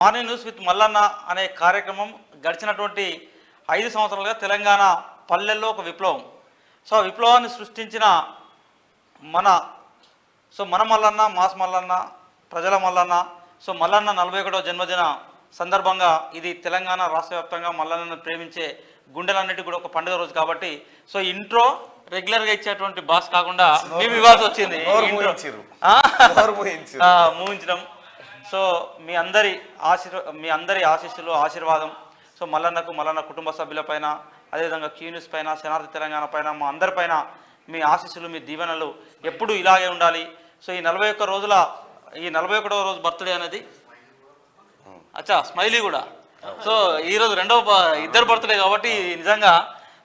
Morning news with Mallanna అనే కార్యక్రమం గడిచినటువంటి 5 సంవత్సరాలుగా తెలంగాణ పల్లెల్లో ఒక విప్లవం. సో ఆ విప్లవాన్ని సృష్టించిన మన మల్లన్న, మాస్ మల్లన్న, ప్రజల మల్లన్న. సో మల్లన్న 41వ జన్మదిన సందర్భంగా ఇది తెలంగాణ రాష్ట్ర వ్యాప్తంగా మల్లన్నను ప్రేమించే గుండెలన్నిటి కూడా ఒక పండుగ రోజు కాబట్టి సో ఇంట్రో రెగ్యులర్గా ఇచ్చేటువంటి బాస్ కాకుండా మేము ఇవ్వాల్సి వచ్చింది, ముగించడం. సో మీ అందరి ఆశీస్సులు, ఆశీర్వాదం సో మల్లన్న కుటుంబ సభ్యులపైన, అదేవిధంగా క్యూన్యూస్ పైన, శనార్థి తెలంగాణ పైన, మా అందరిపైన మీ ఆశీస్సులు, మీ దీవెనలు ఎప్పుడూ ఇలాగే ఉండాలి. సో ఈ 41వ రోజు బర్త్డే అనేది స్మైలీ కూడా. సో ఈరోజు ఇద్దరు బర్త్డే కాబట్టి నిజంగా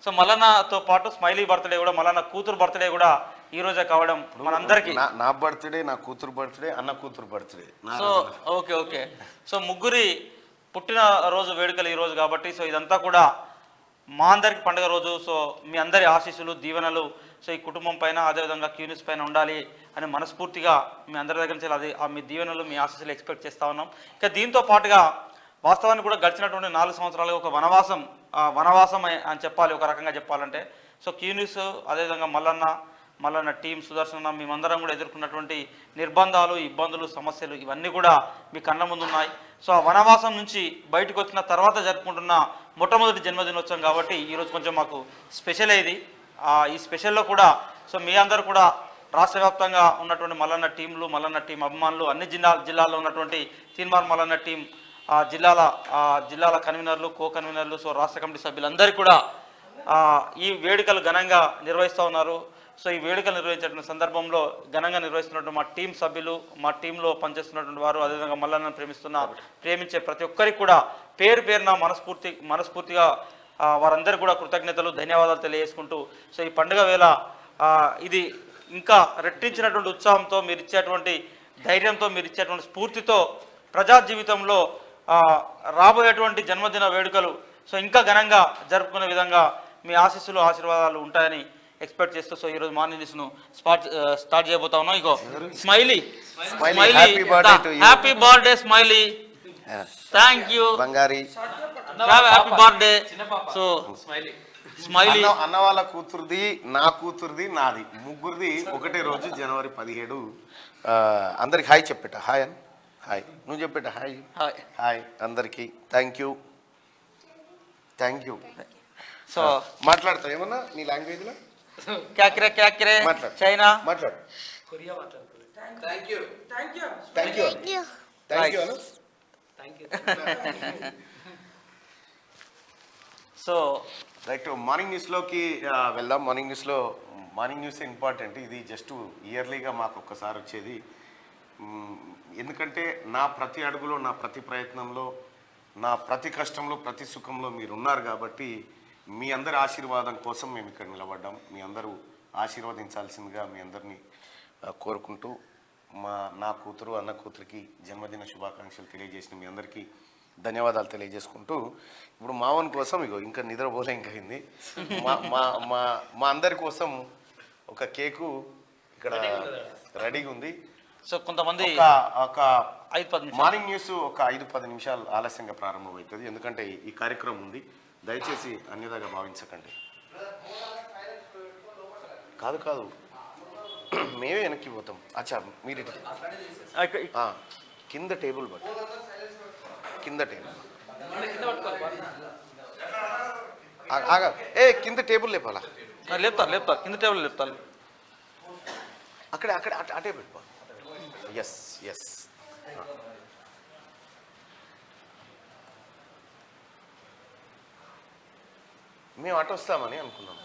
సో మల్లన్నతో పాటు స్మైలీ బర్త్డే కూడా, మల్లన్న కూతురు బర్త్డే కూడా ఈ రోజే కావడం మనందరికి. నా బర్త్డే, నా కూతురు బర్త్డే, అన్న కూతురు బర్త్డే. So okay. సో ముగ్గురి పుట్టిన రోజు వేడుకలు ఈ రోజు కాబట్టి సో ఇదంతా కూడా మా అందరికి పండుగ రోజు. సో మీ అందరి ఆశీస్సులు, దీవెనలు సో ఈ కుటుంబం పైన, అదేవిధంగా క్యూన్యూస్ పైన ఉండాలి అని మనస్ఫూర్తిగా మీ అందరి దగ్గర నుంచి అది మీ దీవెనలు, మీ ఆశీస్సులు ఎక్స్పెక్ట్ చేస్తూ ఉన్నాం. ఇక దీంతో పాటుగా వాస్తవానికి కూడా గడిచినటువంటి 4 సంవత్సరాలుగా ఒక వనవాసం అని చెప్పాలి, ఒక రకంగా చెప్పాలంటే. సో క్యూన్యూస్, అదేవిధంగా మల్లన్న టీం, సుదర్శన, మేమందరం కూడా ఎదుర్కొన్నటువంటి నిర్బంధాలు, ఇబ్బందులు, సమస్యలు ఇవన్నీ కూడా మీ కళ్ళ ముందు ఉన్నాయి. సో ఆ వనవాసం నుంచి బయటకు వచ్చిన తర్వాత జరుపుకుంటున్న మొట్టమొదటి జన్మదినోత్సవం కాబట్టి ఈరోజు కొంచెం మాకు స్పెషల్ అయ్యేది. ఈ స్పెషల్లో కూడా సో మీ అందరూ కూడా రాష్ట్ర వ్యాప్తంగా ఉన్నటువంటి మల్లన్న టీంలు, మల్లన్న టీం అభిమానులు, అన్ని జిల్లాల్లో ఉన్నటువంటి తీన్మార్ మల్లన్న టీం జిల్లాల కన్వీనర్లు, కో కన్వీనర్లు, సో రాష్ట్ర కమిటీ సభ్యులందరికీ కూడా ఈ వేడుకలు ఘనంగా నిర్వహిస్తూ ఉన్నారు. సో ఈ వేడుకలు నిర్వహించేటువంటి సందర్భంలో ఘనంగా నిర్వహిస్తున్నటువంటి మా టీం సభ్యులు, మా టీంలో పనిచేస్తున్నటువంటి వారు, అదేవిధంగా మల్లన్నను ప్రేమించే ప్రతి ఒక్కరికి కూడా పేరున మనస్ఫూర్తిగా వారందరికీ కూడా కృతజ్ఞతలు, ధన్యవాదాలు తెలియజేసుకుంటూ సో ఈ పండుగ వేళ ఇది ఇంకా రెట్టించినటువంటి ఉత్సాహంతో, మీరు ఇచ్చేటువంటి ధైర్యంతో, మీరు ఇచ్చేటువంటి స్ఫూర్తితో ప్రజా జీవితంలో రాబోయేటువంటి జన్మదిన వేడుకలు సో ఇంకా ఘనంగా జరుపుకునే విధంగా మీ ఆశీస్సులు, ఆశీర్వాదాలు ఉంటాయని ఎక్స్పెక్ట్ చేస్తూ సో ఈరోజు మార్నింగ్ న్యూస్ను స్టార్ట్ చేయబోతా ఉన్నాం. ఇగో Smiley, happy birthday Smiley, thank you బంగారి, హ్యాపీ బర్త్డే. సో స్మైలీ అన్న వాళ్ళ కూతురుది, నా కూతురుది, నాది, ముగ్గురిది ఒకటే రోజు జనవరి 17. అందరికి హాయ్ చెప్పేట. హాయ్ అని హాయ్, నువ్వు చెప్పేట హాయ్. హాయ్ అందరికి, థ్యాంక్ యూ. సో మాట్లాడతావు ఏమన్నా నీ లాంగ్వేజ్లో? క్యాక్రే చైనా మాట్లాడు. సో రైట్, మార్నింగ్ న్యూస్లోకి వెళ్దాం. Morning news important. ఇది జస్ట్ ఇయర్లీగా మాకు ఒక్కసారి వచ్చేది. ఎందుకంటే నా ప్రతి అడుగులో, నా ప్రతి ప్రయత్నంలో, నా ప్రతి కష్టంలో, ప్రతి సుఖంలో మీరు ఉన్నారు కాబట్టి మీ అందరి ఆశీర్వాదం కోసం మేము ఇక్కడ నిలబడ్డాం. మీ అందరూ ఆశీర్వదించాల్సిందిగా మీ అందరినీ కోరుకుంటూ నా కూతురు, అన్న కూతురికి జన్మదిన శుభాకాంక్షలు తెలియజేసిన మీ అందరికీ ధన్యవాదాలు తెలియజేసుకుంటూ ఇప్పుడు మావన్ కోసం ఇగో ఇంకా నిద్రపోలే ఇంకా అయింది. మా అందరి కోసం ఒక కేకు ఇక్కడ రెడీగా ఉంది. సో కొంతమంది ఒక మార్నింగ్ న్యూస్ ఒక 5-10 నిమిషాలు ఆలస్యంగా ప్రారంభమవుతుంది, ఎందుకంటే ఈ కార్యక్రమం ఉంది. దయచేసి అన్యదాగా భావించకండి. కాదు మేమే వెనక్కి పోతాం. అచ్చా మీరు కింద టేబుల్ బట్ కింద టేబుల్ కింద టేబుల్ లేపాలా? లేపుతా కింద టేబుల్ లేపుతా. అక్కడ అటే పెట్టుకో. ఎస్ మేము అటు వస్తామని అనుకున్నాం.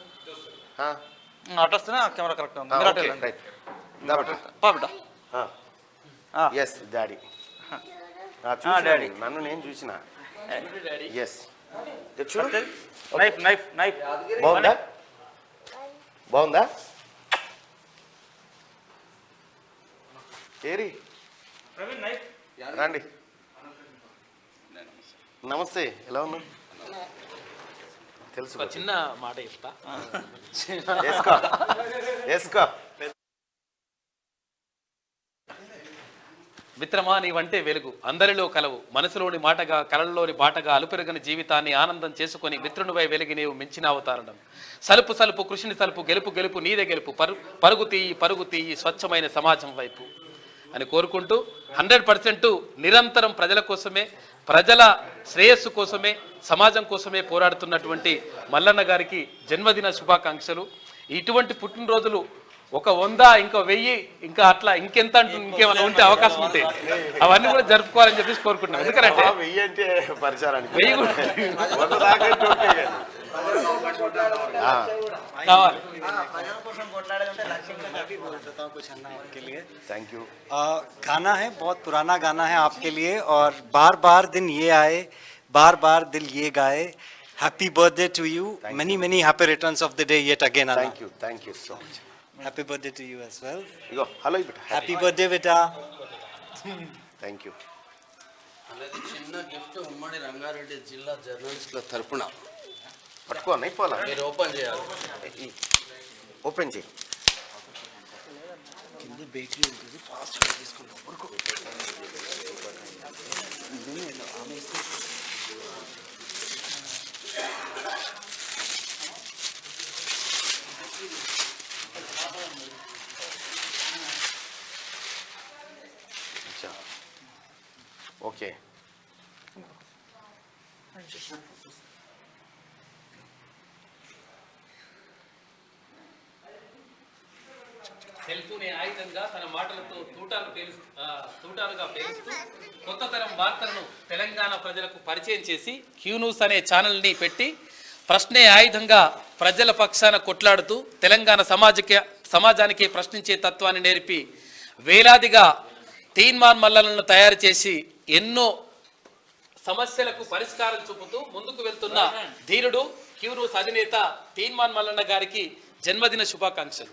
అటు వస్తేనే కెమెరా కరెక్ట్ ఉంది. ఎస్ డాడీ, నన్ను నేను చూసిన. ఎస్ బాగుందా? ఏరి రండి. నమస్తే, ఎలా ఉన్నావు? తెలుసు, చిన్న మాట చెప్తా. మిత్రమా నీవంటే వెలుగు అందరిలో కలవు మనసులోని మాటగా కలల్లోని బాటగా అలుపెరగని జీవితాన్ని ఆనందం చేసుకొని మిత్రునివై వెలిగి నీవు మించిన అవతారణం సలుపు సలుపు కృషిని సలుపు గెలుపు గెలుపు నీదే గెలుపు పరుగు తీయి స్వచ్ఛమైన సమాజం వైపు అని కోరుకుంటూ 100% నిరంతరం ప్రజల కోసమే ప్రజల శ్రేయస్సు కోసమే సమాజం కోసమే పోరాడుతున్నటువంటి మల్లన్న గారికి జన్మదిన శుభాకాంక్షలు. ఇటువంటి పుట్టినరోజులు ఒక 100 ఇంకా 1000 ఇంకా అట్లా ఇంకెంత అంటుంది ఇంకేమైనా ఉంటే అవకాశం ఉంటే అవన్నీ కూడా జరుపుకోవాలని చెప్పేసి కోరుకుంటున్నాం. ఎందుకంటే 1000 అంటే పరిచయానికి 1000 కూడా 100 దాకా అంటే ఓకే. కావాలి. Thank you. गाना है बहुत पुराना गाना है आपके लिए और बार बार दिन ये आए बार बार दिल ये गाए. Happy birthday to you. many happy returns of the day yet again. Thank you so much. Happy birthday to you as well. Ego hello beta. Happy birthday beta. Thank you. అలాగే చిన్న గిఫ్ట్ ఉమ్మడి రంగారెడ్డి జిల్లా జర్నలిస్టుల తరపున పట్టుకో అయిపోలా మీరు open చేయాలి. Open చేయి. కింద బేకరీ ఉంటుంది ఫాస్ట్గా తీసుకుంటాం. ఓకే. తెలుపునే ఆయుధంగా తన మాటలతో తూటాలుగా పేలుస్తూ కొత్త తరం వార్తలను తెలంగాణ ప్రజలకు పరిచయం చేసి క్యూ న్యూస్ అనే ఛానల్ని పెట్టి ప్రశ్నే ఆయుధంగా ప్రజల పక్షాన కొట్లాడుతూ తెలంగాణ సమాజానికి ప్రశ్నించే తత్వాన్ని నేర్పి వేలాదిగా తీన్మాన్ మల్లలను తయారు చేసి ఎన్నో సమస్యలకు పరిష్కారం చూపుతూ ముందుకు వెళ్తున్న ధీరుడు క్యూ న్యూస్ అధినేత తీన్మాన్ మల్లన్న గారికి జన్మదిన శుభాకాంక్షలు.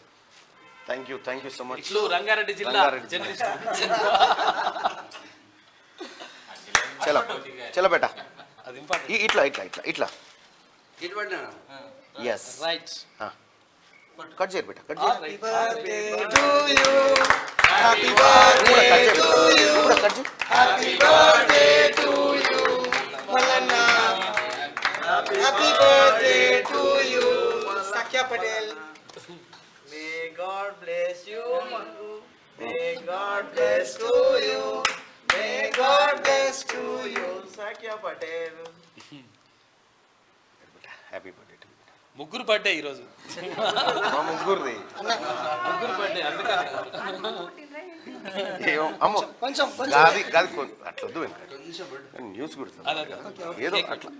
Thank you so much. ఇట్లు రంగారెడ్డి జిల్లా జర్నలిస్ట్. చలో చలో బేటా. అది ఇంపార్టెంట్. ఇట్లా ఇటు పడినా ఎస్ రైట్. కట్ చేయరు బేటా కట్ Happy చేయరు. birthday to you. Happy birthday to you. Happy birthday to you. Malana. Happy birthday to you. Sakya Patel. May God bless you, Mangu. May God bless to you. May God bless to you, Sakya Patel. Happy birthday to ముగ్గురు birthday ఈరోజు. మా ముగ్గురుది. ముగ్గురు birthday అందుకని అమ్మో కొంచెం గాది అట్లా వద్దు news కూడా ఏదో అట్లా.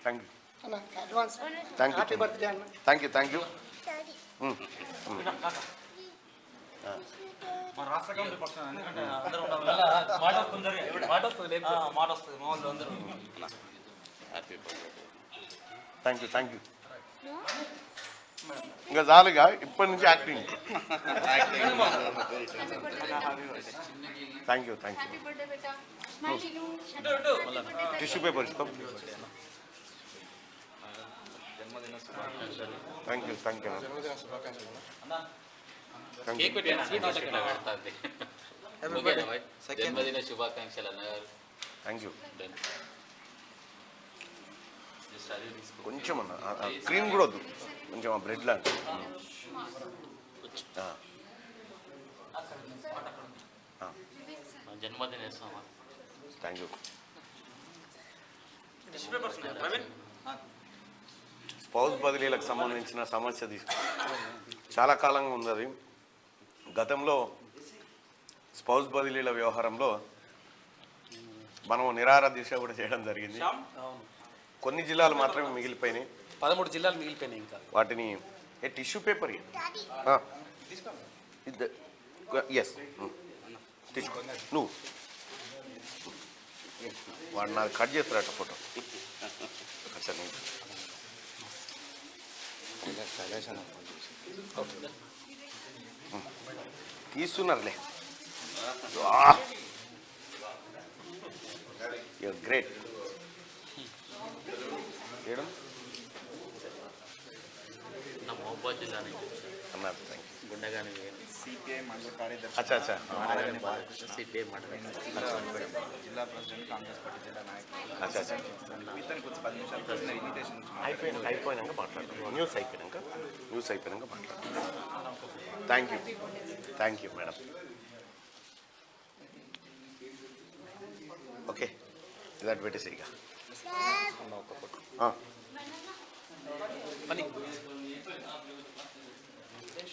Thank you advance thank happy you birthday అన్న. Thank you. మన రాష్ట్ర కమిటీ పక్షాన ఎందుకంటే అందరూ ఉండాలి. మళ్ళా మాట వస్తుంది మాట వస్తుంది లేకపోతే. మాట వస్తుంది మా వాళ్ళు అందరూ. థ్యాంక్ యూ ఇంకా చాలుగా ఇప్పటి నుంచి acting. Thank you tissue paper ఇస్తాం. థ్యాంక్ యూ కేక్ పెట్టండి. స్వీట్ జన్మదిన శుభాకాంక్షలు అన్నగారు. Thank you. కొంచెం అన్న క్రీమ్ కూడా వద్దు కొంచెం ఆ బ్రెడ్ లాంటి. జన్మదిన థ్యాంక్ యూ. స్పౌస్ బదిలీలకు సంబంధించిన సమస్య చాలా కాలంగా ఉంది. అది గతంలో స్పౌస్ బదిలీల వ్యవహారంలో మనం నిరాహార దీక్ష కూడా చేయడం జరిగింది. కొన్ని జిల్లాలు మాత్రమే మిగిలిపోయినాయి. 13 జిల్లాలు మిగిలిపోయినాయి. ఇంకా వాటిని టిష్యూ పేపర్ ఎస్ నువ్వు వాడు నాకు కట్ చేస్తారట ఫోటో. తీస్తున్నారులే. గ్రేట్ చేయడం నా మహబూబాద్ జిల్లా నుంచి అన్నారు. Thank you. గుండెగాని సిపిఐ మండల కార్యదర్శి, అచ్చా అచ్చా సిపిఐ మండలం జిల్లా ప్రెసిడెంట్, కాంగ్రెస్ పార్టీ జిల్లా నాయకులు. అచ్చా అచ్చా ఇతను కొంచెం 10 నిమిషాలు ప్రెసిడెంట్ ఇన్విటేషన్ అయిపోయినాక మాట్లాడతాం. న్యూస్ అయిపోయినాక మాట్లాడతాం. Thank you madam. ఓకే, ఇది అటు పెట్టేసి ఇక పని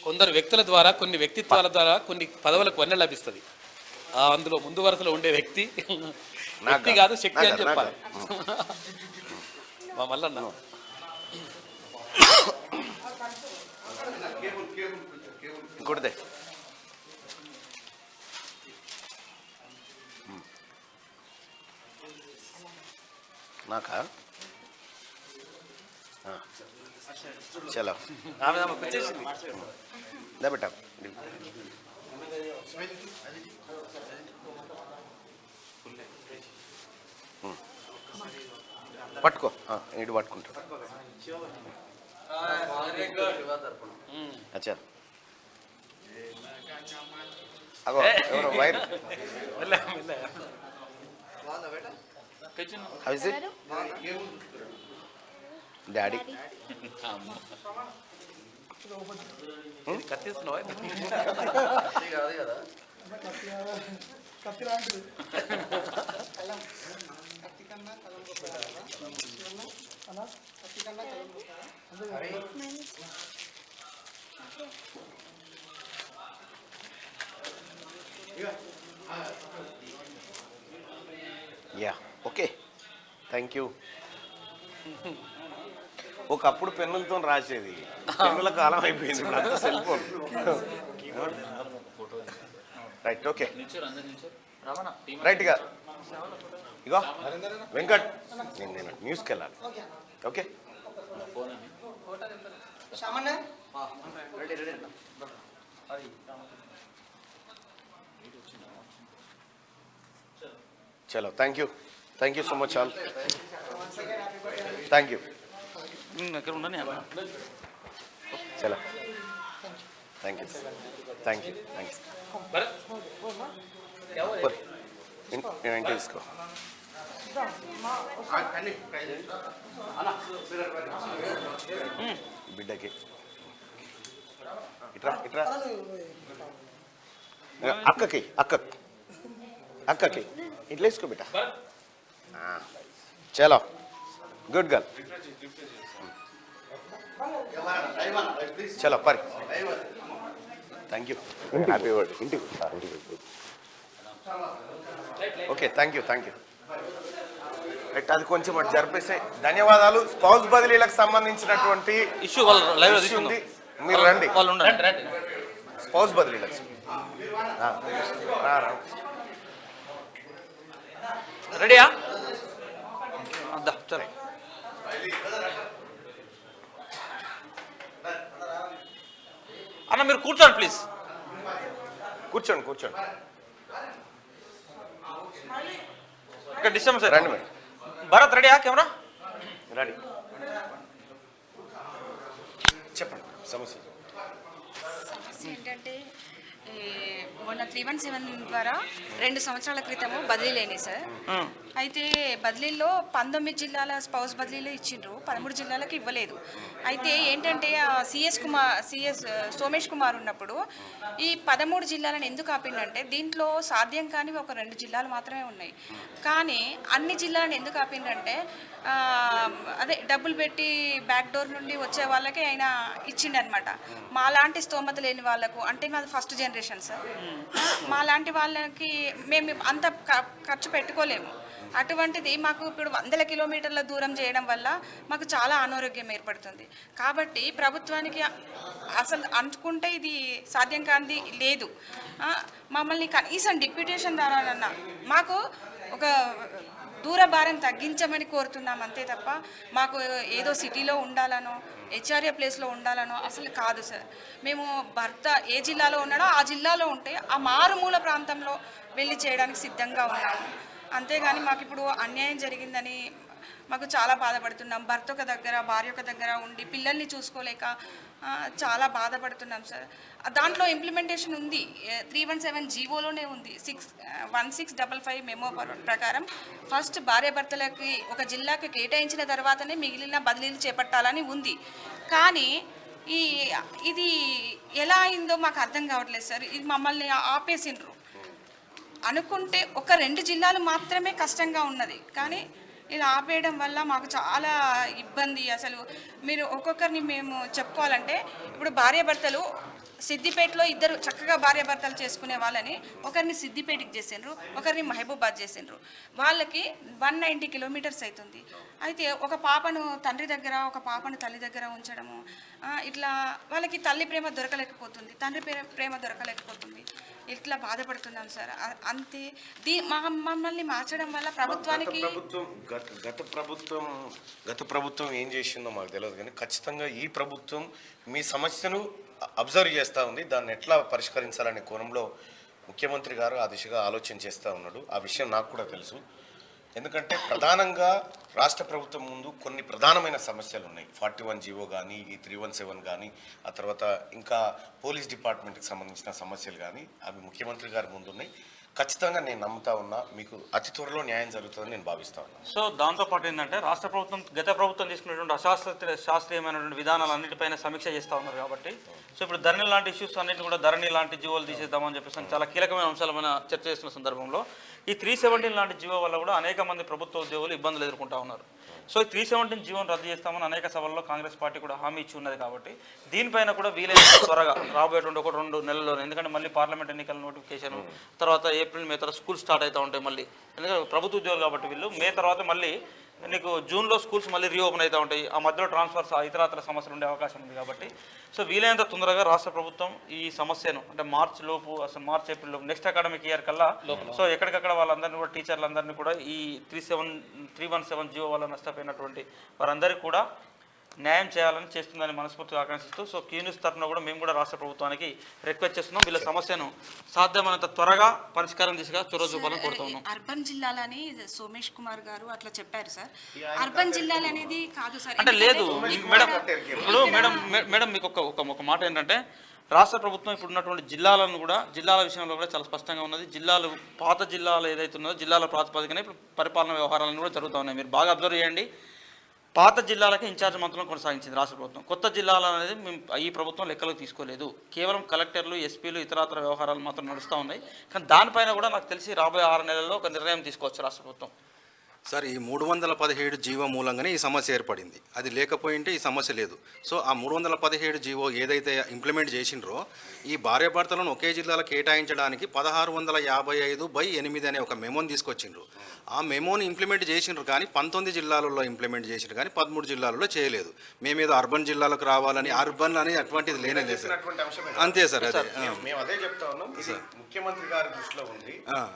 కొందరు వ్యక్తుల ద్వారా, కొన్ని వ్యక్తిత్వాల ద్వారా కొన్ని పదవులకు వన్నె లభిస్తుంది. అందులో ముందు వరుసలో ఉండే వ్యక్తి కాదు, శక్తి అని చెప్పాలి. మా మల్లన్న ఇంకోటిదే నాకా చలో దా బేటా పట్టుకో, ఇటు పట్టుకుంటా. అచ్చా అగో ఎవరో వైర్ డాడీ కత్తిస్తున్నావా? కాదు కదా యా ఓకే, థ్యాంక్ యూ. ఒకప్పుడు పెన్నులతో రాసేది, పెన్నుల కాలం అయిపోయింది, ఇప్పుడు సెల్ ఫోన్. రైట్, ఓకే రైట్గా. ఇగో వెంకట్, నేను న్యూస్కి వెళ్ళాలి. ఓకే చలో, thank you so much all. Thank you. దగ్గర ఉండని చలో, థ్యాంక్స్. నేను ఇంటికి తీసుకో. బిడ్డకి ఇట్రా అక్కకి ఇట్లా వేసుకో బిడ్డ. చలో, గుడ్ గర్ల్. చలో పరి. Thank you. Happy birthday. ఇంటికి ఓకే, థ్యాంక్ యూ. రైట్, అది కొంచెం అటు జరిపేసే. ధన్యవాదాలు. స్పౌస్ బదిలీలకు సంబంధించినటువంటి ఇష్యూ వాళ్ళు లైవ్ ఉంది, మీరు రండి. వాళ్ళు ఉండండి. స్పౌస్ బదిలీలకు రెడీయా? సరే, అన్న మీరు కూర్చోండి ప్లీజ్. కూర్చోండి. ఇక్కడ డిస్టర్బెన్స్ రండి మేడం. భరత్ రెడీయా? Camera ready. చెప్పండి సమస్య. ఏంటంటే మొన్న 317 ద్వారా 2 సంవత్సరాల క్రితము బదిలీలైనాయి సార్. అయితే బదిలీల్లో 19 జిల్లాల స్పౌస్ బదిలీలు ఇచ్చిండ్రు, 13 జిల్లాలకు ఇవ్వలేదు. అయితే ఏంటంటే సిఎస్ సోమేష్ కుమార్ ఉన్నప్పుడు ఈ 13 జిల్లాలను ఎందుకు ఆపిండంటే దీంట్లో సాధ్యం కానివి ఒక 2 జిల్లాలు మాత్రమే ఉన్నాయి. కానీ అన్ని జిల్లాలను ఎందుకు ఆపిండంటే అదే డబ్బులు పెట్టి బ్యాక్ డోర్ నుండి వచ్చే వాళ్ళకే ఆయన ఇచ్చిండనమాట. మా లాంటి స్తోమత లేని వాళ్ళకు, అంటే మాది ఫస్ట్ జనరేషన్ సార్, మా లాంటి వాళ్ళకి మేము అంత ఖర్చు పెట్టుకోలేము. అటువంటిది మాకు ఇప్పుడు 100 కిలోమీటర్ల దూరం చేయడం వల్ల మాకు చాలా అనారోగ్యం ఏర్పడుతుంది. కాబట్టి ప్రభుత్వానికి అసలు అనుకుంటే ఇది సాధ్యం కానిది లేదు. మమ్మల్ని కనీసం డిప్యూటేషన్ ద్వారానన్నా మాకు ఒక దూర భారం తగ్గించమని కోరుతున్నాం అంతే తప్ప మాకు ఏదో సిటీలో ఉండాలనో హెచ్ఆర్ఏ ప్లేస్లో ఉండాలనో అసలు కాదు సార్. మేము భర్త ఏ జిల్లాలో ఉన్నాడో ఆ జిల్లాలో ఉంటే ఆ మారుమూల ప్రాంతంలో వెళ్ళి చేయడానికి సిద్ధంగా ఉన్నాము. అంతేగాని మాకు ఇప్పుడు అన్యాయం జరిగిందని మాకు చాలా బాధపడుతున్నాం. భర్త ఒక దగ్గర, భార్య ఒక దగ్గర ఉండి పిల్లల్ని చూసుకోలేక చాలా బాధపడుతున్నాం సార్. దాంట్లో ఇంప్లిమెంటేషన్ ఉంది, 317 జీవోలోనే ఉంది. 1655 మెమో ప్రకారం ఫస్ట్ భార్యాభర్తలకి ఒక జిల్లాకి కేటాయించిన తర్వాతనే మిగిలిన బదిలీలు చేపట్టాలని ఉంది. కానీ ఇది ఎలా అయిందో మాకు అర్థం కావట్లేదు సార్. ఇది మమ్మల్ని ఆపేసిండ్రు. అనుకుంటే ఒక 2 జిల్లాలు మాత్రమే కష్టంగా ఉన్నది, కానీ ఇలా ఆపేయడం వల్ల మాకు చాలా ఇబ్బంది. అసలు మీరు ఒక్కొక్కరిని మేము చెప్పుకోవాలంటే, ఇప్పుడు భార్యాభర్తలు సిద్దిపేటలో ఇద్దరు చక్కగా భార్యాభర్తలు చేసుకునే వాళ్ళని ఒకరిని సిద్దిపేటకి చేసిండ్రు, ఒకరిని మహబూబాద్ చేసిండ్రు. వాళ్ళకి 190 కిలోమీటర్స్ అవుతుంది. అయితే ఒక పాపను తండ్రి దగ్గర, ఒక పాపను తల్లి దగ్గర ఉంచడము, ఇట్లా వాళ్ళకి తల్లి ప్రేమ దొరకలేకపోతుంది, తండ్రి ప్రేమ దొరకలేకపోతుంది. ఇట్లా బాధపడుతున్నాం సార్. అంతే. మమ్మల్ని మార్చడం వల్ల ప్రభుత్వానికి గత ప్రభుత్వం ఏం చేసిందో మాకు తెలియదు, కానీ ఖచ్చితంగా ఈ ప్రభుత్వం మీ సమస్యను అబ్జర్వ్ చేస్తూ ఉంది. దాన్ని ఎట్లా పరిష్కరించాలనే కోణంలో ముఖ్యమంత్రి గారు ఆ దిశగా ఆలోచన చేస్తూ ఉన్నాడు. ఆ విషయం నాకు కూడా తెలుసు. ఎందుకంటే ప్రధానంగా రాష్ట్ర ప్రభుత్వం ముందు కొన్ని ప్రధానమైన సమస్యలు ఉన్నాయి. 41 జీవో కానీ, ఈ 317 కానీ, ఆ తర్వాత ఇంకా పోలీస్ డిపార్ట్మెంట్కి సంబంధించిన సమస్యలు కానీ, అవి ముఖ్యమంత్రి గారి ముందు ఉన్నాయి. ఖచ్చితంగా నేను నమ్ముతా ఉన్నా మీకు అతి త్వరలో న్యాయం జరుగుతుందని నేను భావిస్తా ఉన్నాను. సో దాంతోపాటు ఏంటంటే రాష్ట్ర ప్రభుత్వం గత ప్రభుత్వం తీసుకున్నటువంటి శాస్త్రీయమైనటువంటి విధానాలన్నిటిపైన సమీక్ష చేస్తూ ఉన్నారు కాబట్టి, సో ఇప్పుడు ధరణి లాంటి ఇష్యూస్ అన్నింటిని కూడా ధరణి లాంటి జీవోలు తీసేద్దామని చెప్పేసి చాలా కీలకమైన అంశాలమైన చర్చ చేస్తున్న సందర్భంలో ఈ 317 లాంటి జీవో వల్ల కూడా అనేక మంది ప్రభుత్వ ఉద్యోగులు ఇబ్బందులు ఎదుర్కొంటూ ఉన్నారు. సో ఈ 317 జీవోను రద్దు చేస్తామని అనేక సభల్లో కాంగ్రెస్ పార్టీ కూడా హామీ ఇచ్చి ఉన్నది కాబట్టి దీనిపైన కూడా వీలైనంత త్వరగా రాబోయేటువంటి 1-2 నెలల్లో, ఎందుకంటే మళ్ళీ పార్లమెంట్ ఎన్నికల నోటిఫికేషన్ తర్వాత ఏప్రిల్ మే తర్వాత స్కూల్ స్టార్ట్ అవుతూ ఉంటాయి మళ్ళీ, ఎందుకంటే ప్రభుత్వ ఉద్యోగులు కాబట్టి వీళ్ళు మే తర్వాత మళ్ళీ నీకు జూన్లో స్కూల్స్ మళ్ళీ రీఓపెన్ అవుతూ ఉంటాయి. ఆ మధ్యలో ట్రాన్స్ఫర్స్ ఇతరత్ర సమస్యలు ఉండే అవకాశం ఉంది కాబట్టి, సో వీలైనంత తొందరగా రాష్ట్ర ప్రభుత్వం ఈ సమస్యను అంటే మార్చ్ లోపు, అసలు మార్చ్ ఏప్రిల్ లోపు నెక్స్ట్ అకాడమిక్ ఇయర్ కల్లా సో ఎక్కడికక్కడ వాళ్ళందరినీ కూడా టీచర్లందరినీ కూడా ఈ 317 జీవో వల్ల నష్టపోయినటువంటి వారందరికీ కూడా న్యాయం చేయాలని చేస్తుందని మనస్ఫూర్తిగా ఆకాంక్షిస్తూ, సో క్యూన్యూస్ తరఫున కూడా మేము కూడా రాష్ట్ర ప్రభుత్వానికి రిక్వెస్ట్ చేస్తున్నాం. వీళ్ళ సమస్యను సాధ్యమైనంత త్వరగా పరిష్కారం దిశగా చొరవ చూపాలని కోరుతా ఉన్నాం. అర్బన్ జిల్లాలని సోమేష్ కుమార్ గారు అట్లా చెప్పారు సార్. అర్బన్ జిల్లాలు అనేది కాదు సార్. అంటే లేదు మేడం, ఇప్పుడు మేడం మీకు ఒక మాట ఏంటంటే, రాష్ట్ర ప్రభుత్వం ఇప్పుడు ఉన్నటువంటి జిల్లాలను కూడా, జిల్లాల విషయంలో కూడా చాలా స్పష్టంగా ఉన్నది. జిల్లాలు పాత జిల్లాలు ఏదైతే ఉన్నదో జిల్లాల ప్రాతిపదికనే ఇప్పుడు పరిపాలన వ్యవహారాలను కూడా జరుగుతూ ఉన్నాయి. మీరు బాగా అబ్జర్వ్ చేయండి. పాత జిల్లాలకి ఇన్ఛార్జ్ మంత్రులను కొనసాగించింది రాష్ట్ర ప్రభుత్వం. కొత్త జిల్లాలు అనేది మేము ఈ ప్రభుత్వం లెక్కలకు తీసుకోలేదు. కేవలం కలెక్టర్లు, ఎస్పీలు, ఇతరత్ర వ్యవహారాలు మాత్రం నడుస్తూ ఉన్నాయి. కానీ దానిపైన కూడా నాకు తెలిసి రాబోయే 6 నెలల్లో ఒక నిర్ణయం తీసుకోవచ్చు రాష్ట్ర ప్రభుత్వం. సార్, ఈ 317 జీవో మూలంగానే ఈ సమస్య ఏర్పడింది. అది లేకపోయింటే ఈ సమస్య లేదు. సో ఆ 317 జీవో ఏదైతే ఇంప్లిమెంట్ చేసిండ్రో, ఈ భార్యాభర్తలను ఒకే జిల్లాలో కేటాయించడానికి 1655/8 అనే ఒక మెమోని తీసుకొచ్చిండ్రు. ఆ మెమోని ఇంప్లిమెంట్ చేసిండ్రు, కానీ 19 జిల్లాలలో ఇంప్లిమెంట్ చేసిండ్రు, కానీ 13 జిల్లాలలో చేయలేదు. మేమేదో అర్బన్ జిల్లాలకు రావాలని, అర్బన్ అని అటువంటిది లేనేది సార్. అంతే సార్. అదే మేము అదే చెప్తా ఉన్నాం. ఇది ముఖ్యమంత్రి గారి దృష్టిలో ఉంది.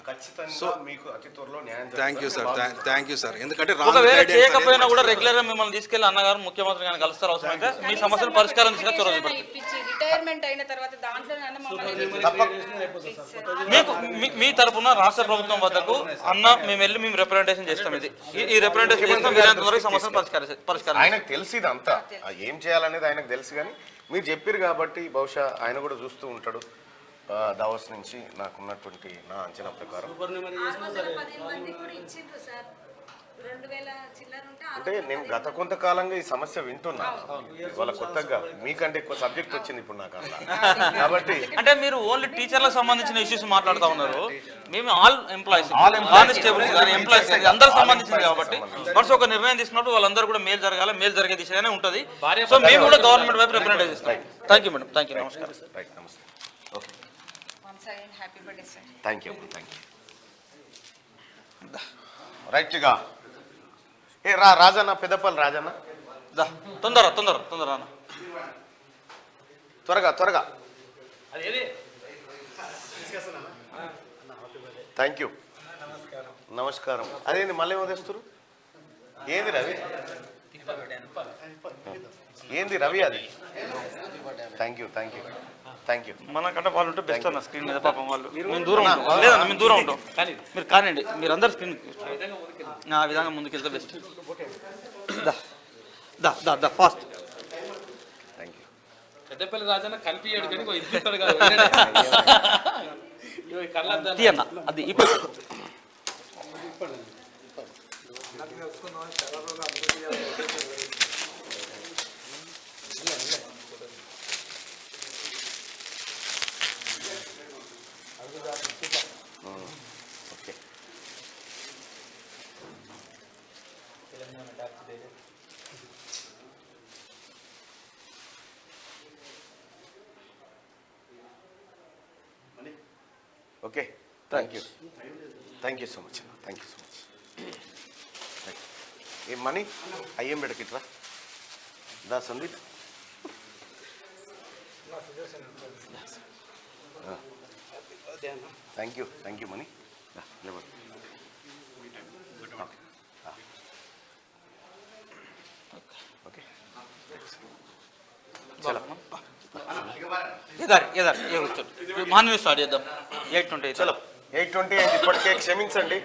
ఖచ్చితంగా మీకు అతి త్వరలో న్యాయం. Thank you sir, thank you sir. ఎందుకంటే ఒకవేళ చేయకపోయినా కూడా రెగ్యులర్ గా మిమ్మల్ని తీసుకెళ్లి అన్నగారు ముఖ్యమంత్రి గారిని కలుస్తారు. అవసరమైతే మీ సమస్యను పరిష్కారం దిశగా చొరవ చూపెడతారు. రిటైర్మెంట్ అయిన తర్వాత దాంట్లో మీకు మీ తరపున రాష్ట్ర ప్రభుత్వం వద్దకు అన్న మేము వెళ్ళి మేము రిప్రజెంటేషన్ చేస్తాం. ఈ రిప్రజెంటేషన్ చేస్తాం. వీలైనంత వరకు సమస్యను పరిష్కారం. ఆయనకు తెలిసి ఇదంతా ఏం చేయాలనేది ఆయనకు తెలుసు, కానీ మీరు చెప్పారు కాబట్టి బహుశా ఆయన కూడా చూస్తూ ఉంటాడు. దావోస్ నుంచి నాకున్నటువంటి నా అంచనా ప్రకారం అంటే నేను గత కొంతకాలంగా ఈ సమస్య వింటున్నా. వాళ్ళ కొత్తగా మీకంటే ఎక్కువ సబ్జెక్ట్ వచ్చింది ఇప్పుడు నాకు అట్లా. కాబట్టి అంటే మీరు ఓన్లీ టీచర్లకు సంబంధించిన ఇష్యూస్ మాట్లాడుతూ ఉన్నారు. మేము ఆల్ ఎంప్లాయీస్, కానిస్టేబుల్స్ కానీ ఎంప్లాయీస్ అందరూ సంబంధించింది కాబట్టి మనసు ఒక నిర్ణయం తీసుకున్నప్పుడు వాళ్ళందరూ కూడా మేలు జరగాలి, మేలు జరిగే దిశగానే ఉంటుంది. సో మేము కూడా గవర్నమెంట్ వైపు రిప్రజెంట్ చేస్తాం. Thank you madam. Thank you. నమస్కారం. రైట్, నమస్తే. Okay, happy birthday sir. Thank you. రైట్గా రాజన్న, పెద్దపల్లి రాజన్న, తొందర అన్న, త్వరగా. Thank you. నమస్కారం. అదేంది మళ్ళీ వదిలేస్తారు? ఏంది రవి? ఏంది రవి అది? Thank you. Thank you. మనకంటే వాళ్ళు ఉంటే బెస్ట్ అన్న స్క్రీన్ మీద పాపం వాళ్ళు మేము దూరం ఉంటాం లేదన్న మేము దూరం ఉంటాం మీరు కానివ్వండి మీరు అందరు స్క్రీన్ ఆ విధంగా ముందుకెళ్తే బెస్ట్ దా దా దా fast thank you. Peddapalli Rajanna కనిపించాడు కానీ ఇద్దరు కాదు కళ్ళ తీయన్న అది ఇప్పుడు okay. Okay thank you so much thank you so much. ఏ మనీ అయ్యేం పెడకిట్రా దా Sandeep thank you money okay చలో మార్నింగ్ స్టార్ట్ చేద్దాం 8:20 చలో 8:20 అయింది ఇప్పటికే, క్షమించండి.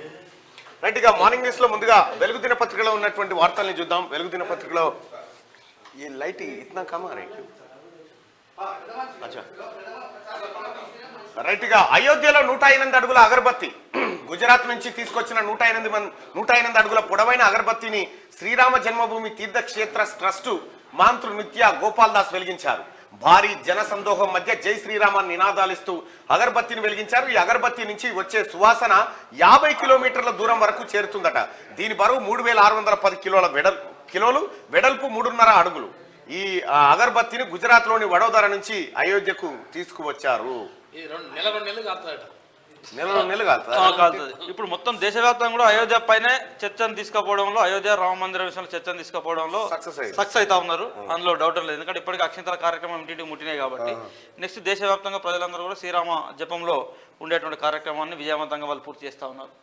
రైట్, ఇక మార్నింగ్ న్యూస్లో ముందుగా వెలుగు దినపత్రికలో ఉన్నటువంటి వార్తల్ని చూద్దాం. వెలుగు దినపత్రికలో ఈ లైట్ ఇतना కమ్ ఆ రైట్ అచ్చా రైట్, ఇక అయోధ్యలో 108 అడుగుల అగరబత్తి గుజరాత్ నుంచి తీసుకొచ్చిన 108 అడుగుల పొడవైన అగరబత్తిని శ్రీరామ జన్మభూమి తీర్థక్షేత్ర ట్రస్టు మాంత్రు నిత్య గోపాల్ దాస్ వెలిగించారు. భారీ జన సందోహం మధ్య జై శ్రీరామ నినాదాలిస్తూ అగరబత్తిని వెలిగించారు. ఈ అగరబత్తి నుంచి వచ్చే సువాసన 50 కిలోమీటర్ల దూరం వరకు చేరుతుందట. దీని బరువు 3610 కిలోలు, వెడల్పు 3.5 అడుగులు. ఈ అగరబత్తిని గుజరాత్ లోని వడోదర నుంచి అయోధ్యకు తీసుకువచ్చారు. నెల కాలుతుంది. ఇప్పుడు మొత్తం దేశవ్యాప్తంగా కూడా అయోధ్య పైనే చర్చను తీసుకుపోవడంలో, అయోధ్య రామ మందిర విషయంలో చర్చను తీసుకుపోవడంలో సక్సెస్ అవుతా ఉన్నారు. అందులో డౌట్ లేదు. ఎందుకంటే ఇప్పటికీ అక్షంతల కార్యక్రమం ఇంటింటికి ముట్టినాయి కాబట్టి నెక్స్ట్ దేశవ్యాప్తంగా ప్రజలందరూ కూడా శ్రీరామ జపంలో ఉండేటువంటి కార్యక్రమాన్ని విజయవంతంగా వాళ్ళు పూర్తి చేస్తా ఉన్నారు.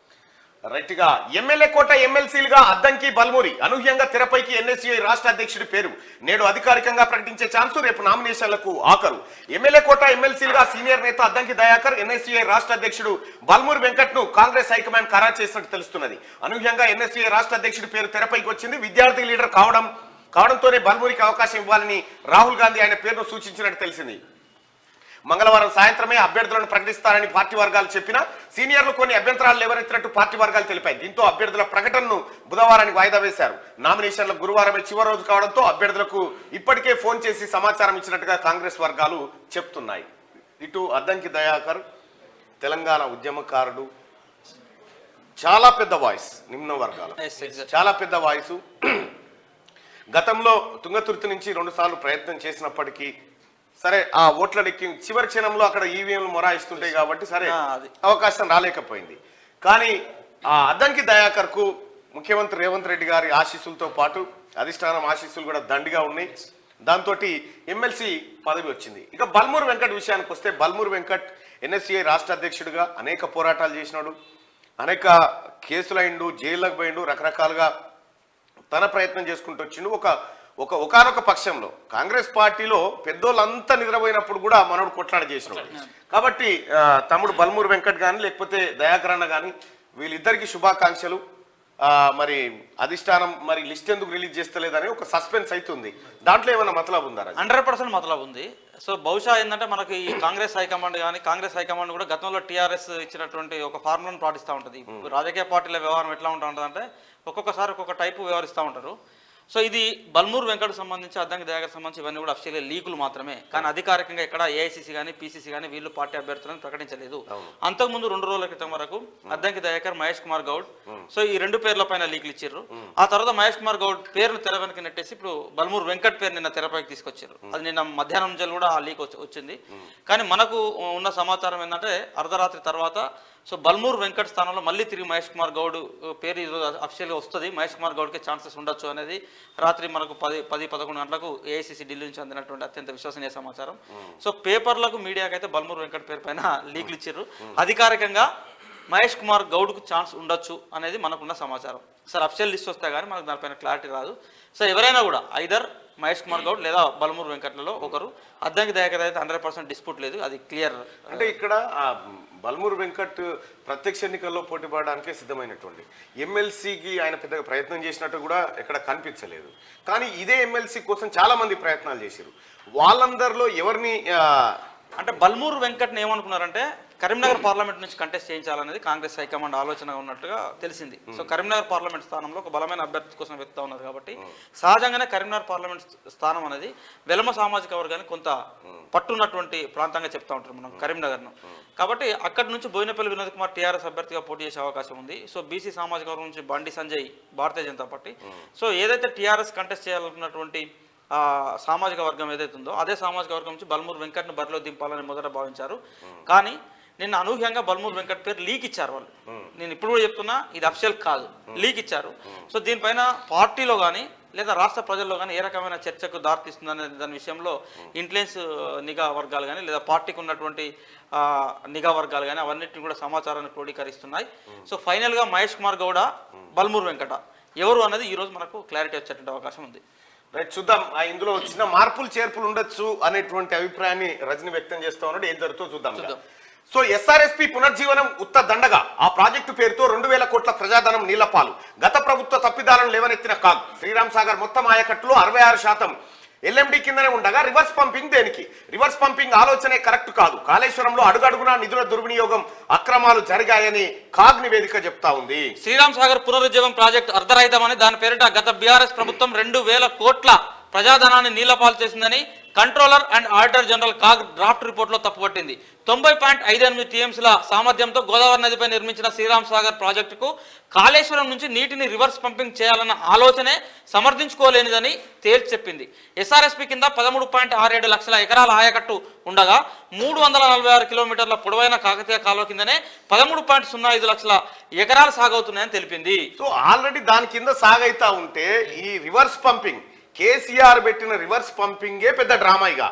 రైట్ గా ఎమ్మెల్యే కోట ఎమ్మెల్సీలుగా అద్దంకి, బల్మూరి అనూహ్యంగా తెరపైకి ఎన్ఎస్యుఐ రాష్ట్ర అధ్యక్షుడి పేరు నేడు అధికారికంగా ప్రకటించే ఛాన్సు. రేపు నామినేషన్లకు ఆఖరు. ఎమ్మెల్యే కోట ఎమ్మెల్సీలుగా సీనియర్ నేత అద్దంకి దయాకర్, ఎన్ఎస్యుఐ రాష్ట్ర అధ్యక్షుడు బల్మూరి వెంకట్ ను కాంగ్రెస్ హైకమాండ్ ఖరారు చేసినట్టు తెలుస్తున్నది. అనూహ్యంగా ఎన్ఎస్యుఐ రాష్ట్ర అధ్యక్షుడి పేరు తెరపైకి వచ్చింది. విద్యార్థి లీడర్ కావడంతోనే బల్మూరికి అవకాశం ఇవ్వాలని రాహుల్ గాంధీ ఆయన పేరును సూచించినట్టు తెలిసింది. మంగళవారం సాయంత్రమే అభ్యర్థులను ప్రకటిస్తారని పార్టీ వర్గాలు చెప్పినా సీనియర్లు కొన్ని అభ్యంతరాలు లేవనెత్తినట్టు పార్టీ వర్గాలు తెలిపాయి. దీంతో అభ్యర్థుల ప్రకటనను బుధవారానికి వాయిదా వేశారు. నామినేషన్ల గురువారమే చివరి రోజు కావడంతో అభ్యర్థులకు ఇప్పటికే ఫోన్ చేసి సమాచారం ఇచ్చినట్టుగా కాంగ్రెస్ వర్గాలు చెప్తున్నాయి. ఇటు అద్దంకి దయాకర్ తెలంగాణ ఉద్యమకారుడు, చాలా పెద్ద వాయిస్, నిమ్న వర్గాల చాలా పెద్ద వాయిస్. గతంలో తుంగతుర్తి నుంచి 2 సార్లు ప్రయత్నం చేసినప్పటికీ సరే ఆ ఓట్ల లెక్కి చివరి క్షణంలో అక్కడ ఈవీఎంలు మొరాయిస్తుంటాయి కాబట్టి సరే అవకాశం రాలేకపోయింది. కానీ ఆ అద్దంకి దయాకర్ కు ముఖ్యమంత్రి రేవంత్ రెడ్డి గారి ఆశీస్సులతో పాటు అధిష్టానం ఆశీస్సులు కూడా దండిగా ఉన్నాయి. దాంతో ఎమ్మెల్సీ పదవి వచ్చింది. ఇక బల్మూరు వెంకట్ విషయానికి వస్తే, బల్మూరు వెంకట్ ఎన్ఎస్యుఐ రాష్ట్ర అధ్యక్షుడిగా అనేక పోరాటాలు చేసినాడు, అనేక కేసులైండు, జైళ్ళకు పోయిండు, రకరకాలుగా తన ప్రయత్నం చేసుకుంటూ వచ్చిండు. ఒకనొక పక్షంలో కాంగ్రెస్ పార్టీలో పెద్దోళ్ళంతా నిద్రపోయినప్పుడు కూడా మనోడు కొట్లాడ చేసినాడు. కాబట్టి తమ్ముడు బల్మూరు వెంకట్ కానీ లేకపోతే దయాకర్ అన్న కానీ వీళ్ళిద్దరికి శుభాకాంక్షలు. మరి అధిష్టానం మరి లిస్ట్ ఎందుకు రిలీజ్ చేస్తలేదని ఒక సస్పెన్స్ అవుతుంది. దాంట్లో ఏమైనా మతలబు ఉందా? 100% మతలబు ఉంది. సో బహుశా ఏంటంటే మనకి ఈ కాంగ్రెస్ హైకమాండ్ కానీ, కాంగ్రెస్ హైకమాండ్ కూడా గతంలో టీఆర్ఎస్ ఇచ్చినటువంటి ఒక ఫార్ములాను పాటిస్తూ ఉంటుంది. రాజకీయ పార్టీల వ్యవహారం ఎట్లా ఉంటుందంటే ఒక్కొక్కసారి ఒక్కొక్క టైపు వ్యవహరిస్తూ ఉంటారు. సో ఇది బల్మూరు వెంకట్ సంబంధించి, అద్దంకి దయాకర్ సంబంధించి ఇవన్నీ కూడా అఫీషియల్ లీకులు మాత్రమే. కానీ అధికారికంగా ఇక్కడ ఏఐసీసీ కానీ పీసీసీ కానీ వీళ్ళు పార్టీ అభ్యర్థులను ప్రకటించలేదు. అంతకుముందు 2 రోజుల క్రితం వరకు అద్దంకి దయాకర్, మహేష్ కుమార్ గౌడ్, సో ఈ 2 పేర్ల పైన లీకులు ఇచ్చారు. ఆ తర్వాత మహేష్ కుమార్ గౌడ్ పేరును తెర వెనక్కి నెట్టేసి ఇప్పుడు బల్మూరు వెంకట్ పేరు నిన్న తెరపైకి తీసుకొచ్చారు. అది నిన్న మధ్యాహ్నం నుంచి కూడా ఆ లీక్ వచ్చింది. కానీ మనకు ఉన్న సమాచారం ఏంటంటే అర్ధరాత్రి తర్వాత సో బల్మూరు వెంకట్ స్థానంలో మళ్ళీ తిరిగి మహేష్ కుమార్ గౌడ్ పేరు ఈరోజు అఫీషియల్గా వస్తుంది. మహేష్ కుమార్ గౌడ్కి ఛాన్సెస్ ఉండొచ్చు అనేది రాత్రి మనకు 10-11 గంటలకు ఏఐసీసీ ఢిల్లీ నుంచి అందినటువంటి అత్యంత విశ్వసనీయ సమాచారం. సో పేపర్లకు, మీడియాకి అయితే బల్మూరు వెంకట్ పేరు పైన లీకులు ఇచ్చారు. అధికారికంగా మహేష్ కుమార్ గౌడ్కు ఛాన్స్ ఉండొచ్చు అనేది మనకున్న సమాచారం. సార్ అఫీషియల్ లిస్ట్ వస్తే కానీ మనకు దానిపైన క్లారిటీ రాదు. సో ఎవరైనా కూడా ఐదర్ మహేష్ కుమార్ గౌడ్ లేదా బలమూరు వెంకట్లలో ఒకరు. అద్దంకి దయాకర్ అయితే 100% డిస్ప్యూట్ లేదు, అది క్లియర్. అంటే ఇక్కడ బల్మూరు వెంకట్ ప్రత్యక్ష ఎన్నికల్లో పోటీ పడడానికే సిద్ధమైనటువంటి ఎమ్మెల్సీకి ఆయన పెద్దగా ప్రయత్నం చేసినట్టు కూడా ఎక్కడ కనిపించలేదు. కానీ ఇదే ఎమ్మెల్సీ కోసం చాలా మంది ప్రయత్నాలు చేశారు. వాళ్ళందరిలో ఎవరిని అంటే బల్మూరు వెంకట్ని ఏమనుకున్నారంటే కరీంనగర్ పార్లమెంట్ నుంచి కంటెస్ట్ చేయించాలనేది కాంగ్రెస్ హైకమాండ్ ఆలోచన ఉన్నట్టుగా తెలిసింది. సో కరీంనగర్ పార్లమెంట్ స్థానంలో ఒక బలమైన అభ్యర్థి కోసం వెతుకుతా ఉన్నారు కాబట్టి సహజంగానే కరీంనగర్ పార్లమెంట్ స్థానం అనేది వెలమ సామాజిక వర్గానికి కొంత పట్టున్నటువంటి ప్రాంతంగా చెప్తా ఉంటారు మనం కరీంనగర్ను. కాబట్టి అక్కడి నుంచి బోయినపల్లి వినోద్ కుమార్ టీఆర్ఎస్ అభ్యర్థిగా పోటీ చేసే అవకాశం ఉంది. సో బీసీ సామాజిక వర్గం నుంచి బండి సంజయ్ భారతీయ జనతా పార్టీ. సో ఏదైతే టీఆర్ఎస్ కంటెస్ట్ చేయాలనుకున్నటువంటి సామాజిక వర్గం ఏదైతే ఉందో అదే సామాజిక వర్గం నుంచి బల్మూరు వెంకట్ను బరిలో దింపాలని మొదట భావించారు. కానీ నిన్న అనూహ్యంగా బల్మూరు వెంకట్ పేరు లీక్ ఇచ్చారు వాళ్ళు. నేను ఇప్పుడు కూడా చెప్తున్నా, ఇది అఫిషియల్ కాదు, లీక్ ఇచ్చారు. సో దీనిపైన పార్టీలో కానీ లేదా రాష్ట్ర ప్రజల్లో కానీ ఏ రకమైన చర్చకు దారితీస్తుందనే దాని విషయంలో ఇంటెలిజెన్స్ నిఘా వర్గాలు కానీ లేదా పార్టీకి ఉన్నటువంటి నిఘా వర్గాలు కానీ అవన్నిటిని కూడా సమాచారాన్ని క్రోడీకరిస్తున్నాయి. సో ఫైనల్గా మహేష్ కుమార్ గౌడ, బల్మూరు వెంకట ఎవరు అన్నది ఈరోజు మనకు క్లారిటీ వచ్చేటువంటి అవకాశం ఉంది. రైట్, చూద్దాం. ఇందులో చిన్న మార్పులు చేర్పులు ఉండొచ్చు అనేటువంటి అభిప్రాయాన్ని రజని వ్యక్తం చేస్తా ఉన్నాడు. ఏం జరుగుతుందో చూద్దాం. సో ఎస్ఆర్ఎస్పి పునర్జీవనం ఉత్త దండగా ఆ ప్రాజెక్టు పేరుతో 2,000 కోట్ల ప్రజాధనం నీళ్లపాలు. గత ప్రభుత్వ తప్పిదాలను లేవనెత్తిన కాగ్. శ్రీరామ్ సాగర్ మొత్తం ఆయకట్టులో 66% ఎల్ఎండి కిందనే ఉండగా రివర్స్ పంపింగ్ దేనికి? రివర్స్ పంపింగ్ ఆలోచనే కరెక్ట్ కాదు. కాళేశ్వరంలో అడుగడుగునా నిధుల దుర్వినియోగం, అక్రమాలు జరిగాయని కాగ్ నివేదిక చెప్తా ఉంది. శ్రీరామ్ సాగర్ పునరుజ్జీవం ప్రాజెక్టు అర్ధరహితమని దాని పేరిట గత బీఆర్ఎస్ ప్రభుత్వం 2,000 కోట్ల ప్రజాధనాన్ని నీళ్లపాలు చేసిందని controller and auditor general CAG draft రిపోర్ట్లో తప్పుపట్టింది. 90.58 టీఎంసీల సామర్థ్యంతో గోదావరి నదిపై నిర్మించిన శ్రీరామ్ సాగర్ ప్రాజెక్టుకు కాళేశ్వరం నుంచి నీటిని రివర్స్ పంపింగ్ చేయాలన్న ఆలోచనే సమర్థించుకోలేనిదని తేల్చి చెప్పింది. ఎస్ఆర్ఎస్పి కింద 13.67 లక్షల ఎకరాల ఆయకట్టు ఉండగా 346 కిలోమీటర్ల పొడవైన కాకతీయ కాలువ కిందనే 13.05 లక్షల ఎకరాలు సాగవుతున్నాయని తెలిపింది. సో ఆల్రెడీ దాని కింద సాగైతా ఉంటే ఈ రివర్స్ పంపింగ్, కేసీఆర్ పెట్టిన రివర్స్ పంపింగే పెద్ద డ్రామా. ఇక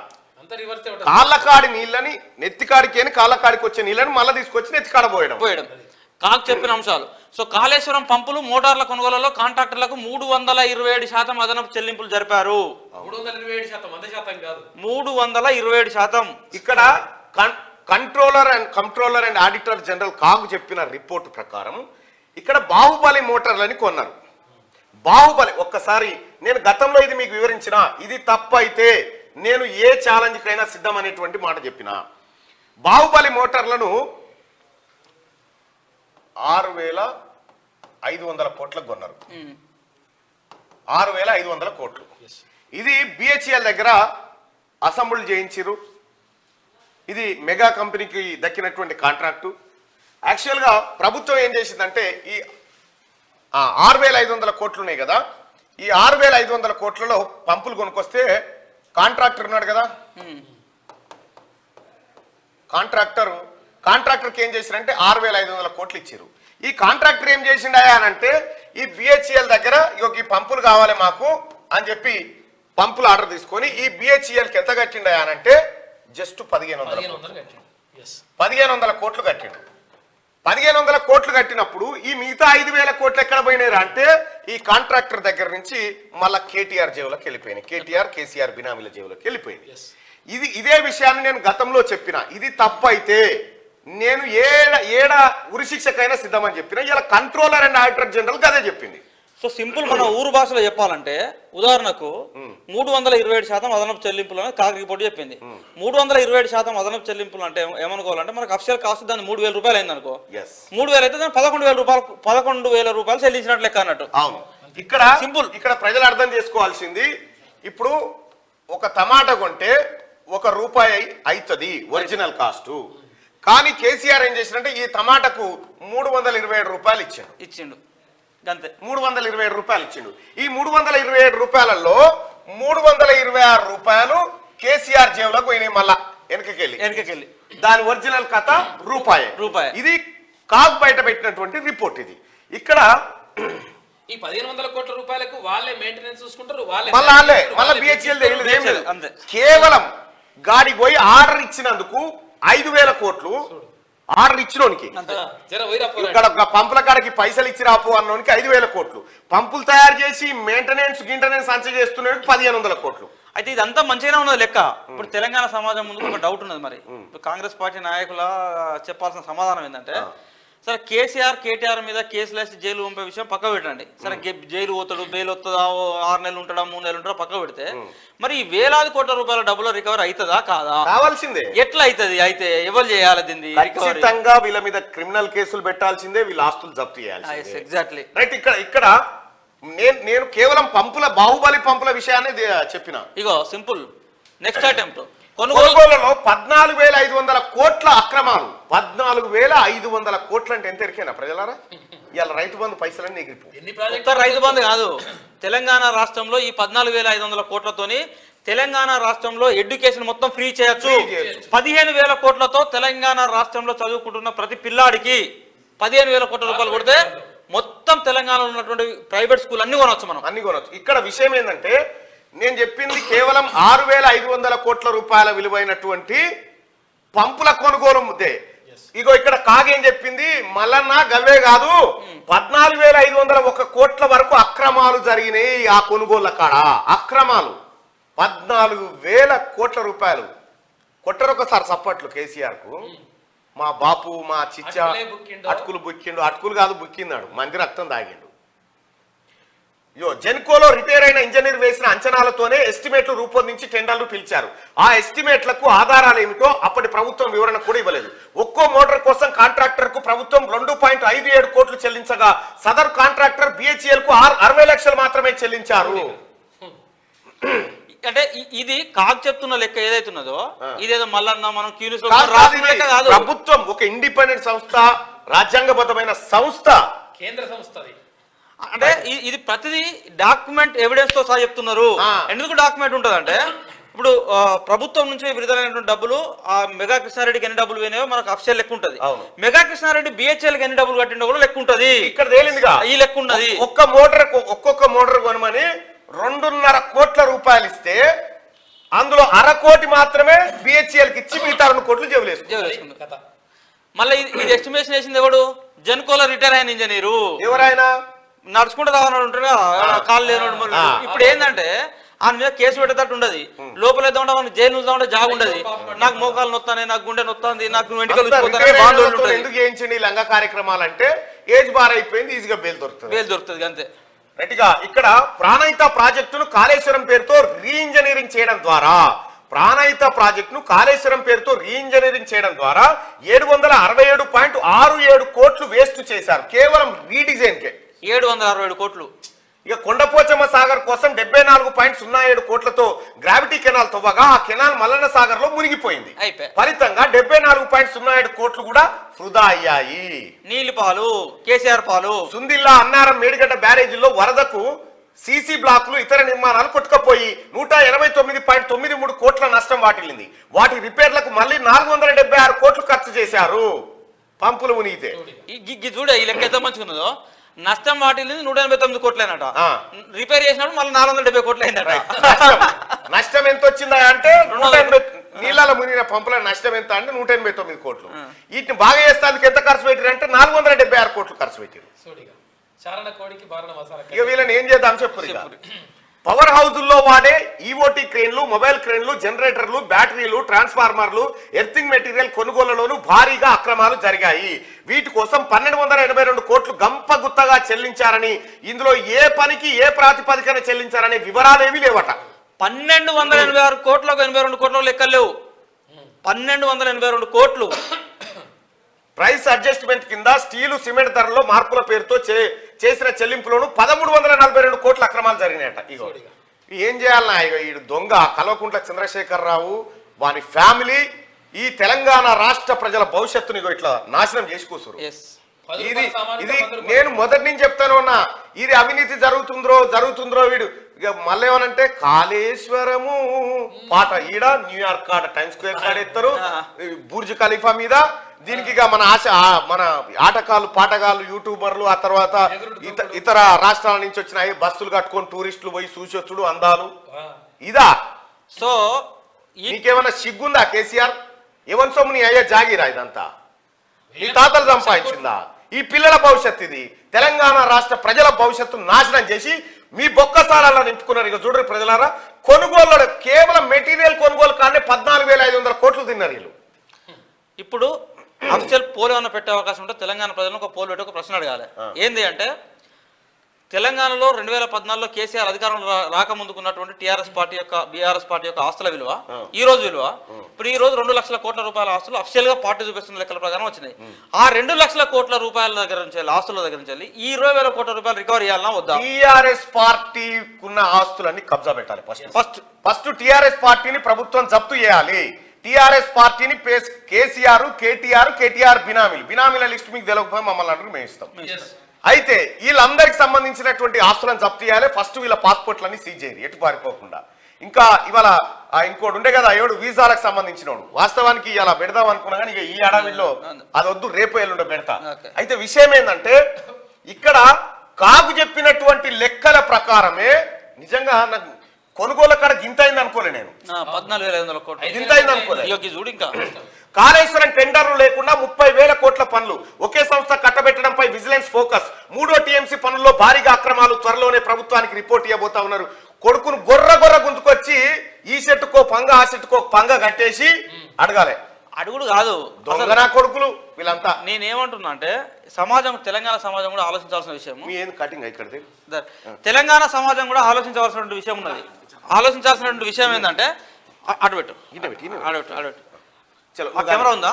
కాళ్ళకాడి నీళ్ళని నెత్తికాడికి అని కాళ్ళకాడికి వచ్చే నీళ్ళని మళ్ళీ తీసుకొచ్చి నెత్తికాడ పోయడం. కాగ్ చెప్పిన అంశాలు. సో కాళేశ్వరం పంపులు, మోటార్ల కొనుగోలులో కాంట్రాక్టర్లకు 327% అదనపు చెల్లింపులు జరిపారు. 327%. ఇక్కడ controller and auditor general CAG చెప్పిన రిపోర్ట్ ప్రకారం ఇక్కడ బాహుబలి మోటార్లని కొన్నారు. బాహుబలి, ఒక్కసారి నేను గతంలో ఇది మీకు వివరించిన, ఇది తప్పైతే నేను ఏ ఛాలెంజ్కైనా సిద్ధం అనేటువంటి మాట చెప్పిన. బాహుబలి మోటార్లను 6,500 కోట్లకు కొన్నారు. 6,500 కోట్లు. ఇది బిహెచ్ఎల్ దగ్గర అసెంబుల్ చేయించారు. ఇది మెగా కంపెనీకి దక్కినటువంటి కాంట్రాక్టు. యాక్చువల్గా ప్రభుత్వం ఏం చేసిందంటే ఈ 6,500 కోట్లు ఉన్నాయి కదా, ఈ 6,500 కోట్లలో పంపులు కొనుక్కొస్తే కాంట్రాక్టర్ ఉన్నాడు కదా, కాంట్రాక్టర్కి ఏం చేశారంటే 6,500 కోట్లు ఇచ్చారు. ఈ కాంట్రాక్టర్ ఏం చేసిండా అని అంటే ఈ బిహెచ్ఎల్ దగ్గర ఈ పంపులు కావాలి మాకు అని చెప్పి పంపులు ఆర్డర్ తీసుకొని ఈ బిహెచ్ఎల్కి ఎంత కట్టిండా అని అంటే జస్ట్ 1,500 కోట్లు కట్టిండు. 1,500 కోట్లు కట్టినప్పుడు ఈ మిగతా 5,000 కోట్లు ఎక్కడ పోయినారు అంటే ఈ కాంట్రాక్టర్ దగ్గర నుంచి మళ్ళా కేటీఆర్ జేబులోకి వెళ్ళిపోయినాయి. కేసీఆర్ బినామీల జేబులోకి వెళ్ళిపోయింది. ఇదే విషయాన్ని నేను గతంలో చెప్పిన. ఇది తప్పైతే నేను ఏడ ఉరిశిక్షకైనా సిద్ధమని చెప్పిన. ఇలా కంట్రోలర్ అండ్ ఆడిటర్ జనరల్ అదే చెప్పింది. సో సింపుల్ మన ఊరు భాషలో చెప్పాలంటే ఉదాహరణకు 327% అదనపు చెల్లింపులు అని కాగ్ రిపోర్ట్ చెప్పింది. 327% అదనపు చెల్లింపులు అంటే ఏమనుకోవాలంటే మనకు అఫిషియల్ కాస్ట్ దాన్ని 3,000 రూపాయలు అయింది అనుకో. 3,000 అయితే దాన్ని 11,000 రూపాయలు చెల్లించినట్లు లెక్క అన్నట్టు. అవును, ఇక్కడ సింపుల్. ఇక్కడ ప్రజలు అర్థం చేసుకోవాల్సింది, ఇప్పుడు ఒక టమాటా కొంటే ₹1 అవుతుంది ఒరిజినల్ కాస్ట్. కానీ కేసీఆర్ ఏం చేసినంటే ఈ టమాటాకు 327 రూపాయలు ఇచ్చిండు. అంతే, 327 రూపాయలు ఇచ్చిండు. ఈ 327 రూపాయలలో 326 రూపాయలు కేసీఆర్ జేబులకు పోయినాయి. మళ్ళా వెనకకెళ్ళి దాని ఒరిజినల్ కథ రూపాయి. ఇది కాగ్ బయట పెట్టినటువంటి రిపోర్ట్. ఇది ఇక్కడ ఈ 1,500 కోట్ల రూపాయలకు వాళ్ళే మెయింటెనెన్స్ చూసుకుంటారు. మళ్ళీ బిహెచ్ఎల్ కేవలం గాడికి పోయి ఆర్డర్ ఇచ్చినందుకు 5,000 కోట్లు ఆర్డర్ ఇచ్చినోనికి. ఇక్కడ ఒక పంపుల కాడికి పైసలు ఇచ్చి రాపు అన్నోనికి 5,000 కోట్లు, పంపులు తయారు చేసి మెయింటెనెన్స్ సంచ చేస్తున్నోనికి 1,500 కోట్లు. అయితే ఇదంతా మంచిగానే ఉన్నది లెక్క. ఇప్పుడు తెలంగాణ సమాజం ముందుకు ఒక డౌట్ ఉన్నది. మరి ఇప్పుడు కాంగ్రెస్ పార్టీ నాయకుల చెప్పాల్సిన సమాధానం ఏంటంటే, సరే కేసీఆర్ కేటీఆర్ మీద కేసులు వేసి జైలు పంపే విషయం పక్క పెట్టండి. సరే జైలు పోతాడు, బెయిల్ వస్తుందా, 6 నెలలు ఉంటాడా, 3 నెలలు ఉంటాడా పక్క పెడితే, మరి ఈ వేలాది కోట్ల రూపాయల డబ్బులు రికవర్ అవుతుందా కాదా? కావాల్సిందే. ఎట్లా అవుతుంది? అయితే ఎవరు చేయాలి దీన్ని? ఖచ్చితంగా వీళ్ళ మీద క్రిమినల్ కేసులు పెట్టాల్సిందే, వీళ్ళ ఆస్తులు జప్తు చేయాలి. Exactly right. ఇక్కడ నేను కేవలం బాహుబలి పంపుల విషయాన్ని చెప్పిన. ఇగో సింపుల్. నెక్స్ట్ అటెంప్ట్ కొనుగోలులో 14,500 కోట్ల అక్రమాలు. 14,500 కోట్లు అంటే ఎంత ఎరికేనా ప్రజలారా? ఇవాళ రైతు బంధు పైసలన్నీ ఎగిరిపోయి. రైతు బంధు కాదు, తెలంగాణ రాష్ట్రంలో ఈ 14,500 కోట్లతోని తెలంగాణ రాష్ట్రంలో ఎడ్యుకేషన్ మొత్తం ఫ్రీ చేయొచ్చు. 15,000 కోట్లతో తెలంగాణ రాష్ట్రంలో చదువుకుంటున్న ప్రతి పిల్లాడికి 15,000 కోట్ల రూపాయలు కొడితే మొత్తం తెలంగాణలో ఉన్నటువంటి ప్రైవేట్ స్కూల్ అన్ని కొనవచ్చు. మనం అన్ని కొనవచ్చు. ఇక్కడ విషయం ఏంటంటే, నేను చెప్పింది కేవలం 6,500 కోట్ల రూపాయల విలువైనటువంటి పంపుల కొనుగోలు ముద్దే. ఇగో ఇక్కడ కాగేం చెప్పింది, మల్లన్న గవ్వే కాదు, 14,501 కోట్ల వరకు అక్రమాలు జరిగినాయి ఆ కొనుగోళ్ల కాడ. అక్రమాలు 14,000 కోట్ల రూపాయలు. కొట్టరొకసారి సప్పట్లు కేసీఆర్ కు. మా బాపు మా చిచ్చ అటుకులు బుక్కిండు, అటుకులు కాదు బుక్కిందాడు, మంది రక్తం తాగిండు. జెన్కోలో రిటైర్ అయిన ఇంజనీర్ వేసిన అంచనాలతోనే ఎస్టిమేట్లు రూపొందించి టెండర్లు పిలిచారు. ఆ ఎస్టిమేట్లకు ఆధారాలు ఏమిటో అప్పటి ప్రభుత్వం వివరణ కూడా ఇవ్వలేదు. ఒక్కో మోటార్ కోసం కాంట్రాక్టర్ కు ప్రభుత్వం 2.57 కోట్లు చెల్లించగా సదరు కాంట్రాక్టర్ BHEL కు 60 లక్షలు మాత్రమే చెల్లించారు. అంటే ఇది కాకు చెప్తున్న లెక్క ఏదైతున్నదో ఇదేదో మళ్ళా మనం ప్రభుత్వం ఒక ఇండిపెండెంట్ సంస్థ, రాజ్యాంగబద్ధమైన సంస్థ, కేంద్ర సంస్థ. అంటే ఇది ప్రతిదీ డాక్యుమెంట్ ఎవిడెన్స్ తో సహా చెప్తున్నారు. ఎందుకు డాక్యుమెంట్ ఉంటుందంటే, ఇప్పుడు ప్రభుత్వం నుంచి విడుదలైనటువంటి డబ్బులు ఆ మెగా కృష్ణారెడ్డికి ఎన్ని డబ్బులు పోయినాయో మనకు అఫీషియల్ లెక్క ఉంటది. మెగా కృష్ణారెడ్డి BHEL కి ఎన్ని డబ్బులు కట్టిండో కూడా లెక్క ఉంటది. ఇక్కడ తేలిందిగా ఈ లెక్క ఉన్నది. ఒక్కొక్క మోటార్ కొనమని 2.5 కోట్ల రూపాయలు ఇస్తే అందులో 1/2 కోటి మాత్రమే BHEL కి ఇచ్చి మిగతా 2 కోట్లు జేబులేసుకుంది. మళ్ళీ ఇది ఎస్టిమేషన్ వేసింది ఎవడు? జెన్కోలో రిటైర్ అయిన ఇంజనీరు. ఎవరైనా నడుచుకుంటూ రావన్నాడు ఉంటాడు, కాళ్ళు లేనాడు. ఇప్పుడు ఏంటంటే ఆయన మీద కేసు పెట్టేటట్టు ఉండదు. లోపల వేద్దామంటే మనకి జైలు ఉందామంటే జాగ ఉండదు. నాకు మోకాలు నొత్తానే, నాకు గుండె నొత్తాంది, నాకు ఎందుకు చేయించండి లంగ కార్యక్రమాలు అంటే ఏజ్ బార్ అయిపోయింది, ఈజీగా బెయిల్ దొరుకుతుంది అంతే. రైట్గా ఇక్కడ ప్రాణహిత ప్రాజెక్టును కాళేశ్వరం పేరుతో రీఇంజనీరింగ్ చేయడం ద్వారా, ప్రాణహిత ప్రాజెక్టును కాళేశ్వరం పేరుతో రీఇంజనీరింగ్ చేయడం ద్వారా 767.67 కోట్లు వేస్ట్ చేశారు కేవలం రీడిజైన్ కే. 767 కోట్లు. ఇక కొండపోచమ్మ సాగర్ కోసం 74.07 కోట్లతో గ్రావిటీ కెనాల్ తవ్వగా ఆ కెనాల్ మల్లన్న సాగర్ లో మునిగిపోయింది. ఫలితంగా 74.07 కోట్లు కూడా వృధా అయ్యాయి. నీళ్లు పాలు, కేసీఆర్ పాలు. సుందిల్లా అన్నారం మేడిగడ్డ బ్యారేజీల్లో వరదకు సీసీ బ్లాక్లు ఇతర నిర్మాణాలు కొట్టుకపోయి 189.93 కోట్ల నష్టం వాటిల్లింది. వాటి రిపేర్లకు మళ్ళీ 476 కోట్లు ఖర్చు చేశారు. పంపులు మునిగితే చూడ ఈ లెక్క ఎంత మంచిగున్నదో. నష్టం వాటిల్లింది 189 కోట్లేనట. రిపేర్ చేసినప్పుడు మళ్ళీ 470 కోట్లు అయిందట. నష్టం ఎంత వచ్చిందా అంటే నీళ్ళ మునిగిన పంపుల నష్టం ఎంత అంటే 189 కోట్లు. వీటిని బాగా చేస్తానికి ఎంత ఖర్చు పెట్టారు అంటే 476 కోట్లు ఖర్చు పెట్టారు. ఇక వీళ్ళని ఏం చేద్దాం చెప్పు. పవర్ హౌజుల్లో వాడే ఈఓటీ క్రేన్లు, మొబైల్ క్రేన్లు, జనరేటర్లు, బ్యాటరీలు, ట్రాన్స్ఫార్మర్లు, ఎర్తింగ్ మెటీరియల్ కొనుగోలులోనూ భారీగా అక్రమాలు జరిగాయి. వీటి కోసం 1,282 కోట్లు గంపగుత్తగా చెల్లించారని, ఇందులో ఏ పనికి ఏ ప్రాతిపదికన చెల్లించారనే వివరాలేవి లేవట. 1,286 కోట్లకు 82 కోట్ల లెక్కలు లేవు. 1,282 కోట్లు. ప్రైస్ అడ్జస్ట్మెంట్ కింద స్టీలు, సిమెంట్ ధరల్లో మార్పుల పేరుతో చేసిన చెల్లింపులోను 1,342 కోట్ల అక్రమాలు జరిగినాయట. ఇగో ఏం చేయాలన్నా, ఇగో ఈ దొంగ కల్వకుంట్ల చంద్రశేఖరరావు వారి ఫ్యామిలీ ఈ తెలంగాణ రాష్ట్ర ప్రజల భవిష్యత్తుని ఇట్లా నాశనం చేసి కూర్చురు. ఇది నేను మొదటి నుంచి చెప్తాను అన్నా, ఇది అవినీతి జరుగుతుందో వీడు ఇక మళ్ళీ ఏమనంటే కాళేశ్వరము పాట ఈడ న్యూయార్క్ కాడ టైమ్స్ స్క్వేర్ కాడ ఎత్తారు, బుర్జ్ ఖలీఫా మీద. దీనికి ఇక మన ఆటగాళ్ళు పాటగాళ్ళు యూట్యూబర్లు, ఆ తర్వాత ఇతర రాష్ట్రాల నుంచి వచ్చిన బస్సులు కట్టుకొని టూరిస్టులు పోయి చూసొచ్చుడు అందాలు ఇదా. సో నీకేమన్నా సిగ్గుందా కేసీఆర్? ఎవరి సొమ్ము నీ అయ్యా జాగిరా ఇదంతా? మీ తాతలు సంపాదించిందా? ఈ పిల్లల భవిష్యత్తు ఇది. తెలంగాణ రాష్ట్ర ప్రజల భవిష్యత్తు నాశనం చేసి మీ బొక్కసాలలో నింపుకున్నారు. ఇక చూడరు ప్రజలారా, కొనుగోలు కేవలం మెటీరియల్ కొనుగోలు కానీ 14,500 కోట్లు తిన్నారు వీళ్ళు. ఇప్పుడు అఫీషియల్ పోల్ ఏమైనా పెట్టే అవకాశం ఉంటే తెలంగాణ ప్రజలను ఒక పోల్ పెట్టి ఒక ప్రశ్న అడగాలి. ఏంది అంటే, తెలంగాణలో 2014లో కేసీఆర్ అధికారంలో రాకముందుకున్నటువంటి బీఆర్ఎస్ పార్టీ యొక్క ఆస్తుల విలువ ఈ రోజు విలువ ఇప్పుడు ఈ రోజు 2 లక్షల కోట్ల రూపాయల ఆస్తులు అఫీషియల్ గా పార్టీ చూపిస్తున్న లెక్కల ప్రకారం వచ్చినాయి. ఆ 2 లక్షల కోట్ల రూపాయల దగ్గర నుంచి ఆస్తుల దగ్గర నుంచి ఈ 20,000 కోట్ల రూపాయలు రికవరీ చేయాలన్నా వద్దా? టీఆర్ఎస్ పార్టీకున్న ఆస్తులన్నీ కబ్జా పెట్టాలి. ఫస్ట్ టీఆర్ఎస్ పార్టీని ప్రభుత్వం జప్తు చేయాలి. టీఆర్ఎస్ పార్టీని కేటీఆర్ బినామీల లిస్ట్ మీకు తెలియకపోయి మమ్మల్ని అంటారు, మేము ఇస్తాం. అయితే వీళ్ళందరికి సంబంధించినటువంటి ఆస్తులను జప్తు చేయాలి. ఫస్ట్ వీళ్ళ పాస్పోర్ట్లన్నీ సీజ్ చేయరు, ఎటు పారిపోకుండా. ఇంకా ఇవాళ ఇంకోటి ఉండే కదా, ఎవడు వీసాలకు సంబంధించినోడు, వాస్తవానికి ఇలా పెడదాం అనుకున్నా కానీ ఇక ఈ అడవిలో అది వద్దు, రేపు ఎల్లుండో పెడతా. అయితే విషయం ఏంటంటే, ఇక్కడ కాకు చెప్పినటువంటి లెక్కల ప్రకారమే నిజంగా నాకు కొనుగోలు కాడ గింత అయింది అనుకోలే. నేను 14,500 కోట్లు గింత అయింది అనుకోలే. చూడు, ఇంకా కాళేశ్వరం టెండర్లు లేకుండా 30,000 కోట్ల పనులు ఒకే సంస్థ కట్టబెట్టడంపై విజిలెన్స్ ఫోకస్. 3వ టీఎంసీ పనుల్లో భారీగా అక్రమాలు, త్వరలోనే ప్రభుత్వానికి రిపోర్ట్ ఇవ్వబోతా ఉన్నారు. కొడుకును గొర్ర గుంజుకొచ్చి ఈ సెట్టుకో పంగ ఆ సెట్టుకో పంగ కట్టేసి అడగాలి. అడుగుడు కాదు, దొంగన కొడుకులు వీళ్ళంతా. నేనేమంటున్నా అంటే, సమాజం, తెలంగాణ సమాజం కూడా ఆలోచించాల్సిన విషయం. కటింగ్ ఇక్కడ తెలంగాణ సమాజం కూడా ఆలోచించవలసిన విషయం ఉన్నది. ఆలోచించాల్సిన విషయం ఏంటంటే, అటుపెట్టు కెమెరా ఉందా?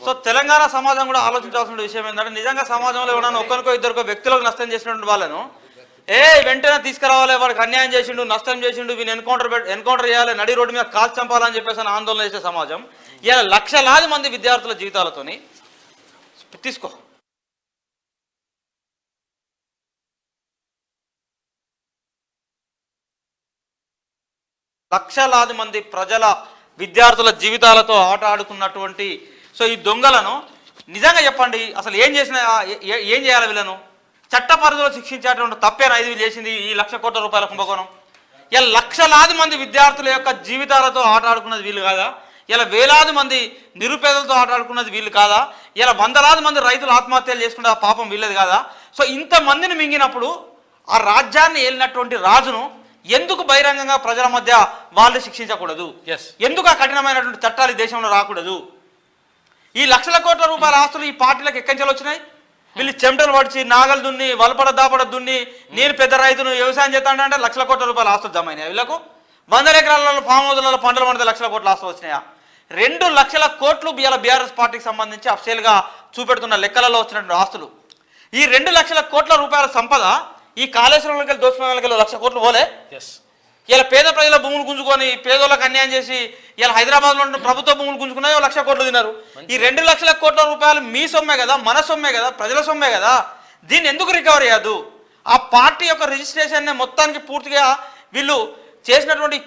సో తెలంగాణ సమాజం కూడా ఆలోచించాల్సిన విషయం ఏంటంటే, నిజంగా సమాజంలో ఎవరైనా ఒక్కరికో ఇద్దరికో వ్యక్తులకు నష్టం చేసినటువంటి వాళ్ళను వెంటనే తీసుకురావాలి, వాడికి అన్యాయం చేసిండు, నష్టం చేసిండు, వీని ఎన్కౌంటర్ చేయాలి, నడి రోడ్డు మీద కాల్ చంపాలని చెప్పేసి ఆందోళన చేసే సమాజం ఇలా లక్షలాది మంది విద్యార్థుల జీవితాలతోని తీసుకో లక్షలాది మంది ప్రజల విద్యార్థుల జీవితాలతో ఆట ఆడుకున్నటువంటి ఈ దొంగలను నిజంగా చెప్పండి, అసలు ఏం చేయాలి వీళ్ళను? చట్ట పరిధిలో శిక్షించేటువంటి తప్పేనా ఇది చేసింది ఈ 1,00,000 కోట్ల రూపాయల కుంభకోణం? ఇలా లక్షలాది మంది విద్యార్థుల యొక్క జీవితాలతో ఆట ఆడుకున్నది వీళ్ళు కాదా? ఇలా వేలాది మంది నిరుపేదలతో ఆట ఆడుకున్నది వీళ్ళు కాదా? ఇలా వందలాది మంది రైతులు ఆత్మహత్యలు చేసుకుంటే ఆ పాపం వీళ్ళది కాదా? సో ఇంతమందిని మింగినప్పుడు ఆ రాజ్యాన్ని ఏలినటువంటి రాజును ఎందుకు బహిరంగంగా ప్రజల మధ్య వాళ్ళు శిక్షించకూడదు? ఎందుకు ఆ కఠినమైనటువంటి చట్టాలు ఈ దేశంలో రాకూడదు? ఈ 1,00,000 కోట్ల రూపాయల ఆస్తులు ఈ పార్టీలకు ఎక్కడి నుంచి వచ్చినాయి? వీళ్ళు చెమటలు పడిచి నాగలు దున్ని వలపడ దాపడ దున్ని నేను పెద్ద రైతును వ్యవసాయం చేస్తానంటే 1,00,000 కోట్ల రూపాయల ఆస్తులు జమ అయినాయి. వీళ్ళకు 100 ఎకరాలలో ఫామ్ హౌస్లలో పంటలు పండితే 1,00,000 కోట్ల ఆస్తులు వచ్చినాయా? 2,00,000 కోట్లు బీఆర్ఎస్ పార్టీకి సంబంధించి అఫీషియల్గా చూపెడుతున్న లెక్కలలో వచ్చినటువంటి ఆస్తులు. ఈ 2,00,000 కోట్ల రూపాయల సంపద ఈ కాళేశ్వరంలోకి వెళ్ళి దోచుకునే వాళ్ళకి 1,00,000 కోట్లు పోలే. ఇలా పేద ప్రజల భూములు గుంజుకొని పేదోళ్ళకి అన్యాయం చేసి ఇలా హైదరాబాద్లో ఉన్న ప్రభుత్వ భూములు గుంజుకున్నాయి 1,00,000 కోట్లు తిన్నారు. ఈ 2,00,000 కోట్ల రూపాయలు మీ సొమ్మే కదా, మన సొమ్మే కదా, ప్రజల సొమ్మే కదా. దీన్ని ఎందుకు రికవర్ చేయదు? ఆ పార్టీ యొక్క రిజిస్ట్రేషన్ మొత్తానికి పూర్తిగా వీళ్ళు చేసినటువంటి ఈ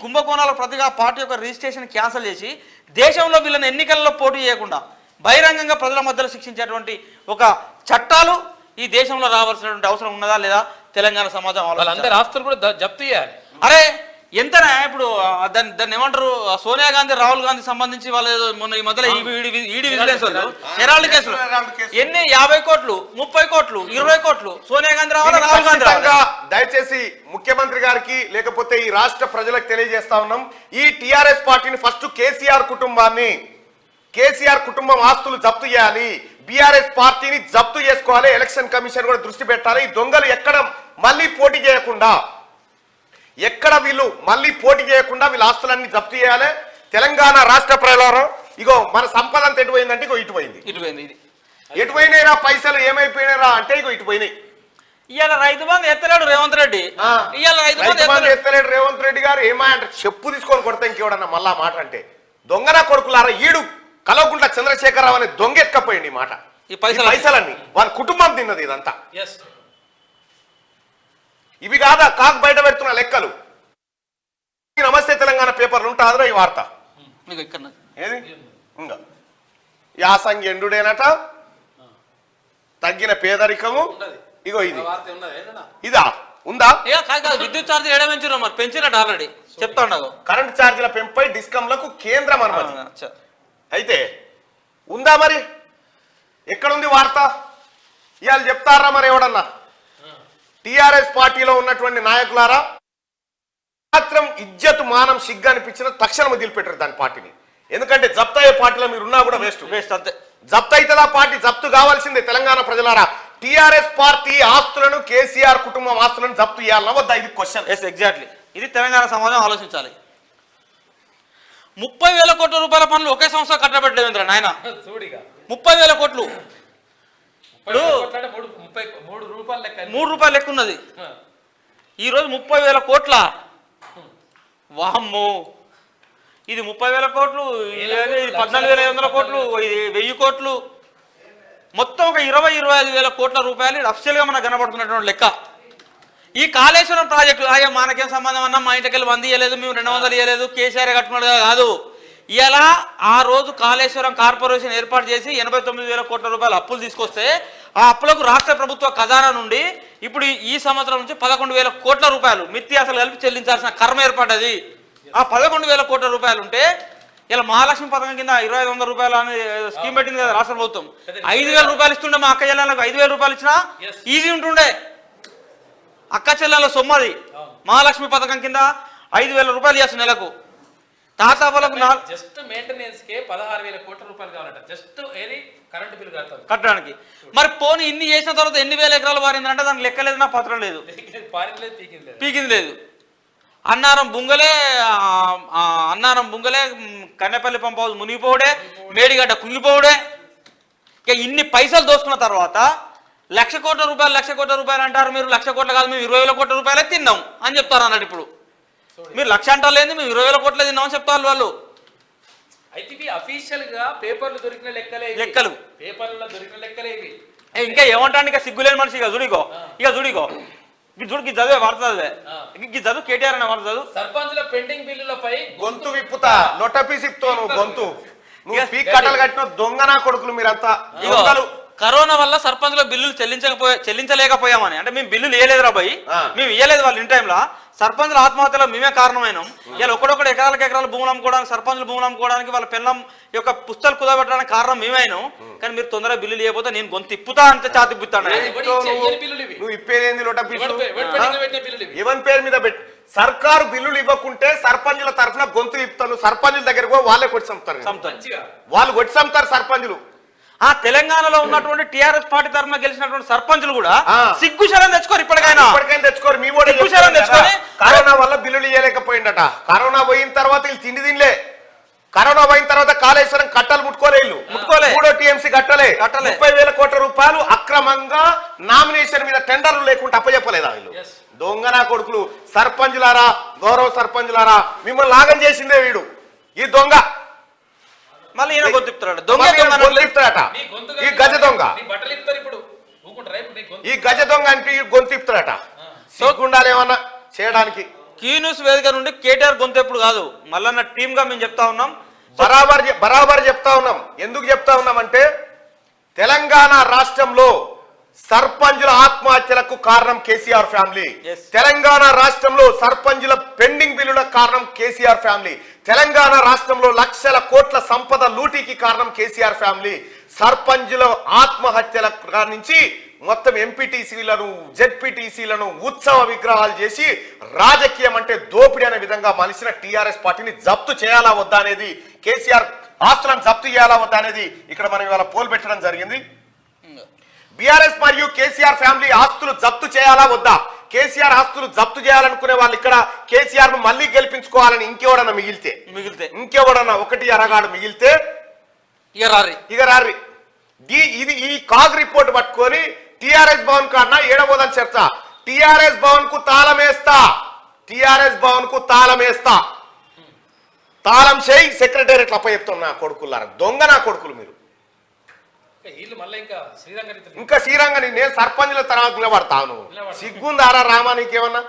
కుంభకోణాలకు ప్రతిగా పార్టీ యొక్క రిజిస్ట్రేషన్ క్యాన్సిల్ చేసి దేశంలో వీళ్ళని ఎన్నికల్లో పోటీ చేయకుండా బహిరంగంగా ప్రజల మధ్యలో శిక్షించేటువంటి ఒక చట్టాలు ఈ దేశంలో రావాల్సినటువంటి అవసరం ఉన్నదా లేదా? తెలంగాణ సమాజం వాళ్ళందరి ఆస్తులు కూడా జప్తు చేయాలి. అరే ఎంతనా ఇప్పుడు దాన్ని ఏమంటారు, సోనియా గాంధీ రాహుల్ గాంధీ సంబంధించి వాళ్ళు మొన్న ఈ మధ్యలో ఈడీ విజిలెన్స్ హెరాల్డ్ కేసులు ఎన్ని 50 కోట్లు 30 కోట్లు 20 కోట్లు సోనియా గాంధీ రాహుల్ గాంధీ. దయచేసి ముఖ్యమంత్రి గారికి లేకపోతే ఈ రాష్ట్ర ప్రజలకు తెలియజేస్తా ఉన్నాం, ఈ టిఆర్ఎస్ పార్టీని ఫస్ట్ కేసీఆర్ కుటుంబం ఆస్తులు జప్తు చేయాలి. బీఆర్ఎస్ పార్టీని జప్తు చేసుకోవాలి. ఎలక్షన్ కమిషన్ కూడా దృష్టి పెట్టాలి. ఈ దొంగలు ఎక్కడ మళ్ళీ పోటీ చేయకుండా వీళ్ళ ఆస్తులన్నీ జప్తు చేయాలి. తెలంగాణ రాష్ట్ర ప్రజలారా, ఇగో మన సంపద అంతా ఎటుపోయిందంటే ఇగో ఎటుపోయినాయిరా, పైసలు ఏమైపోయినారా అంటే ఇగో ఇటుపోయినాయి. ఇవాళ రైతు బంధు ఎత్తలేడు రేవంత్ రెడ్డి. ఎత్తలేడు రేవంత్ రెడ్డి గారు. ఏమంటే చెప్పు తీసుకొని కొడతా ఇంకేవడన్నా మళ్ళా మాట అంటే. దొంగన కొడుకులారా, ఈడు కలవకుంట్ల చంద్రశేఖరరావు అనే దొంగ ఎత్తుకపోయింది ఈ మాట. ఈ పైసలన్నీ వాళ్ళ కుటుంబం తిన్నది ఇదంతా. ఇవి కాదా కాకు బయట పెడుతున్న లెక్కలు. నమస్తే తెలంగాణ పేపర్లు ఉంటుందిరా ఈ వార్త. ఏది ఇంకా యాసంగి ఎండుడేనట, తగ్గిన పేదరికము. ఇగో ఇదా ఉందా? విద్యుత్ ఛార్జీలు ఎడమించారు, మరి పెంచినట్టు ఆల్రెడీ చెప్తా ఉండదు. కరెంట్ ఛార్జీల పెంపై డిస్కంలకు కేంద్రం అనుమతి. అయితే ఉందా మరి? ఎక్కడుంది వార్త? ఇవాళ చెప్తారా మరి ఎవడన్నా? టిఆర్ఎస్ పార్టీలో ఉన్నటువంటి నాయకులారా మాత్రం ఇజ్జత్ మానం సిగ్గు అనిపించిన తక్షణం వదిలిపెట్టారు దాని పార్టీని. ఎందుకంటే జప్తు అయ్యే పార్టీలో మీరు ఉన్నా కూడా వేస్ట్ అంతే. జప్తు అవుతుందా పార్టీ? జప్తు కావాల్సిందే తెలంగాణ ప్రజలారా. టిఆర్ఎస్ పార్టీ ఆస్తులను, కేసీఆర్ కుటుంబం ఆస్తులను జప్తు చేయాలన్నా వద్దా? ఇది క్వశ్చన్. ఎగ్జాక్ట్లీ ఇది తెలంగాణ సమాజం ఆలోచించాలి. 30,000 కోట్ల రూపాయల పనులు ఒకే సంస్థ కట్టబెట్టలేదు నాయన. 30,000 కోట్లు ఇప్పుడు 3 రూపాయలు లెక్క ఉన్నది. ఈరోజు 30,000 కోట్ల. వామ్మో, ఇది 30,000 కోట్లు, ఇది 14,500 కోట్లు, ఇది 1000 కోట్లు, మొత్తం ఒక 20-25,000 కోట్ల రూపాయలు అఫ్షియల్గా మనకు కనబడుతున్నటువంటి లెక్క. ఈ కాళేశ్వరం ప్రాజెక్టు అయ్యా మనకేం సంబంధం అన్నా, మా ఇంటికి వెళ్ళి 100 ఇవ్వలేదు, మేము 200 ఇవ్వలేదు, కేసీఆర్ కట్టుకున్నట్టుగా కాదు. ఇలా ఆ రోజు కాళేశ్వరం కార్పొరేషన్ ఏర్పాటు చేసి 89,000 కోట్ల రూపాయలు అప్పులు తీసుకొస్తే ఆ అప్పులకు రాష్ట్ర ప్రభుత్వ ఖజానా నుండి ఇప్పుడు ఈ సంవత్సరం నుంచి 11,000 కోట్ల రూపాయలు మిత్తి అసలు కలిపి చెల్లించాల్సిన కర్మ ఏర్పడ్డది. ఆ 11,000 కోట్ల రూపాయలు ఉంటే ఇలా మహాలక్ష్మి పథకం కింద 2,500 రూపాయలు అని స్కీమ్ పెట్టింది కదా రాష్ట్ర ప్రభుత్వం. 5,000 రూపాయలు ఇస్తుండే మా అక్క చెల్లెళ్ళకు 5,000 రూపాయలు ఇచ్చినా ఈజీ ఉంటుండే. అక్క చెల్లెళ్ళ సొమ్మది. మహాలక్ష్మి పథకం కింద 5,000 రూపాయలు చేస్తుంది నెలకు. తాత వాళ్ళకు జస్ట్ మెయింటెనెన్స్ కే 16,000 కోట్ల రూపాయలు కావాలంట, జస్ట్ ఏది కరెంట్ బిల్ కట్టడానికి. మరి పోనీ ఇన్ని చేసిన తర్వాత ఎన్ని వేల ఎకరాలు పారిందంటే దానికి లెక్కలేదు, నా పత్రం లేదు, పీకింది లేదు. అన్నారం బుంగలే కన్నెపల్లి పంప్ హౌస్ మునిగిపోవడే, మేడిగడ్డ కుంగిపోవడే. ఇక ఇన్ని పైసలు దోసుకున్న తర్వాత 1,00,000 కోట్ల రూపాయలు అంటారు మీరు. 1,00,000 కోట్లు కాదు, మేము 20,000 కోట్ల రూపాయలే తిన్నాం అని చెప్తారు అన్నట్టు. ఇప్పుడు మీరు 1,00,000 అంటారు లేదు, మేము 20,000 కోట్లే తిన్నామని చెప్తారు వాళ్ళు. అయితే ఇవి అఫీషియల్ గా పేపర్లు దొరికిన లెక్కలు, పేపర్లలో దొరికిన లెక్కలే ఇవి. ఇంకా ఏమంటాను, ఇక సిగ్గులేని మనిషి. ఇక చూడిగో చదివే వార్త చదివే చదువు కేటీఆర్ అనే వార్త చదువు. సర్పంచుల పెండింగ్ బిల్లులపై గొంతు విప్పుతా, లొట్టపీసిప్తో గొంతు నువ్వు పీక్ కట్టలు కట్టిన దొంగనా కొడుకులు మీరంతా. కరోనా వల్ల సర్పంచ్ల బిల్లులు చెల్లించలేకపోయామని అంటే మేము బిల్లులు ఇవ్వలేదురా భయ్, మేము ఇవ్వలేదు వాళ్ళు ఇన్ టైంలో. సర్పంచ్ల ఆత్మహత్యలో మేమే కారణమైనాం. ఇలా ఒకడొకడు ఎకరాల భూములు అమ్ముకోవడానికి, సర్పంచ్ల భూములు అమ్ముకోవడానికి, వాళ్ళ పిల్లం యొక్క పుస్తకాలు కుదబెట్టడానికి కారణం మేమైనాం. కానీ మీరు తొందరగా బిల్లులు ఇవ్వకపోతే నేను గొంతు ఇప్పుతా అంతే, చాతి ఇప్పుతాను. నువ్వు ఇప్పేదేంది లొట్టపీసు? ఎవరి పేరు మీద పెట్టి సర్కారు బిల్లులు ఇవ్వకుంటే సర్పంచుల తరఫున గొంతు ఇప్పుతాను. సర్పంచుల దగ్గరకు వాళ్ళే కొట్టి చంపుతారు, వాళ్ళు కొట్టి చంపుతారు సర్పంచులు. ఆ తెలంగాణలో ఉన్నటువంటి టిఆర్ఎస్ పార్టీ తరఫున గెలిచినటువంటి సర్పంచులు కూడా సిగ్గు శరం తెచ్చుకోరు. ఇప్పటికైనా తెచ్చుకోరు. మీ కరోనా వల్ల బిల్లులు ఇవ్వలేకపోయిందట. కరోనా పోయిన తర్వాత వీళ్ళు తిండి తినలే. కరోనా పోయిన తర్వాత కాళేశ్వరం కట్టలు ముట్టుకోలే. 3వ టీఎంసీ కట్టలే. 30,000 కోట్ల రూపాయలు అక్రమంగా నామినేషన్ మీద టెండర్లు లేకుండా అప్పచెప్పలేదా వీళ్ళు? దొంగనా కొడుకులు. సర్పంచులారా, గౌరవ సర్పంచులారా, మిమ్మల్ని లాగం చేసిందే వీడు, ఈ దొంగ. మళ్ళీ ఈయన గొంతిపుతాడు, గొంతిపుతాడట. ఈ గజ దొంగ, ఈ గజ దొంగ అంటే గొంతిపుతాడట. సిగ్గుండాలి ఏమన్నా చేయడానికి. క్యూ న్యూస్ వేదిక నుండి కేటీఆర్ గొంతు ఎప్పుడు కాదు, మళ్ళీ టీమ్ గా మేము చెప్తా ఉన్నాం, బరాబర్ చెప్తా ఉన్నాం. ఎందుకు చెప్తా ఉన్నామంటే తెలంగాణ రాష్ట్రంలో సర్పంచుల ఆత్మహత్యలకు కారణం కేసీఆర్ ఫ్యామిలీ. తెలంగాణ రాష్ట్రంలో సర్పంచుల పెండింగ్ బిల్లుల కారణం కేసీఆర్ ఫ్యామిలీ. తెలంగాణ రాష్ట్రంలో 1,00,000 కోట్ల సంపద లూటీకి కారణం కేసీఆర్ ఫ్యామిలీ. సర్పంచుల ఆత్మహత్యల నుంచి మొత్తం ఎంపీటీసీలను, జెడ్పీటీసీలను ఉత్సవ విగ్రహాలు చేసి రాజకీయం అంటే దోపిడీ అనే విధంగా మలిసిన టీఆర్ఎస్ పార్టీని జప్తు చేయాలా వద్దా అనేది, కేసీఆర్ ఆస్తులను జప్తు చేయాలా వద్దా అనేది ఇక్కడ మనం ఇవాళ పోల్ పెట్టడం జరిగింది. బీఆర్ఎస్ మరియు కేసీఆర్ ఫ్యామిలీ ఆస్తులు జప్తు చేయాలా వద్దా? కేసీఆర్ ఆస్తులు జప్తు చేయాలనుకునే వాళ్ళు ఇక్కడ కేసీఆర్ ను మళ్ళీ గెలిపించుకోవాలని ఇంకెవడన్నా మిగిలితే ఇంకెవడన్నా ఒకటి అరగాడు మిగిలితే ఇక రారి. ఇది ఈ కాగ్ రిపోర్ట్ పట్టుకొని టిఆర్ఎస్ భవన్ కన్నా ఏడబోదని చర్చ. టిఆర్ఎస్ భవన్ కు తాళమేస్తా, టిఆర్ఎస్ భవన్ కు తాళమేస్తా, తాళం చేయి సెక్రటేరియట్ అప్ప చెప్తున్నా కొడుకులారా, దొంగ నా కొడుకులు మీరు. ఇంకా శ్రీరంగని నేను సర్పంచుల తర్వాత నిలబడతాను. సిగ్గుందారా రామా నీకేమన్నా?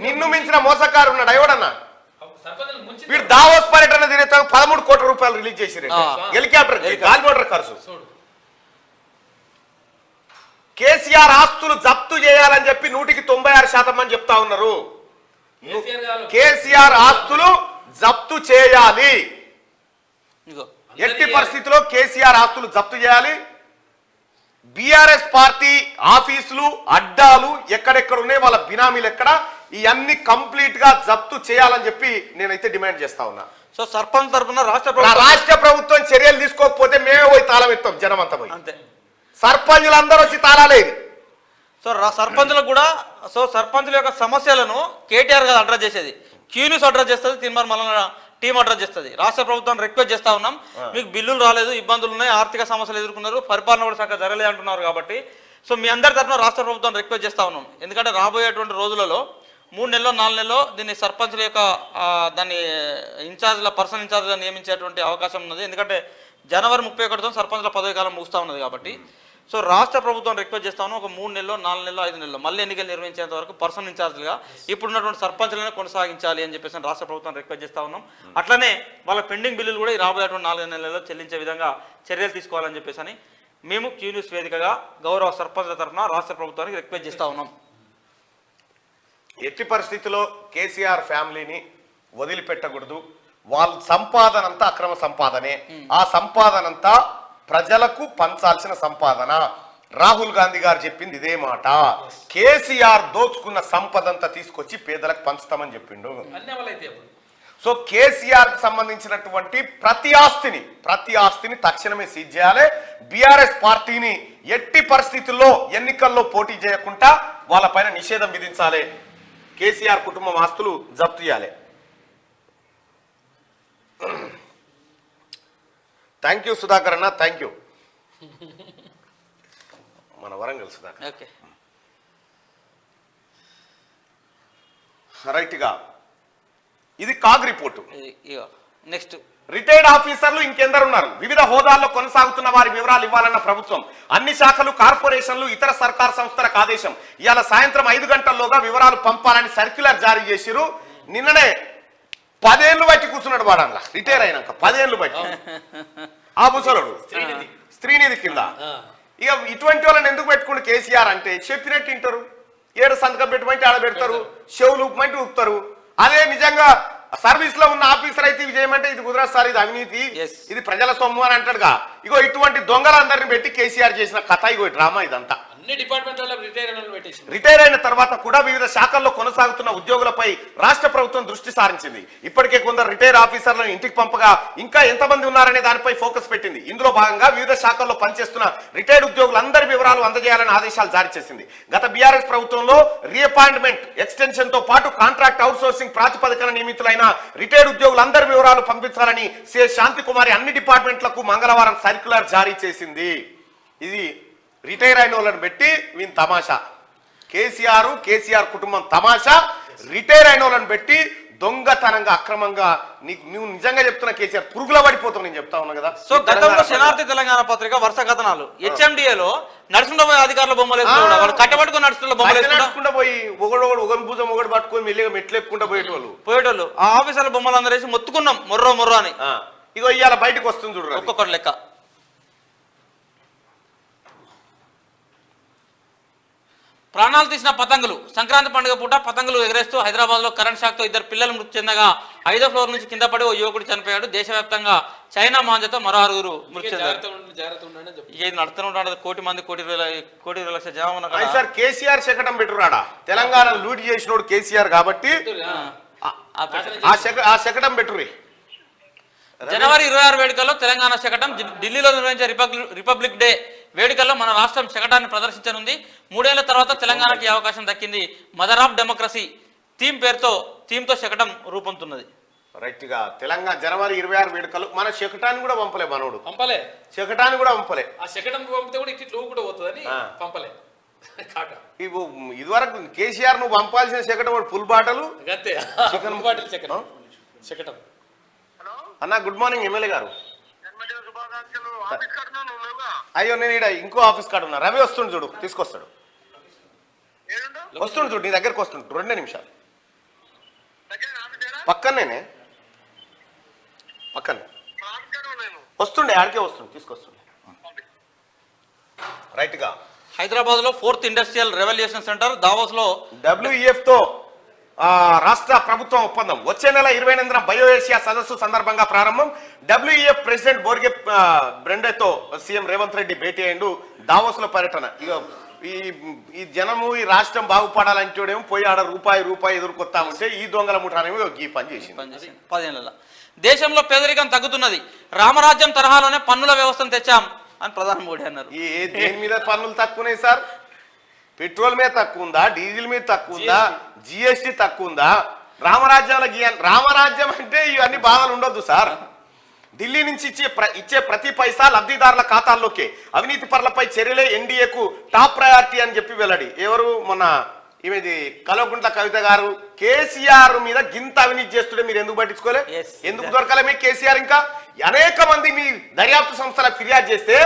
నిన్ను మించిన మోసకారు ఉన్నాడు ఎవడన్నా? వీడు దావోస్ పర్యటన తినేత 13 కోట్ల రూపాయలు రిలీజ్ చేసి హెలికాప్టర్ గాలి మోటార్ ఖర్చు. కేసీఆర్ ఆస్తులు జప్తు చేయాలని చెప్పి 196% అని చెప్తా ఉన్నారు. కేసీఆర్ ఆస్తులు జప్తు చేయాలి. ఎట్టి పరిస్థితిలో కేసీఆర్ ఆస్తులు జప్తు చేయాలి. బీఆర్ఎస్ పార్టీ ఆఫీసులు అడ్డాలు ఎక్కడెక్కడ ఉన్నాయి, వాళ్ళ బినామీలు ఎక్కడ, ఇవన్నీ కంప్లీట్ గా జప్తు చేయాలని చెప్పి నేనైతే డిమాండ్ చేస్తా ఉన్నా. సో సర్పంచ్ తరఫున రాష్ట్ర ప్రభుత్వం చర్యలు తీసుకోకపోతే మేమే పోయి తాళం ఎత్తాం, జనం అంతా పోయి. అంతే, సర్పంచులందరూ వచ్చి తాళాలేదు. సో సర్పంచులకు కూడా, సో సర్పంచుల యొక్క సమస్యలను కేటీఆర్ గారు అడ్రస్ చేసేది, క్యూన్యూస్ అడ్రస్ చేస్తుంది, తిరుమల మల్లన్న టీం అడ్రస్ చేస్తుంది. రాష్ట్ర ప్రభుత్వాన్ని రిక్వెస్ట్ చేస్తా ఉన్నాం, మీకు బిల్లులు రాలేదు, ఇబ్బందులు ఉన్నాయి, ఆర్థిక సమస్యలు ఎదుర్కొన్నారు, పరిపాలన కూడా చక్కగా జరగలేదు అంటున్నారు. కాబట్టి సో మీ అందరి తరఫున రాష్ట్ర ప్రభుత్వాన్ని రిక్వెస్ట్ చేస్తా ఉన్నాం. ఎందుకంటే రాబోయేటువంటి రోజులలో 3 నెలలో 4 నెలలో దీన్ని సర్పంచుల యొక్క దాన్ని ఇన్ఛార్జ్ల పర్సనల్ ఇన్ఛార్జ్గా నియమించేటువంటి అవకాశం ఉన్నది. ఎందుకంటే జనవరి 31తో సర్పంచుల పదవి కాలం ముగుస్తూ ఉన్నది. కాబట్టి సో రాష్ట్ర ప్రభుత్వం రిక్వెస్ట్ చేస్తా ఉన్నాం, ఒక 3 నెలలో 4 నెలలో 5 నెలలో మళ్ళీ ఎన్నికలు నిర్వహించేంత వరకు పర్సనల్ ఇన్ఛార్జ్గా ఇప్పుడున్నటువంటి సర్పంచులనే కొనసాగించాలి అని చెప్పేసి రాష్ట్ర ప్రభుత్వం రిక్వెస్ట్ చేస్తా ఉన్నాం. అట్లనే వాళ్ళ పెండింగ్ బిల్లులు కూడా ఈ రాబోయేటువంటి 4 నెలల్లో చెల్లించే విధంగా చర్యలు తీసుకోవాలని చెప్పేసి అని మేము క్యూన్యూస్ వేదికగా గౌరవ సర్పంచుల తరఫున రాష్ట్ర ప్రభుత్వానికి రిక్వెస్ట్ చేస్తా ఉన్నాం. ఎట్టి పరిస్థితిలో కేసీఆర్ ఫ్యామిలీని వదిలిపెట్టకూడదు. వాళ్ళ సంపాదన అంతా అక్రమ సంపాదనే. ఆ సంపాదన అంతా ప్రజలకు పంచాల్సిన సంపాదన. రాహుల్ గాంధీ గారు చెప్పింది ఇదే మాట. కేసీఆర్ దోచుకున్న సంపదంతా తీసుకొచ్చి పేదలకు పంచుతామని చెప్పిండు. సో కేసీఆర్ కు సంబంధించినటువంటి ప్రతి ఆస్తిని తక్షణమే సీజ్ చేయాలి. బీఆర్ఎస్ పార్టీని ఎట్టి పరిస్థితుల్లో ఎన్నికల్లో పోటీ చేయకుండా వాళ్ళపైన నిషేధం విధించాలి. కేసీఆర్ కుటుంబం ఆస్తులు జప్తు చేయాలి. థ్యాంక్ యూ సుధాకర్ అన్న, థ్యాంక్ యూ. మన వరంగల్ సుధాకర్. ఓకే, రైట్గా ఇది కాగ్ రిపోర్టు. నెక్స్ట్ రిటైర్డ్ ఆఫీసర్లు ఇంకెందరు ఉన్నారు? వివిధ హోదాల్లో కొనసాగుతున్న వారి వివరాలు ఇవ్వాలన్న ప్రభుత్వం అన్ని శాఖలు, కార్పొరేషన్లు, ఇతర సర్కార్ సంస్థలకు ఆదేశం. ఇవాళ సాయంత్రం 5 గంటల్లోగా వివరాలు పంపాలని సర్క్యులర్ జారీ చేసిరు. నిన్ననే 10 ఏళ్ళు బట్టి కూర్చున్నాడు వాడల్లా, రిటైర్ అయినాక 10 ఏళ్ళు బట్టి. ఆ ముసలుడు స్త్రీనిధి కింద. ఇక ఇటువంటి వాళ్ళని ఎందుకు పెట్టుకుంటే కేసీఆర్ అంటే చెప్పినట్టు వింటారు. ఏడు సంతకం పెట్టమంటే ఆడ పెడతారు, చెవులు ఊపమంటే ఊపుతారు. అదే నిజంగా సర్వీస్ లో ఉన్న ఆఫీసర్ అయితే ఇది చేయమంటే ఇది కుదరదు సార్, ఇది అవినీతి, ఇది ప్రజల సొమ్ము అని అంటాడుగా. ఇగో ఇటువంటి దొంగలందరినీ పెట్టి కేసీఆర్ చేసిన కథ, ఇగో డ్రామా ఇదంతా. రిటైర్ అయిన తర్వాత కూడా వివిధ శాఖల్లో కొనసాగుతున్న ఉద్యోగులపై రాష్ట్ర ప్రభుత్వం దృష్టి సారించింది. ఇప్పటికే కొందరు రిటైర్ ఆఫీసర్లను ఇంటికి పంపగా ఇంకా ఎంతమంది ఉన్నారనే దానిపై ఫోకస్ పెట్టింది. ఇందులో భాగంగా వివిధ శాఖల్లో పనిచేస్తున్న రిటైర్డ్ ఉద్యోగులందరి వివరాలు అందజేయాలని ఆదేశాలు జారీ చేసింది. గత బీఆర్ఎస్ ప్రభుత్వంలో రీఅపాయింట్మెంట్ ఎక్స్టెన్షన్ తో పాటు కాంట్రాక్ట్ అవుట్సోర్సింగ్ ప్రాతిపదికన నియమితులైన రిటైర్డ్ ఉద్యోగులందరి వివరాలు పంపించాలని సిఎస్ శాంతికుమారి అన్ని డిపార్ట్మెంట్లకు మంగళవారం సర్క్యులర్ జారీ చేసింది. ఇది రిటైర్ అయిన వాళ్ళని పెట్టి వీని తమాషా. కేసీఆర్ కుటుంబం తమాషా. రిటైర్ అయిన వాళ్ళని పెట్టి దొంగతనంగా అక్రమంగా నువ్వు నిజంగా చెప్తున్నా కేసీఆర్ పురుగుల పడిపోతావు. నేను చెప్తా ఉన్నా కదా. సో గతంలో శనార్థి తెలంగాణ పత్రిక వరుస కథనాలు హెచ్ఎండిఏలో నడుచుకుంటూ పోయి అధికారుల బొమ్మలు వాళ్ళు కట్టబట్టుకుని నడుచుకుంటూ పోయి ఒకరి భుజం ఒకటి పట్టుకొని మెల్లిగా మెట్లు ఎక్కుంటూ పోయేటోళ్ళు ఆ ఆఫీసర్ల బొమ్మలు అందరూ వేసి మొత్తుకున్నాం మొర్రో అని. ఇగో ఇవాళ బయటకు వస్తుంది చూడరు ఒక్కొక్కటి లెక్క. ప్రాణాలు తీసిన పతంగులు. సంక్రాంతి పండుగ పూట పతంగులు ఎగరేస్తూ హైదరాబాద్ లో కరెంట్ షాక్ తో 2 పిల్లలు మృతి చెందగా 5వ ఫ్లోర్ నుంచి కింద పడి ఓ యువకుడు చనిపోయాడు. దేశవ్యాప్తంగా చైనా మాంజతో మరో 6 మృతి చెందారు. ఇది నడుతూనే ఉంటాడు. కోటి మంది కోటి 20 లక్షల జనాభా. సార్ కేసీఆర్ శకటం పెట్టురాడా? తెలంగాణ లూట్ చేసినోడు కేసీఆర్ కాబట్టి ఆ శకటం పెట్టుర్రి. జనవరి 26 వేడుకల్లో తెలంగాణ శకటం. ఢిల్లీలో నిర్వహించే రిపబ్లిక్ డే వేడుకల్లో మన రాష్ట్రం శకటాన్ని ప్రదర్శించనుంది. 3 ఏళ్ల తర్వాత తెలంగాణకి అవకాశం దక్కింది. మదర్ ఆఫ్ డెమోక్రసీ థీమ్తో శకటం రూపొందుతున్నది. రైట్ గా తెలంగాణ జనవరి 26 వేడుకలు. మన శకటాన్ని కూడా పంపలే, మనోడు శకటాన్ని కూడా పంపలే. ఆ శకటం పంపితే కూడా ఇట్లా కూడా పోతుందని పంపలే. ఇదివరకు కేసీఆర్ నువ్వు పంపాల్సిన శకటం ఫుల్ బాటలు శకటం. అన్న గుడ్ మార్నింగ్ ఎమ్మెల్యే గారు. అయ్యో నేను ఇక్కడ ఇంకో ఆఫీస్ కాడ ఉన్నా. రవి వస్తుండు చూడు, తీసుకొస్తాడు. వస్తుండు చూడు, నీ దగ్గరకు వస్తుండు. 2 నిమిషాలు. పక్కనే వస్తుండే, ఆడికే వస్తుండు, తీసుకొస్తుండే. రైట్ గా హైదరాబాద్ లో 4th industrial revolution centre Davos లో WEF తో రాష్ట్ర ప్రభుత్వం ఒప్పందం. వచ్చే నెల 28న బయో ఏషియా సదస్సు సందర్భంగా ప్రారంభం. WEF ప్రెసిడెంట్ బోర్గే బ్రెండేతో సీఎం రేవంత్ రెడ్డి భేటీ అయ్యిండు. దావోస్లో పర్యటన. ఇక ఈ జనము ఈ రాష్ట్రం బాగుపడాలంటేమో పోయి ఆడ రూపాయి ఎదుర్కొత్తా ఉంటే ఈ దొంగల ముఠానేమో ఈ పని చేసింది. 10 ఏళ్ళ దేశంలో పేదరికం తగ్గుతున్నది, రామరాజ్యం తరహాలోనే పన్నుల వ్యవస్థను తెచ్చాం అని ప్రధాని మోడీ అన్నారు. దేని మీద పన్నులు తక్కువనే సార్? పెట్రోల్ మీద తక్కువ ఉందా? డీజిల్ మీద తక్కువ ఉందా? GST తక్కువ ఉందా? రామరాజ్యం అంటే ఇవన్నీ బాధలు ఉండొద్దు సార్. ఢిల్లీ నుంచి ఇచ్చే ప్రతి పైసా లబ్ధిదారుల ఖాతాల్లోకే. అవినీతి పరులపై చర్యలే ఎన్డీఏకు టాప్ ప్రయారిటీ అని చెప్పి వెల్లడి. ఎవరు మొన్న ఈమెది కల్వకుంట్ల కవిత గారు కేసీఆర్ మీద గింత అవినీతి చేస్తుంటే మీరు ఎందుకు పట్టించుకోలే? ఎందుకు దొరకలే మీకు కేసీఆర్? ఇంకా అనేక మంది మీ దర్యాప్తు సంస్థలకు ఫిర్యాదు చేస్తే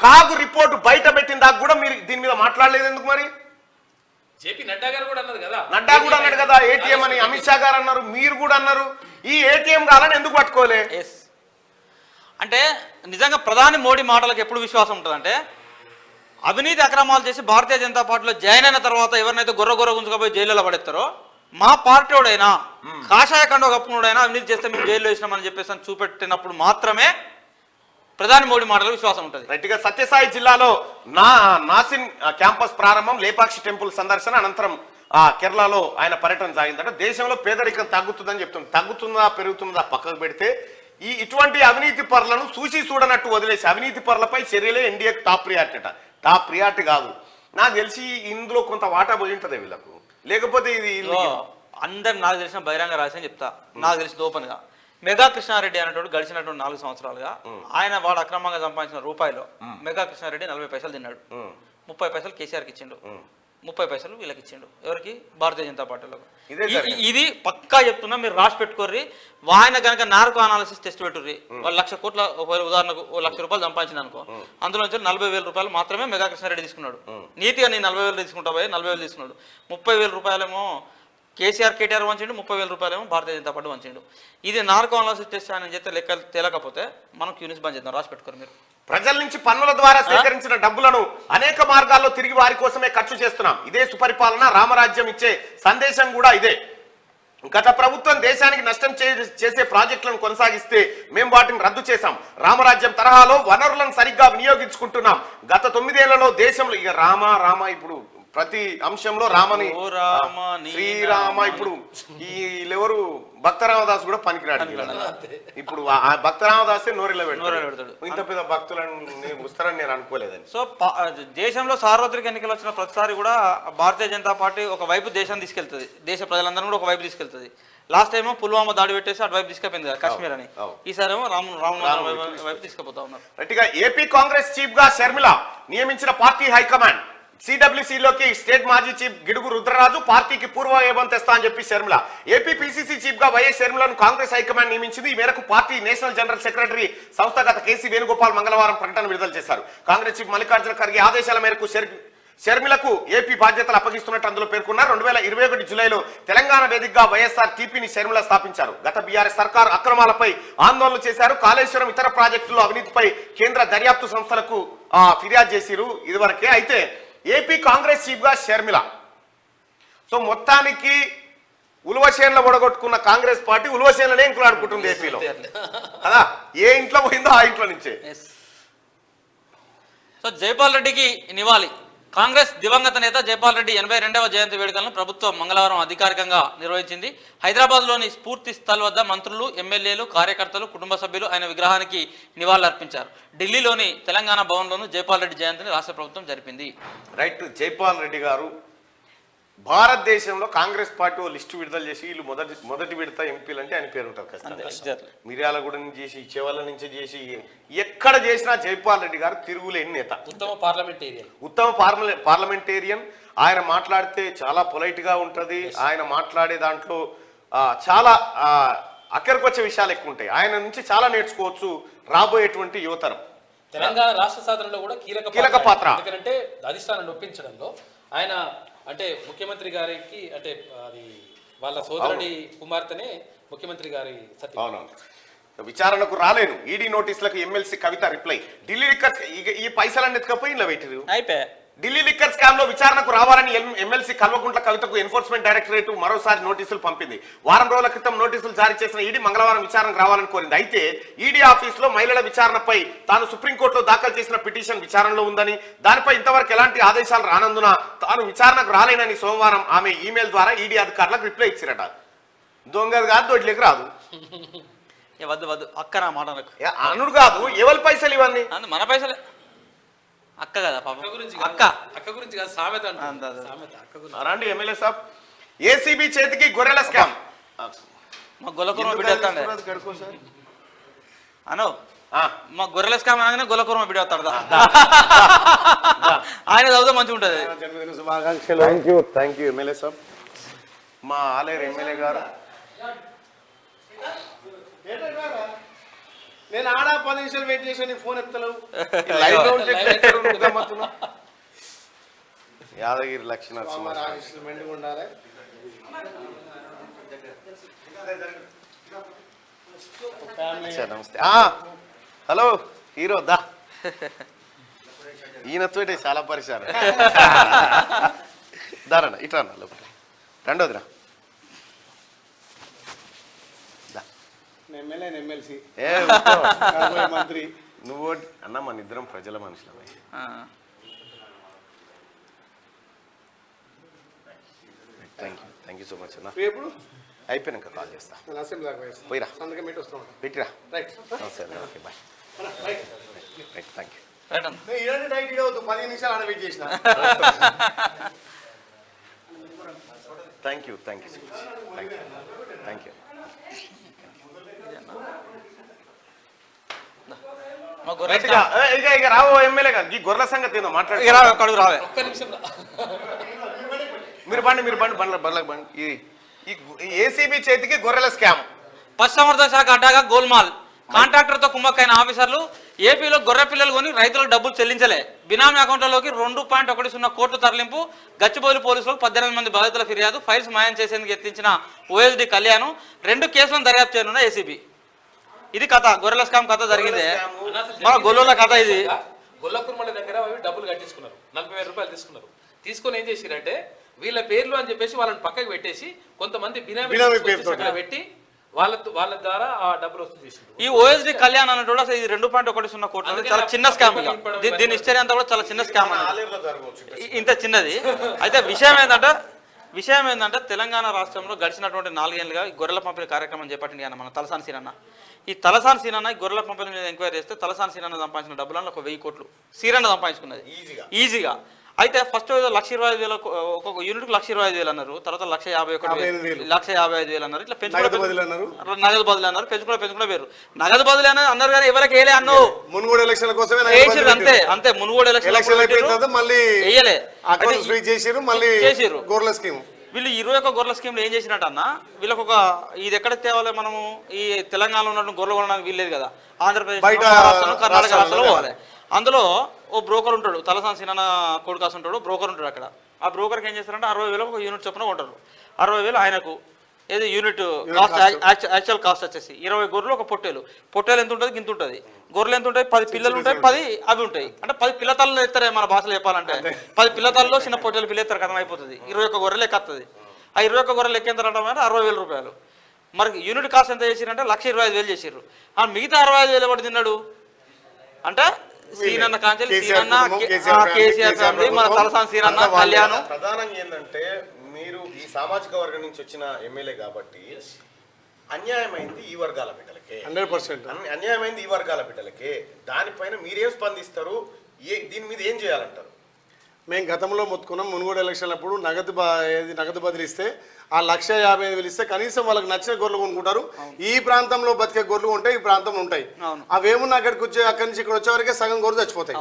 కాగు రిపోర్టు బయట పెట్టిన దాకా కూడా మీరు దీని మీద మాట్లాడలేదు ఎందుకు? మరి నడ్డా గారు కూడా అన్నారు కదా, నడ్డా కూడా అన్నాడు కదా ఏటీఎం అని, అమిత్ షా గారు అన్నారు, మీరు కూడా అన్నారు. ఈ ఏటీఎం కావాలని ఎందుకు పట్టుకోలే? అంటే నిజంగా ప్రధాని మోడీ మాటలకు ఎప్పుడు విశ్వాసం ఉంటుందంటే, అవినీతి అక్రమాలు చేసి భారతీయ జనతా పార్టీలో జాయిన్ అయిన తర్వాత ఎవరినైతే గొర్ర గుంజుకపోయి జైల్లో పడేస్తారో, మా పార్టీ వాడైనా కాషాయ కండో కప్పునోడైనా అవినీతి చేస్తే మేము జైల్లో వేసినామని చెప్పేసి అని చూపెట్టినప్పుడు మాత్రమే ప్రధాని మోడీ మాటలకు విశ్వాసం ఉంటుంది. రైట్గా సత్యసాయి జిల్లాలో నాసిన్ క్యాంపస్ ప్రారంభం, లేపాక్షి టెంపుల్ సందర్శన అనంతరం కేరళలో ఆయన పర్యటన సాగిందట. దేశంలో పేదరికం తగ్గుతుందని చెప్తుంది. తగ్గుతుందా పెరుగుతుందా పక్కకు పెడితే ఇటువంటి అవినీతి పరులను చూడనట్టు వదిలేసి అవినీతి పరులపై చర్యలే ఎన్డీఏకి టాప్ ప్రియారిటీ అట. టాప్ ప్రియారిటీ కాదు, నాకు తెలిసి ఇందులో కొంత వాటా పోయి ఉంటుంది వీళ్ళకు. లేకపోతే ఇది అందరు నాకు తెలిసిన బహిరంగ రహస్యం చెప్తా, నాకు తెలిసిన ఓపెన్గా. మెగా కృష్ణారెడ్డి అనేటువంటి గడిచినటువంటి 4 సంవత్సరాలుగా ఆయన వాడు అక్రమంగా సంపాదించిన రూపాయలు మెగా కృష్ణారెడ్డి 40 పైసలు తిన్నాడు. 30 పైసలు కేసీఆర్కి ఇచ్చిండు, 30 పైసలు వీళ్ళకి ఇచ్చిండు. ఎవరికి? భారతీయ జనతా పార్టీలకు. ఇది పక్కా చెప్తున్నా, మీరు రాసి పెట్టుకోర్రి. ఆయన కనుక నార్కో అనాలిసిస్ టెస్ట్ పెట్టుర్రి. వాళ్ళు 1,00,000 కోట్ల, ఉదాహరణకు 1,00,000 రూపాయలు సంపాదించిన అనుకో, అందులో నుంచి 40,000 రూపాయలు మాత్రమే మెగా కృష్ణారెడ్డి తీసుకున్నాడు. నీతిగా నేను 40,000 తీసుకుంటా పోయి 40,000 తీసుకున్నాడు. 30,000 రూపాయలేమో కేటీఆర్ వంచిండు, 30,000 రూపాయలేమో భారతీయ జనతా పార్టీ వంచిండు. ఇది నార్కో అనాలిసిస్ టెస్ట్ ఆయన చేస్తే లెక్కలు తేలకపోతే మనం క్యూనిస్ బంద్ చేద్దాం. రాసి పెట్టుకోరు మీరు. ప్రజల నుంచి పన్నుల ద్వారా సేకరించిన డబ్బులను అనేక మార్గాల్లో తిరిగి వారి కోసమే ఖర్చు చేస్తున్నాం. ఇదే సుపరిపాలన, రామరాజ్యం ఇచ్చే సందేశం కూడా ఇదే. గత ప్రభుత్వం దేశానికి నష్టం చేసే ప్రాజెక్టులను కొనసాగిస్తే మేము వాటిని రద్దు చేశాం. రామరాజ్యం తరహాలో వనరులను సరిగ్గా వినియోగించుకుంటున్నాం. గత 9 ఏళ్లలో దేశంలో ఇక రామ ఇప్పుడు ప్రతి అంశంలో రామని, శ్రీరామ. ఇప్పుడు వీళ్ళెవరు భక్తరామదాస్ కూడా పనికిరాడు. ఇప్పుడు భక్తరామదాసే నోరెళ్ళ పెడతాడు. ఇంత పెద్ద భక్తులను వస్తారని నేను అనుకోలేదని. సో దేశంలో సార్వత్రిక ఎన్నికలు వచ్చిన ప్రతిసారి కూడా భారతీయ జనతా పార్టీ ఒక వైపు దేశాన్ని తీసుకెళ్తుంది, దేశ ప్రజలందరూ కూడా ఒక వైపు తీసుకెళ్తుంది. లాస్ట్ టైం పుల్వామా దాడి పెట్టేసి అటువైపు తీసుకెళ్ళింది కదా కాశ్మీర్ అని. ఈసారి ఏమో రామ్ వైపు తీసుకుపోతా ఉన్నారు. రైట్గా ఏపీ కాంగ్రెస్ చీఫ్ గా షర్మిల నియమించిన పార్టీ హైకమాండ్. సిడబ్ల్యూసీలోకి స్టేట్ మాజీ చీఫ్ గిడుగు రుద్రరాజు పార్టీకి పూర్వ వైభవం తెస్తా అని చెప్పి షర్మిల. ఏపీ పిసిసి చీఫ్ గా వైఎస్ షర్మిలను కాంగ్రెస్ హైకమాండ్ నియమించింది. ఈ మేరకు పార్టీ నేషనల్ జనరల్ సెక్రటరీ సంస్థాగత కేసీ వేణుగోపాల్ మంగళవారం ప్రకటన విడుదల చేశారు. కాంగ్రెస్ చీఫ్ మల్లికార్జున ఖర్గే ఆదేశాల మేరకు షర్మిలకు ఏపీ బాధ్యతలు అప్పగిస్తున్నట్టు అందులో పేర్కొన్నారు. 2021 జూలైలో తెలంగాణ వేదికగా వైఎస్ఆర్ టీపీని షర్మిల స్థాపించారు. గత బీఆర్ఎస్ సర్కార్ అక్రమాలపై ఆందోళనలు చేశారు. కాళేశ్వరం ఇతర ప్రాజెక్టుల్లో అవినీతిపై కేంద్ర దర్యాప్తు సంస్థలకు ఫిర్యాదు చేసిరు ఇదివరకే. అయితే ఏపీ కాంగ్రెస్ చీఫ్ గా షర్మిల. సో మొత్తానికి ఉలువశేన్లో ఒడగొట్టుకున్న కాంగ్రెస్ పార్టీ ఉలువశేన్లనే ఇంకులాడుకుంటుంది ఏపీలో కదా. ఏ ఇంట్లో పోయిందో ఆ ఇంట్లో నుంచే. సో జైపాల్ రెడ్డికి నివాళి. కాంగ్రెస్ దివంగత నేత జైపాల్ రెడ్డి 82వ జయంతి వేడుకలను ప్రభుత్వం మంగళవారం అధికారికంగా నిర్వహించింది. హైదరాబాద్లోని స్ఫూర్తి స్థల్ వద్ద మంత్రులు, ఎమ్మెల్యేలు, కార్యకర్తలు, కుటుంబ సభ్యులు ఆయన విగ్రహానికి నివాళులర్పించారు. ఢిల్లీలోని తెలంగాణ భవన్లోనూ జైపాల్ రెడ్డి జయంతిని రాష్ట్ర ప్రభుత్వం జరిపింది. రైట్. జైపాల్ రెడ్డి గారు భారతదేశంలో కాంగ్రెస్ పార్టీ లిస్టు విడుదల చేసి వీళ్ళు మొదటి విడత ఎంపీలు అంటే ఆయన పేరు ఉంటారు ఖచ్చితంగా. మిర్యాలగూడ నుంచి చేసి, చెవల నుంచి చేసి, ఎక్కడ చేసినా జైపాల్ రెడ్డి గారు తిరుగులేని నేత. ఉత్తమ పార్లమెంటేరియన్. ఆయన మాట్లాడితే చాలా పొలైట్ గా ఉంటది. ఆయన మాట్లాడే దాంట్లో చాలా అక్కడికొచ్చే విషయాలు ఎక్కువ ఉంటాయి. ఆయన నుంచి చాలా నేర్చుకోవచ్చు రాబోయేటువంటి యువతరం. తెలంగాణ రాష్ట్ర సాధనలో కూడా కీలక పాత్ర. ఎందుకంటే అధిష్టానాన్ని ఒప్పించడంలో ఆయన, అంటే ముఖ్యమంత్రి గారికి, అంటే అది వాళ్ళ సోదరుడి కుమార్తెనే ముఖ్యమంత్రి గారి సతీ. విచారణకు రాలేను. ఈడీ నోటీసులకు ఎమ్మెల్సీ కవిత రిప్లై. ఢిల్లీ ఈ పైసలన్నీ ఎత్తుకపోయి ఇలా పెట్టిరు. ఢిల్లీ లిక్కర్ స్కామ్ లో విచారణకు రావాలని ఎమ్మెల్సీ కల్వకుంట్ల కవితకు ఎన్ఫోర్స్మెంట్ డైరెక్టరేట్ మరోసారి నోటీసులు పంపింది. వారం రోజుల క్రితం నోటీసులు జారీ చేసిన ఈడీ మంగళవారం విచారణకు రావాలని కోరింది. అయితే ఈడీ ఆఫీసులో మహిళల విచారణపై తాను సుప్రీంకోర్టులో దాఖలు చేసిన పిటిషన్ విచారణలో ఉందని, దానిపై ఇంతవరకు ఎలాంటి ఆదేశాలు రానందున తాను విచారణకు రాలేనని సోమవారం ఆమె ఈమెయిల్ ద్వారా ఈడీ అధికారులకు రిప్లై ఇచ్చిరట. దొంగది కాదు, దొడ్లేకి రాదు. వద్దు వద్దు అక్క నా మాట నాకు అనుడు కాదు, ఎవరి పైసలు ఇవన్నీ? మన పైసలే. అక్క కదా పాపం, అక్క గురించి కాదు, సామెత సామెత అక్క గురించి. రండి ఎమ్మెల్యే సాబ్. ఏసీబీ చేతికి గొర్రెల స్కామ్. మా గొల్లకుర్మ బిడ్డ వస్తాడు అను, మా గొర్రెల స్కామ్ అనగానే గొల్లకుర్మ బిడ్డ వస్తాడు. ఆయన చదివితే మంచిగా ఉంటుంది. జన్మదిన శుభాకాంక్షలు. థ్యాంక్ యూ ఎమ్మెల్యే సాబ్. మా ఆలేరు ఎమ్మెల్యే గారు. నేను ఆడ 10 నిమిషాలు వెయిట్ చేసి ఫోన్ ఎత్తలేవు. యాదగిరి లక్ష్మీనరసింహ మెండుగా ఉండాలి. నమస్తే. హలో హీరో దా. ఈయనతో చాలా పరిశారు. దారణ ఇట్లా లోపల రెండోదిరా. ఎమ్మెల్సీ మంత్రి నువ్వు అన్న మన ఇద్దరం ప్రజల మనుషులమే. థ్యాంక్ యూ సో మచ్ అన్న. ఎప్పుడు అయిపోయినాక కాల్ చేస్తా. పోయిరా పెట్టిరా. సరే ఓకే బాయ్. Thank you. 10 నిమిషాలు ఆడ వెయిట్ చేసిన. Thank you so much. Thank you. ఇక రావు ఎమ్మెల్యేగా ఈ గొర్రెల సంగతి ఏందో మాట్లాడి రావే. ఒక్క నిమిషం మీరు బండి. ఈ ఏసీబీ చేతికి గొర్రెల స్కామ్. పశుసంవర్ధక శాఖ అడ్డాగా గోల్మాల్. కాంట్రాక్టర్తో కుమ్మక్కైన ఆఫీసర్లు ఏపీలో గొర్రె పిల్లలు కొని రైతులకు డబ్బులు చెల్లించలే. బినామీ అకౌంట్లలోకి 2.10 కోట్లు తరలింపు. గచ్చిబౌలి పోలీసులకు 18 మంది బాధితుల ఫిర్యాదు. ఫైల్స్ మాయం చేసేందుకు యత్నించిన ఓఎస్డీ కళ్యాణ్. 2 కేసులను దర్యాప్తు చేయనున్న ఏసీబీ. ఇది కథ, గొర్రెల స్కామ్ కథ జరిగింది. మన గొల్లల కథ ఇది. గొల్లకుర్మల దగ్గర డబ్బులు కట్టించుకున్నారు, 40,000 రూపాయలు తీసుకున్నారు. తీసుకొని ఏం చేసిరంటే వీళ్ళ పేర్లు అని చెప్పేసి వాళ్ళని పక్కకు పెట్టేసి కొంతమంది బినామీ పేరు పెట్టి వాళ్ళ ద్వారా ఆ డబ్బులు వసూలు చేసింది. ఈ ఓఎస్డీ కళ్యాణ్ అన్నట్టు అసలు ఇది 2.10 కోట్లు చాలా చిన్న స్కామ్. దీని హిస్టరీ అంతా కూడా చాలా చిన్న స్కామ్, ఇంత చిన్నది. అయితే విషయం ఏంటంటే తెలంగాణ రాష్ట్రంలో గడిచినటువంటి 4 ఏళ్ళుగా గొర్రెల పంపిణీ కార్యక్రమం చేపట్టింది అన్న మన తలసాని సీనన్న. ఈ తలసాని సీనన్న గొర్రెల పంపిణీ మీద ఎంక్వైరీ చేస్తే తలసాని సీనన్న సంపాదించిన డబ్బులను 1000 కోట్లు సీనన్న సంపాదించుకున్నది ఈజీగా. అయితే ఫస్ట్ 1,25,000 ఒక యూనిట్కి 1,25,000 అన్నారు. తర్వాత 1,51,000 అన్నారు. ఇట్లా నగదు బదులు అన్నారు. పెంచుకునే పేరు నగదు బదులు అన్నారు కానీ ఎవరికి వేయలే అన్ను. మునుగోడు ఎలక్షన్ల కోసమే అంతే మునుగోడు ఎలక్షన్ వేయలే చేసిర్రు గొర్రెల స్కీమ్. వీళ్ళు 21 గొర్రెల స్కీమ్లో ఏం చేసినట్టు అన్న, వీళ్ళకి ఒక ఇది ఎక్కడ తేవాలి మనము, ఈ తెలంగాణలో ఉన్నట్టు గొర్రెలు కొనడానికి వీల్లేదు కదా, ఆంధ్రప్రదేశ్ కర్ణాటక రాష్ట్రంలో పోవాలి. అందులో ఓ బ్రోకర్ ఉంటాడు, తలసాని సీనన్న కొడుకాసు ఉంటాడు, బ్రోకర్ ఉంటాడు అక్కడ. ఆ బ్రోకర్కి ఏం చేస్తారంటే 60,000 ఒక యూనిట్ చొప్పున కొంటారు. 60,000 ఆయనకు. ఏది యూనిట్ కాస్ట్, యాక్చువల్ కాస్ట్ వచ్చేసి 20 గొర్రెలు ఒక పొట్టేలు ఎంత ఉంటుంది, గింత ఉంటుంది. గొర్రెలు ఎంత ఉంటాయి, 10 పిల్లలు ఉంటాయి, 10 అవి ఉంటాయి. అంటే 10 పిల్లతల్లు ఎత్తారే మన భాషలో చెప్పాలంటే. 10 పిల్లతల్లో చిన్న పొట్టేలు పిల్ల ఎత్తారు కదా, అయిపోతుంది. 21 గొర్రెలు ఎక్కస్తుంది. ఆ 21 గొర్రెలు ఎక్కేంతరంటే 60,000 రూపాయలు. మరి యూనిట్ కాస్ట్ ఎంత చేసిరంటే 1,25,000 చేసిర్రు. ఆ మిగతా 65,000 ఎవరు తిన్నాడు అంటే సీనన్న కాంచెల్, సీనన్న, కేసీఆర్ ఫ్యామిలీ, మన తలసాని సీనన్న, కళ్యాణ్. ప్రధానంగా ఏంటంటే మీరు ఈ సామాజిక వర్గం నుంచి వచ్చిన ఎమ్మెల్యే కాబట్టి అన్యాయమైంది ఈ వర్గాల బిడ్డలకే, 100% అన్యాయమైంది ఈ వర్గాల బిడ్డలకే. దానిపైన మీరేం స్పందిస్తారు, దీని మీద ఏం చేయాలంటారు? మేము గతంలో మొత్తుకున్నాం. మునుగోడు ఎలక్షన్లప్పుడు నగదు బదిలిస్తే ఆ 1,50,000 ఇస్తే కనీసం వాళ్ళకి నచ్చిన గొర్రెలు కొనుక్కుంటారు. ఈ ప్రాంతంలో బతికే గొర్రెలు ఉంటాయి, ఈ ప్రాంతంలో ఉంటాయి. అవేమున్నా అక్కడి నుంచి ఇక్కడ వచ్చేవరకే సగం గొర్రెలు చచ్చిపోతాయి.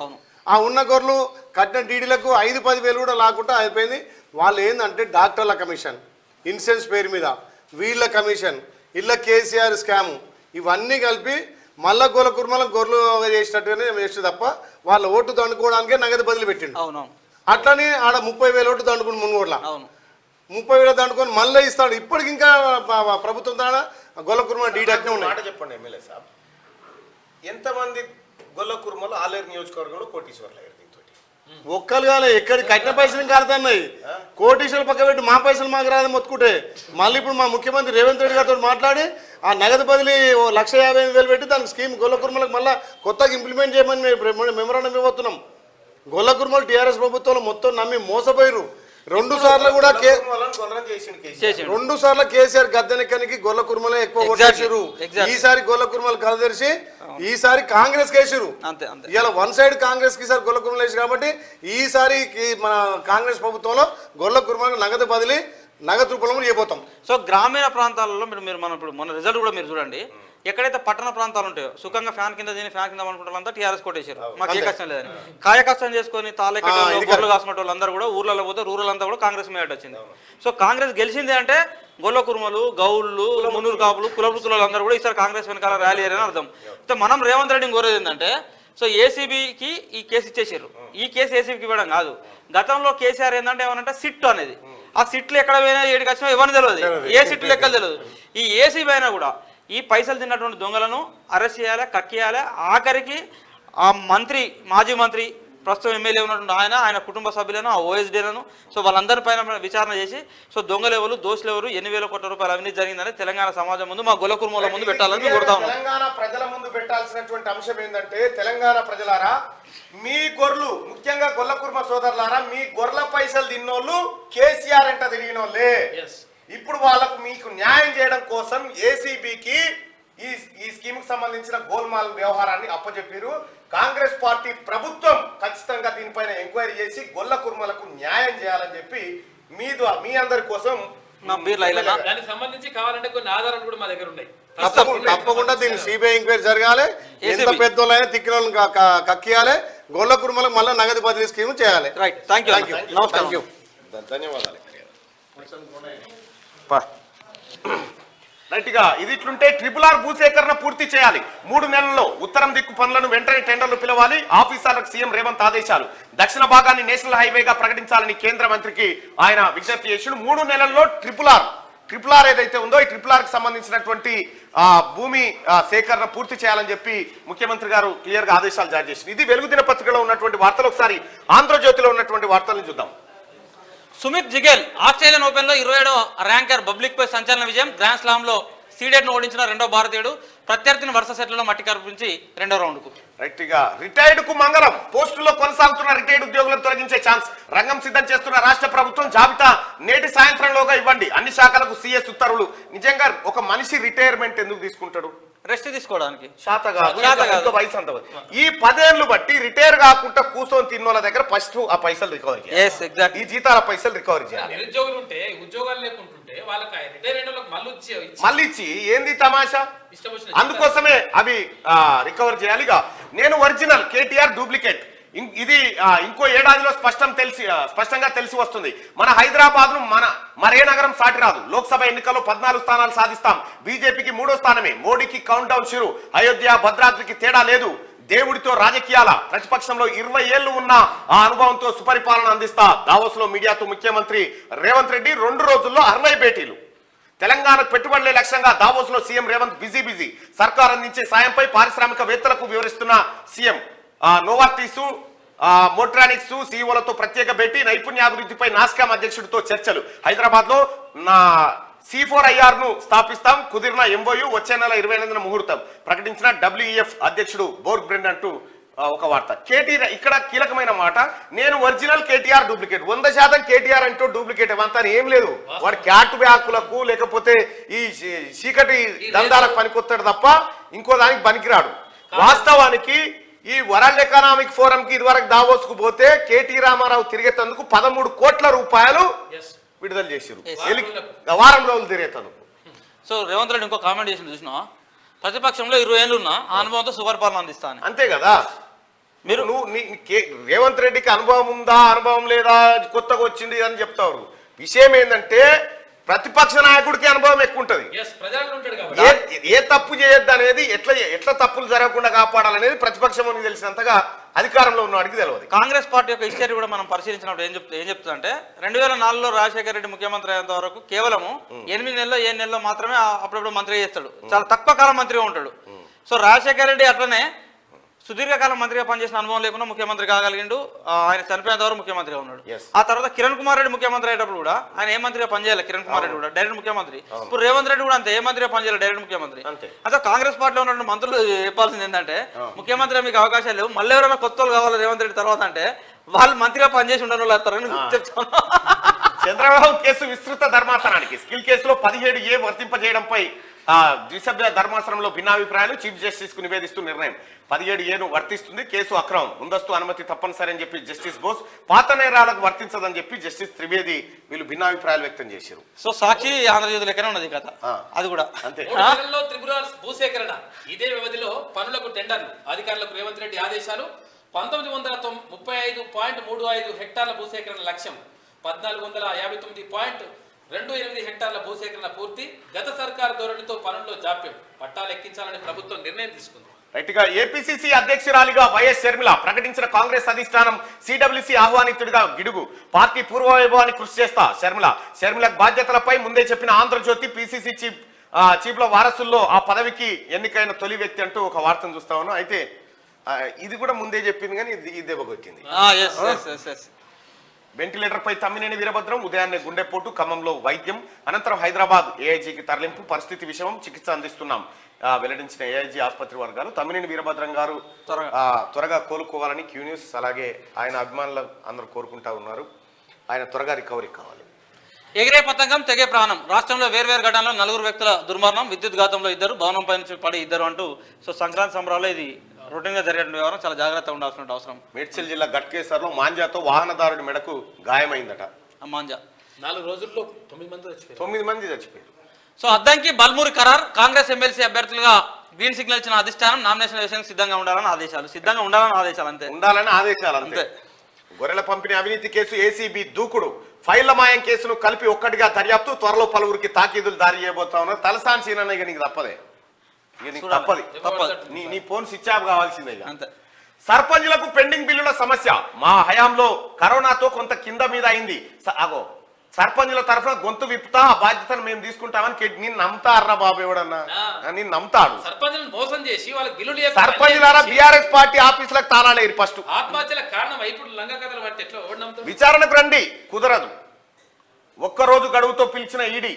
ఆ ఉన్న గొర్రెలు కట్టిన డీడీలకు 5-10,000 కూడా లాక్కుంటా అయిపోయింది. వాళ్ళు ఏంటంటే డాక్టర్ల కమిషన్, ఇన్సూరెన్స్ పేరు మీద వీళ్ళ కమిషన్, ఇళ్ళ కేసీఆర్ స్కాము, ఇవన్నీ కలిపి మళ్ళా గొల్లకుర్మలకు గొర్రెలు చేసినట్టుగానే వేస్ట్ తప్ప వాళ్ళ ఓటు దండుకోవడానికే నగదు బదిలీ పెట్టిండు. అట్లని ఆడ 30,000 ఓటు దండుకుని మునుగోడ్ల 30,000 దండుకొని మళ్ళీ ఇస్తాడు. ఇప్పటికి ఇంకా ప్రభుత్వం ద్వారా గొల్లకుర్మ డీడక్నే ఉన్నాయి. మాట చెప్పండి ఎమ్మెల్యే సాబ్, ఎంతమంది గొల్లకుర్మలు ఆలేరు నియోజకవర్గంలో కోటీశ్వర్లు అయ్యారు దీంతో? ఒక్కలు కాలే ఎక్కడి కట్టిన పైసలు కాలుతున్నాయి. కోటీశ్వరులు పక్క పెట్టి మా పైసలు మాకు రాదని మొత్తుకుంటే మళ్ళీ ఇప్పుడు మా ముఖ్యమంత్రి రేవంత్ రెడ్డి గారితో మాట్లాడి ఆ నగదు బదిలీ 1,55,000 పెట్టి దానికి స్కీమ్ గొల్ల కుర్మలకు మళ్ళీ కొత్తగా ఇంప్లిమెంట్ చేయమని మేము మెమరాండం ఇవ్వబోతున్నాం. గొల్ల కుర్మలు టీఆర్ఎస్ ప్రభుత్వంలో మొత్తం నమ్మి మోసపోయారు. 2 సార్లు కూడా 2 సార్లు కేసీఆర్ గద్దెనెక్కనికి గొల్ల కుర్మలే ఎక్కువ ఓటేసారు. ఈసారి గొల్ల కుర్మలు కలదరిసి ఈసారి కాంగ్రెస్ కేసారు. ఇలా వన్ సైడ్ కాంగ్రెస్ కి ఈసారి గొల్ల కుర్మలు వేసి కాబట్టి ఈసారి మన కాంగ్రెస్ ప్రభుత్వంలో గొల్ల కుర్మలకు నగదు బదిలీ నగదు రూపంలో చేయబోతాం. సో గ్రామీణ ప్రాంతాలలో మీరు మనం ఇప్పుడు మన రిజల్ట్ కూడా మీరు చూడండి. ఎక్కడైతే పట్టణ ప్రాంతాలు ఉంటాయో సుఖంగా ఫ్యాన్ కింద దీని ఫ్యాన్ కింద అనుకుంటారంతా టీఆర్ఎస్ కొట్టేశారు. మాకు ఏ కష్టం లేదని కాయ కష్టం చేసుకొని తాళెక్కలు గొర్రెలు కాసుకునే వాళ్ళందరూ కూడా ఊర్లలో పోతే రూరల్ అంతా కూడా కాంగ్రెస్ మేట వచ్చింది. సో కాంగ్రెస్ గెలిచింది అంటే గొల్ల కుర్మలు గౌళ్ళు మున్నూరు కాపులు కులవృత్తులు అందరూ కూడా ఈసారి కాంగ్రెస్ వెనకాల ర్యాలీ అని అర్థం. అయితే మనం రేవంత్ రెడ్డిని కోరేది ఏంటంటే సో ఏసీబీకి ఈ కేసు ఇచ్చేసారు. ఈ కేసు ఏసీబీకి ఇవ్వడం కాదు. గతంలో కేసీఆర్ ఏంటంటే ఏమనంటే సిట్ అనేది ఆ సిట్లు ఎక్కడ పోయినా ఏడికి వచ్చినా ఎవరిని తెలియదు, ఏ సిట్లు లెక్కలు తెలియదు. ఈ ఏసీబీ అయినా కూడా ఈ పైసలు తిన్నటువంటి దొంగలను అరెస్ట్ చేయాలి, కక్కియాలి. ఆఖరికి ఆ మంత్రి మాజీ మంత్రి ప్రస్తుతం ఎమ్మెల్యే ఉన్నటువంటి ఆయన కుటుంబ సభ్యులను ఆ ఓఎస్డీలను సో వాళ్ళందరి పైన విచారణ చేసి సో దొంగలు ఎవరు దోషులు ఎవరు 8,000 కోట్ల రూపాయలు అవినీతి జరిగిందని తెలంగాణ సమాజం ముందు మా గొల్ల కుర్మల ముందు పెట్టాలని కోరుతా ఉన్నాం. తెలంగాణ ప్రజల ముందు పెట్టాల్సినటువంటి అంశం ఏంటంటే తెలంగాణ ప్రజలారా మీ గొర్రెలు ముఖ్యంగా గొల్ల కుర్మ సోదరులారా మీ గొర్రెల పైసలు తిన్నోళ్ళు కేసీఆర్ అంట తిరిగినోళ్ళే. ఇప్పుడు వాళ్ళకు మీకు న్యాయం చేయడం కోసం ఏసీబీకి ఈ స్కీమ్ కి సంబంధించిన గోల్మాల్ వ్యవహారాన్ని అప్పచెప్పారు. కాంగ్రెస్ పార్టీ ప్రభుత్వం ఖచ్చితంగా దీనిపైన ఎంక్వైరీ చేసి గొల్ల కుర్మలకు న్యాయం చేయాలని చెప్పి మీ అందరి కోసం దానికి సంబంధించి కావాలంటే కొన్ని ఆధారాలు కూడా మా దగ్గర ఉన్నాయి. తప్పకుండా దీన్ని సిబిఐ ఎంక్వైరీ జరగాలి. ఎంత పెద్దోళ్ళైనా తిక్కిన కక్కియాలి. గొల్ల కుర్మలకు మళ్ళీ నగదు బదిలీ స్కీమ్ చేయాలి. ధన్యవాదాలు. రైట్గా ఇది ఇట్లుంటే RRR భూసేకరణ పూర్తి చేయాలి. 3 నెలల్లో ఉత్తరం దిక్కు పనులను వెంటనే టెండర్లు పిలవాలి. ఆఫీసర్లకు సీఎం రేవంత్ ఆదేశాలు. దక్షిణ భాగాన్ని నేషనల్ హైవేగా ప్రకటించాలని కేంద్ర మంత్రికి ఆయన విజ్ఞప్తి చేసిన 3 నెలల్లో RRR ఏదైతే ఉందో ఈ RRR కి సంబంధించినటువంటి భూమి సేకరణ పూర్తి చేయాలని చెప్పి ముఖ్యమంత్రి గారు క్లియర్ గా ఆదేశాలు జారీ చేసింది. ఇది వెలుగు దినపత్రికలో ఉన్నటువంటి వార్తలు. ఒకసారి ఆంధ్రజ్యోతిలో ఉన్నటువంటి వార్తలను చూద్దాం. సుమిత్ జిగేల్ ఆస్ట్రేలియన్ ఓపెన్ లో 27వ ర్యాంకర్ బబ్లిక్ పై సంచలన విజయం. గ్రాండ్ స్లామ్ లో సీడెడ్ ను ఓడించిన 2వ భారతీయుడు. ప్రత్యర్థిని వరుస సెట్లలో మట్టి కరిపించి 2వ రౌండ్ కు రిటైర్డ్ కు మంగళం. పోస్టుల్లో కొనసాగుతున్న రిటైర్డ్ ఉద్యోగులను తొలగించే ఛాన్స్ రంగం సిద్ధం చేస్తున్న రాష్ట్ర ప్రభుత్వం. జాబితా నేటి సాయంత్రంలోగా ఇవ్వండి. అన్ని శాఖలకు సీఎస్ ఉత్తర్వులు. నిజంగా ఒక మనిషి రిటైర్మెంట్ ఎందుకు తీసుకుంటాడు? రెస్ట్ తీసుకోవడానికి. వయసు అంత ఈ 10 ఏళ్ళు బట్టి రిటైర్ కాకుండా కూర్చొని తిన్నోళ్ళ దగ్గర ఫస్ట్ ఆ పైసలు రికవరీ చేయాలి. ఈ జీతాల పైసలు రికవరీ చేయాలి. నిరుద్యోగులు ఉంటే ఉద్యోగాలు లేకుంటుంటే వాళ్ళకి రిటైర్ అయిన వాళ్ళకి మళ్ళీ ఇచ్చి ఏంది తమాషా? అందుకోసమే అవి రికవర్ చేయాలి. నేను ఒరిజినల్ కేటీఆర్ డూప్లికేట్ ఇది ఇంకో ఏడాదిలో స్పష్టంగా తెలిసి వస్తుంది. మన హైదరాబాద్ ను మరే నగరం సాటి రాదు. లోక్సభ ఎన్నికల్లో 14 స్థానాలు సాధిస్తాం. బీజేపీకి 3వ స్థానమే. మోడీకి కౌంట్ డౌన్ షురు. అయోధ్య భద్రాద్రికి తేడా లేదు. దేవుడితో రాజకీయాల. ప్రతిపక్షంలో 20 ఏళ్లు ఉన్న ఆ అనుభవంతో సుపరిపాలన అందిస్తా. దావోస్ లో మీడియాతో ముఖ్యమంత్రి రేవంత్ రెడ్డి 2 రోజుల్లో 60 భేటీలు. తెలంగాణకు పెట్టుబడులే లక్ష్యంగా దావోస్ లో సీఎం రేవంత్ బిజీ. సర్కార్ అందించే సాయంపై పారిశ్రామికవేత్తలకు వివరిస్తున్న సీఎం. నోవార్టీసు మోట్రానిక్స్ సీఈఓలతో ప్రత్యేక భేటీ. నైపుణ్యాభివృద్ధిపై నాస్కామ్ అధ్యక్షుడితో చర్చలు. హైదరాబాద్ లో C4IR ను స్థాపిస్తాం. కుదిరిన MOU. వచ్చే నెల 28న ముహూర్తం. ప్రకటించిన WEF అధ్యక్షుడు బోర్గ్ బ్రెండ్ అంటూ ఒక వార్త. కేటీఆర్ ఇక్కడ కీలకమైన మాట. నేను ఒరిజినల్ కేటీఆర్ డూప్లికేట్. 100% కేటీఆర్ అంటూ డూప్లికేట్ అంతా ఏం లేదు. వాడు క్యాట్ వ్యాకులకు లేకపోతే ఈ చీకటి దందాలకు పనికొస్తాడు తప్ప ఇంకో దానికి పనికిరాడు. వాస్తవానికి ఈ వరల్డ్ ఎకనామిక్ ఫోరం కి ఇదివరకు దావోస్ కు పోతే కేటీ రామారావు తిరిగేందుకు 13 కోట్ల రూపాయలు విడుదల చేశారు. వారం రోజులు తిరిగేందుకు. సో రేవంత్ రెడ్డి ఇంకో కామెంట్ చేసి చూసినా ప్రతిపక్షంలో 20 ఏళ్ళు ఉన్న అనుభవంతో సుపరిపాలన అందిస్తాను. అంతే కదా. మీరు రేవంత్ రెడ్డికి అనుభవం ఉందా అనుభవం లేదా కొత్తగా వచ్చింది అని చెప్తారు. విషయం ఏంటంటే ప్రతిపక్ష నాయకుడికి అనుభవం ఎక్కువ ఉంటుంది. ఏ తప్పు చేయొద్దు అనేది ఎట్లా తప్పులు జరగకుండా కాపాడాలనేది ప్రతిపక్షం తెలిసినంతగా అధికారంలో ఉన్నవాడికి తెలియదు. కాంగ్రెస్ పార్టీ యొక్క హిస్టరీ కూడా మనం పరిశీలించినప్పుడు ఏం చెప్తుందంటే 2004లో రాజశేఖర రెడ్డి ముఖ్యమంత్రి అయ్యేంత వరకు కేవలము 8 నెలల్లో 7 నెలల్లో మాత్రమే అప్పుడప్పుడు మంత్రి చేస్తాడు. చాలా తక్కువ కాలం మంత్రిగా ఉంటాడు. సో రాజశేఖర రెడ్డి అట్లనే సుదీర్ఘకాలం మంత్రిగా పనిచేసిన అనుభవం లేకుండా ముఖ్యమంత్రి కాగలిగిండు. ఆయన చనిపోయేంత వరకు ముఖ్యమంత్రిగా ఉన్నాడు. Yes. ఆ తర్వాత కిరణ్ కుమార్ రెడ్డి ముఖ్యమంత్రి అయ్యేటప్పుడు కూడా ఆయన ఏ మంత్రిగా పనిచేయాలి, కిరణ్ కుమార్ రెడ్డి కూడా డైరెక్ట్ ముఖ్యమంత్రి. ఇప్పుడు రేవంత్ రెడ్డి కూడా అంతే, ఏ మంత్రిగా పనిచేయాలి, డైరెక్ట్ ముఖ్యమంత్రి. అంతే. అదే కాంగ్రెస్ పార్టీలో ఉన్న మంత్రులు చెప్పాల్సింది ఏంటంటే ముఖ్యమంత్రి మీకు అవకాశాలు లేవు, మళ్ళీ ఎవరైనా కొత్త వాళ్ళు కావాలి రేవంత్ రెడ్డి తర్వాత అంటే వాళ్ళు మంత్రిగా పనిచేసి ఉండని వాళ్ళు వస్తారని చెప్తాను. చంద్రబాబు కేసు విస్తృత ధర్మాసనానికి స్కిల్ కేసులో 17A వర్తింపజేయడంపై ద్విసభ్య ధర్మాసనంలో భిన్నాభిప్రాయాలు. చీఫ్ జస్టిస్ కు నివేదిస్తూ నిర్ణయం. 17Aను వర్తిస్తుంది, కేసు అక్రమం, ముందస్తు అనుమతి తప్పనిసరి అని చెప్పి జస్టిస్ బోస్, పాత నేరాలకు వర్తించదని చెప్పి జస్టిస్ త్రివేది వీళ్ళు భిన్నాభిప్రాయాలు వ్యక్తం చేశారు. సో సాక్షి ఆంధ్రజ్యోతి లెక్కనే ఉన్నది కథ, అది కూడా అంతే. 3 నెలల్లో త్రిపుర భూసేకరణ, ఇదే వ్యవధిలో పనులకు టెండర్లు, అధికారులకు రేవంత్ రెడ్డి ఆదేశాలు. 1935.35 హెక్టార్ల భూసేకరణ లక్ష్యం, 1459.28 హెక్టార్ల భూసేకరణ పూర్తి. గత సర్కారు ధోరణితో పనుల్లో జాప్యం, పట్టాలు ఎక్కించాలని ప్రభుత్వం నిర్ణయం తీసుకుంది. రైట్ గా ఏపీసీసీ అధ్యక్షురాలిగా వైఎస్ షర్మిల ప్రకటించిన కాంగ్రెస్ అధిష్టానం సిడబ్ల్యూసీ ఆహ్వానితుడిగా గిడుగు. పార్టీ పూర్వవైభవాన్ని కృషి చేస్తా షర్మిల బాధ్యతలపై ముందే చెప్పిన ఆంధ్రజ్యోతి పీసీసీ చీఫ్ల వారసుల్లో ఆ పదవికి ఎన్నికైన తొలి వ్యక్తి అంటూ ఒక వార్తను చూస్తా ఉన్నాం. అయితే ఇది కూడా ముందే చెప్పింది కానీ ఇది దెబ్బకొట్టింది. వెంటిలేటర్ పై తమ్మినేని వీరభద్రం, ఉదయాన్నే గుండెపోటు, ఖమ్మంలో వైద్యం, అనంతరం హైదరాబాద్ ఏఐజీకి తరలింపు. పరిస్థితి విషయం, చికిత్స అందిస్తున్నాం వెల్లడించిన ఏఐజీ ఆసుపత్రి వర్గాలు. తమ్మినేని వీరభద్రం గారు త్వరగా కోలుకోవాలని క్యూ న్యూస్ అలాగే ఆయన అభిమానులు అందరూ కోరుకుంటా ఉన్నారు. ఆయన త్వరగా రికవరీ కావాలి. ఎగిరే పతంగం తెగే ప్రాణం. రాష్ట్రంలో వేర్వేరు ఘటనలో 4 వ్యక్తుల దుర్మరణం, విద్యుత్ ఘాతంలో 2, భవనం పై నుంచి పడి 2 అంటూ. సో సంక్రాంతి సంబరాల్లో ఇది రొటీన్ గా జరిగే వ్యవహారం, చాలా జాగ్రత్తగా ఉండాల్సిన అవసరం. మేడ్చల్ జిల్లా గట్కేసర్లో మాంజాతో వాహనదారుడి మెడకు గాయమైందట. మాంజా 4 రోజుల్లో 9 మంది చచ్చిపోయారు. 9 మంది చచ్చిపోయారు. సో అద్దంకి బల్మూరి ఖరార్, కాంగ్రెస్ ఎమ్మెల్సీ అభ్యర్థులుగా గ్రీన్ సిగ్నల్ ఇచ్చిన అధిష్టానం నామినేషన్ విషయానికి సిద్ధంగా ఉండాలని ఆదేశాలు. అంతే ఉండాలని ఆదేశాలు అంతే. గొర్రెల పంపిణీ అవినీతి కేసు ఏసీబీ దూకుడు, ఫైళ్ల మాయం కేసును కలిపి ఒక్కటిగా దర్యాప్తు, త్వరలో పలువురికి తాకీదులు దారి చేయబోతా ఉన్నారు. తలసాని సీనన్న ఇక నీకు తప్పదే, తప్పదు. నీ ఫోన్ స్విచ్ ఆఫ్ కావాల్సిందే అంతే. సర్పంచ్లకు పెండింగ్ బిల్లుల సమస్య, మా హయాంలో కరోనాతో కొంత కింద మీద అయింది. అగో సర్పంచుల తరఫున గొంతు విప్పుతా, ఆ బాధ్యతను మేము తీసుకుంటామని నేను నమ్ముతారా బాబు? ఎవడన్నా నేను నమ్ముతాడు? సర్పంచులను మోసం చేసి వాళ్ళకి బిల్లులు సర్పంచులారా బీఆర్ఎస్ పార్టీ ఆఫీసులకు తాళాలేరు. ఫస్ట్ ఆత్మహత్యల కారణం ఇప్పుడు లంగ కథలు పడితే ఎట్లా ఓడినమ్ముతారు? విచారణకు రండి, కుదరదు. ఒక్కరోజు గడువుతో పిలిచిన ఈడీ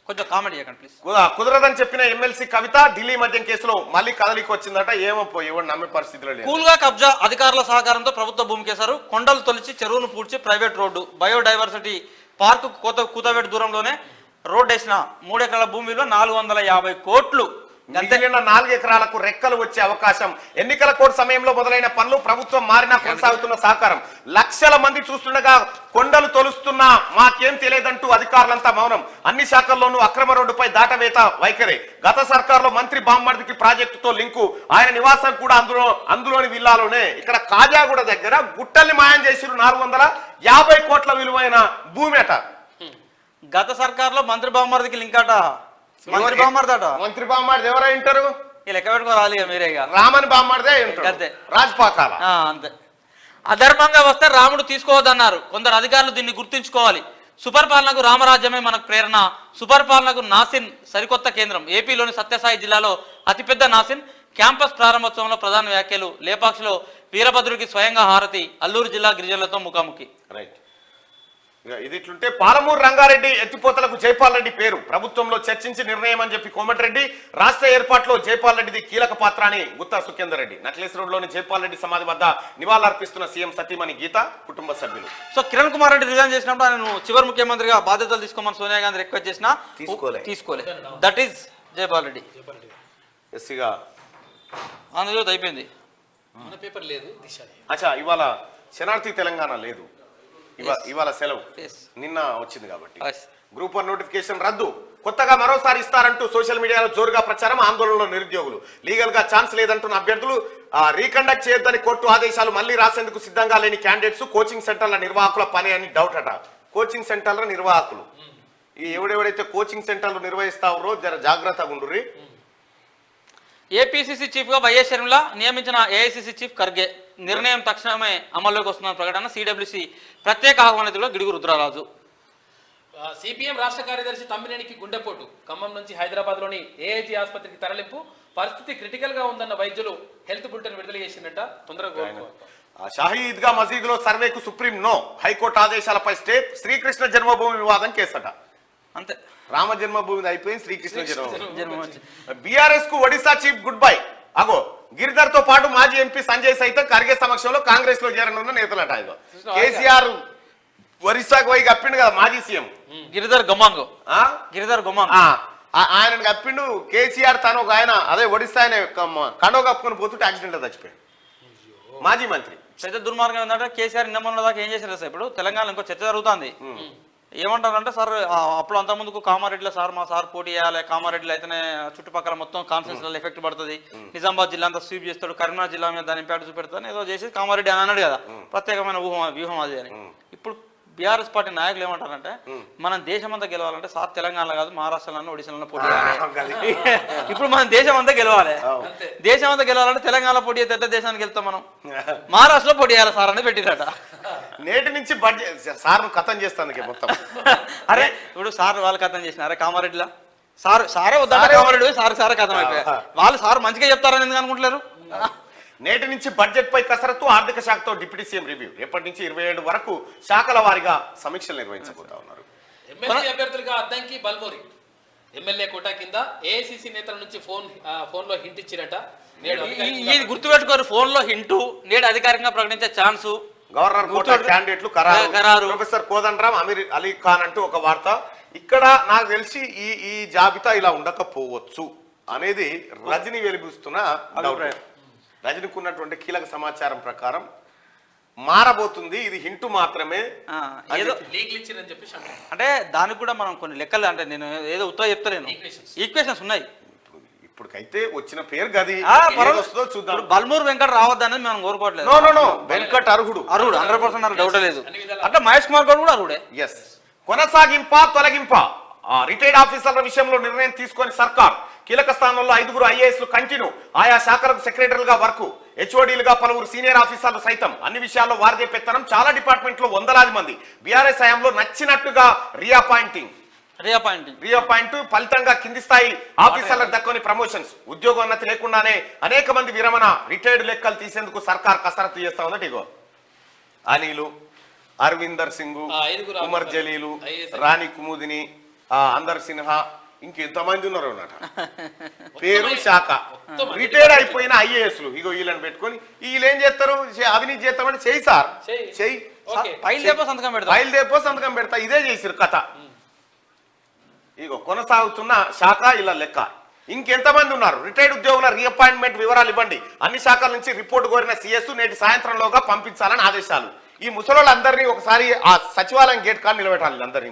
కొంచెం కామెడీ చేయకండి ప్లీజ్. కుదరదని చెప్పిన ఎమ్మెల్సీ కవిత ఢిల్లీ మద్యం కేసులో మళ్ళీ కదలికి వచ్చిందట. ఏమో ఎవరు నమ్మే పరిస్థితిలో లేదు. కూల్గా కబ్జా, అధికారుల సహకారంతో ప్రభుత్వ భూమి కేసారు. కొండలు తొలిచి చెరువును పూడ్చి ప్రైవేట్ రోడ్డు, బయోడైవర్సిటీ పార్కు కూతవేటు దూరంలోనే రోడ్డు వేసిన 3 ఎకరాల భూమిలో 450 కోట్లు. మిగిలిన 4 ఎకరాలకు రెక్కలు వచ్చే అవకాశం. ఎన్నికల కోడ్ సమయంలో మొదలైన పనులు ప్రభుత్వం మారినా కొనసాగుతున్న సహకారం. లక్షల మంది చూస్తుండగా కొండలు తొలుస్తున్నా మాకేం తెలియదంటూ అధికారులంతా మౌనం. అన్ని శాఖల్లోనూ అక్రమ రోడ్డుపై దాటవేత వైఖరే. గత సర్కార్లో మంత్రి బామ్మర్దికి ప్రాజెక్టుతో లింకు, ఆయన నివాసం కూడా అందులోని విల్లాలోనే. ఇక్కడ కాజాగూడ దగ్గర గుట్టల్ని మాయం చేసిరు. 450 కోట్ల విలువైన భూమి అట. గత సర్కార్లో మంత్రి బామ్మర్దికి లింక్ అట. మంత్రి బామ్మర్ది ఎవరై ఉంటారు? లెక్క పెట్టుకోవాలి మీరేగా. రామని బామ్మర్దే అంతే, రాజపాకాల అంతే. అధర్మంగా వస్తే రాముడు తీసుకోవద్దన్నారు కొందరు అధికారులు. దీన్ని గుర్తుంచుకోవాలి. సుపరిపాలనకు రామరాజ్యమే మనకు ప్రేరణ. సుపరిపాలనకు నాసిన్ సరికొత్త కేంద్రం. ఏపీలోని సత్యసాయి జిల్లాలో అతిపెద్ద నాసిన్ క్యాంపస్ ప్రారంభోత్సవంలో ప్రధాన వ్యాఖ్యలు. లేపాక్షిలో వీరభద్రుడికి స్వయంగా హారతి. అల్లూరు జిల్లా గిరిజనులతో ముఖాముఖి. రైట్. ఇది ఇట్లుంటే పాలమూరు రంగారెడ్డి ఎత్తిపోతలకు జైపాల్ రెడ్డి పేరు ప్రభుత్వంలో చర్చించి నిర్ణయం అని చెప్పి కోమటిరెడ్డి. రాష్ట్ర ఏర్పాటులో జైపాల్ రెడ్డిది కీలక పాత్ర అని గుత్తా సుఖేందర్ రెడ్డి. నక్లెస్ రోడ్లోని జైపాల్ రెడ్డి సమాధి వద్ద నివాళులర్పిస్తున్న సీఎం సతీమణి గీత, కుటుంబ సభ్యులు. సో కిరణ్ కుమార్ రెడ్డి రిజైన్ చేసినప్పుడు ఆయన చివరి ముఖ్యమంత్రిగా బాధ్యతలు తీసుకోమని సోనియా గాంధీ రిక్వెస్ట్ చేసినా తీసుకోలే. That is Jaipal Reddy. ఎస్సీగా ఆంధ్రజ్యోతి అయిపోయింది. మన పేపర్ లేదు. అచ్చా, ఇవాళ శనార్థి తెలంగాణ లేదు, ఇవాళ సెలవు. నిన్న వచ్చింది కాబట్టి గ్రూప్ 1 నోటిఫికేషన్ రద్దు. కొత్తగా మరోసారి ఇస్తారంటూ సోషల్ మీడియాలో జోరుగా ప్రచారం. ఆందోళనలో నిరుద్యోగులు. లీగల్ గా ఛాన్స్ లేదంటున్న అభ్యర్థులు. రీకండక్ట్ చేయొద్దని కోర్టు ఆదేశాలు. మళ్లీ రాసేందుకు సిద్ధంగా లేని క్యాండిడేట్స్. కోచింగ్ సెంటర్ల నిర్వాహకుల పని అని డౌట్ అట. కోచింగ్ సెంటర్ల నిర్వాహకులు ఎవడెవడైతే కోచింగ్ సెంటర్లు నిర్వహిస్తారో జర జాగ్రత్తగా ఉండుర్రి. ఏపీసీసీ చీఫ్గా వైఎస్ షర్మిల, నియమించిన ఏఐసీసీ చీఫ్ ఖర్గే. నిర్ణయం తక్షణమే అమల్లోకి వస్తున్న ప్రకటన. సిడబ్ల్యూసీ ప్రత్యేక ఆహ్వానితులు గిడుగు రుద్రరాజు. సిపిఎం రాష్ట్ర కార్యదర్శి తమ్మినేనికి గుండెపోటు. ఖమ్మం నుంచి హైదరాబాద్లోని ఏఐజీ ఆసుపత్రికి తరలింపు. పరిస్థితి క్రిటికల్ గా ఉందన్న వైద్యులు హెల్త్ బులెటిన్ విడుదల చేసిందట. తొందరగా కోరుకోవాలి. షాహీ ఈద్గా మసీదులో సర్వేకు సుప్రీం నో, హైకోర్టు ఆదేశాలపై స్టే, శ్రీకృష్ణ జన్మభూమి వివాదం కేసట. అంతే, రామ జన్మభూమి అయిపోయింది, శ్రీకృష్ణ జన్మభూమి. జన్మభూమి. బీఆర్ఎస్ కు ఒడిశా చీఫ్ గుడ్ బై. అగో గిరిధర్ తో పాటు మాజీ ఎంపీ సంజయ్ సైతం ఖర్గే సమక్షంలో కాంగ్రెస్ లో చేరనున్న నేతలట. ఇగో కేసీఆర్ ఒరిస్సాకు పోయి కప్పిండు కదా మాజీ సీఎం గిరిధర్ గొమాంగో, గిరిధర్ గొమాంగో ఆయన కప్పిండు. కేసీఆర్ తను ఒక ఆయన అదే ఒడిస్సా ఆయన కండో కప్పుకొని పోతుంటే యాక్సిడెంట్ లో చచ్చిపోయాడు మాజీ మంత్రి. పెద్ద దుర్మార్గం ఏంటంటే కేసీఆర్ నిన్న దాకా ఏం చేశారు సార్, ఇప్పుడు తెలంగాణలో ఇంకో చర్చ జరుగుతుంది. ఏమంటారంటే సార్ అప్పుడు అంతకుముందుకు కామారెడ్డిలో సార్ మా సార్ పోటీ చేయాలి, కామారెడ్డిలో అయితేనే చుట్టుపక్కల మొత్తం కాన్ఫరెన్స్లలో ఎఫెక్ట్ పడుతుంది, నిజామాబాద్ జిల్లా అంతా స్వీప్ చేస్తాడు, కరీంనగర్ జిల్లా మీద దాని ఇంపాక్ట్ చూపెడతాను ఏదో చేసి కామారెడ్డి అని అన్నాడు కదా, ప్రత్యేకమైన వ్యూహం అది అని. ఇప్పుడు బీఆర్ఎస్ పార్టీ నాయకులు ఏమంటారంటే మనం దేశం అంతా గెలవాలంటే సార్ తెలంగాణలో కాదు మహారాష్ట్రలో ఒడిశాలో పోటీ చేయాలి. ఇప్పుడు మనం దేశం అంతా గెలవాలి, దేశం అంతా గెలవాలంటే తెలంగాణలో పోటీ అయితే దేశానికి వెళ్తాం, మనం మహారాష్ట్రలో పోటీ చేయాలి సార్ అని పెట్టిరట. నేటి నుంచి బడ్జెట్ సార్ కథం చేస్తాను మొత్తం. అరే ఇప్పుడు సార్ వాళ్ళు కథం చేసినారే కామారెడ్డిలో, సారే వద్దా కామారెడ్డి సారే కథం అయిపోయాయి. వాళ్ళు సార్ మంచిగా చెప్తారని ఎందుకు అనుకుంటలేరు? నేటి నుంచి బడ్జెట్ పై కసరత్తు, ఆర్థిక శాఖతో డిప్యూటీ సీఎం రివ్యూ. రేపటి నుంచి 27 వరకు శాఖల వారీగా సమీక్షలు నిర్వహించబోతా ఉన్నారు. ఎమ్మెల్సీ అభ్యర్థులుగా అద్దంకి, బల్మూరి ఎమ్మెల్యే కోటా కింద ఏఐసిసి నేతల నుంచి ఫోన్ లో హింట్ ఇచ్చిరట. ఇది గుర్తుపెట్టుకోరు, ఫోన్ లో హింటు నేడు అధికారికంగా ప్రకటించే ఛాన్సు. గవర్నర్ కోటా క్యాండిడేట్లు ఖరారు. ప్రొఫెసర్ కోదండరాం, అమీర్ అలీ ఖాన్ అంటూ ఒక వార్త. ఇక్కడ నాకు తెలిసి ఈ జాబితా ఇలా ఉండకపోవచ్చు అనేది రజనీ వెలిబుస్తున్న అభిప్రాయం. రజనీకి ఉన్నటువంటి కీలక సమాచారం ప్రకారం మారబోతుంది, ఇది హింటు మాత్రమే. ఏదో లీక్లు ఇచ్చిరని చెప్పేసి అంటే దానికి కూడా మనం కొన్ని లెక్కలు, అంటే నేను ఏదో ఉత్తగా చెప్తలేను, ఈక్వేషన్స్ ఉన్నాయి. ఇప్పటికైతే వచ్చిన పేరు గది చూద్దాం. బల్మూరు వెంకట రావద్దనేది మనం కోరుకోవట్లేదు. నో వెంకట్ అర్హుడు 100% డౌట్ లేదు. అట్లా మహేష్ కుమార్ గౌడ్ కూడా అర్హుడే. ఎస్. కొనసాగింప తొలగింప, రిటైర్డ్ ఆఫీసర్ల విషయంలో నిర్ణయం తీసుకొని సర్కార్. కీలక స్థానంలో 5 ఐఏఎస్లు కంటిన్యూ, ఆయా శాఖలకు సెక్రటరీలుగా వర్క్, హెచ్ఓడీలుగా పలువురు సీనియర్ ఆఫీసర్లు సైతం. అన్ని విషయాల్లో వారిదే పెత్తనం, చాలా డిపార్ట్మెంట్లో వందలాది మంది. బీఆర్ఎస్ హయాంలో నచ్చినట్టుగా రీఅపాయింట్ ఫలితంగా కింది స్థాయి ఆఫీసర్లకు దక్కని ప్రమోషన్స్, ఉద్యోగోన్నతి లేకుండానే అనేక మంది విరమణ, రిటైర్డ్ లెక్కలు తీసేందుకు సర్కార్ కసరత్తు చేస్తా ఉందట. ఇగో అనిలు, అరవిందర్ సింగ్, ఉమర్ జలీలు, రాణి కుముదిని, అందర్ సిన్హా, ఇంకెంతమంది ఉన్నారు అన్నట. పేరు శాఖ రిటైర్డ్ అయిపోయిన ఐఏఎస్లు. ఇగో వీళ్ళని పెట్టుకొని వీళ్ళు ఏం చేస్తారు, అవినీతి చేస్తామంటే చెయ్యి సార్, చెయ్యి ఫైల్ దేపో సంతకం పెడతా. ఇదే చేసిరు కథ. ఇగో కొనసాగుతున్న శాఖ ఇలా లెక్క. ఇంకెంతమంది ఉన్నారు రిటైర్డ్ ఉద్యోగుల రీఅపాయింట్మెంట్ వివరాలు ఇవ్వండి. అన్ని శాఖల నుంచి రిపోర్ట్ కోరిన సీఎస్ నేటి సాయంత్రంలోగా పంపించాలని ఆదేశాలు. ఈ ముసలోళ్ళందరినీ ఒకసారి ఆ సచివాలయం గేట్ కాడ నిలబెట్టాలి. అందరినీ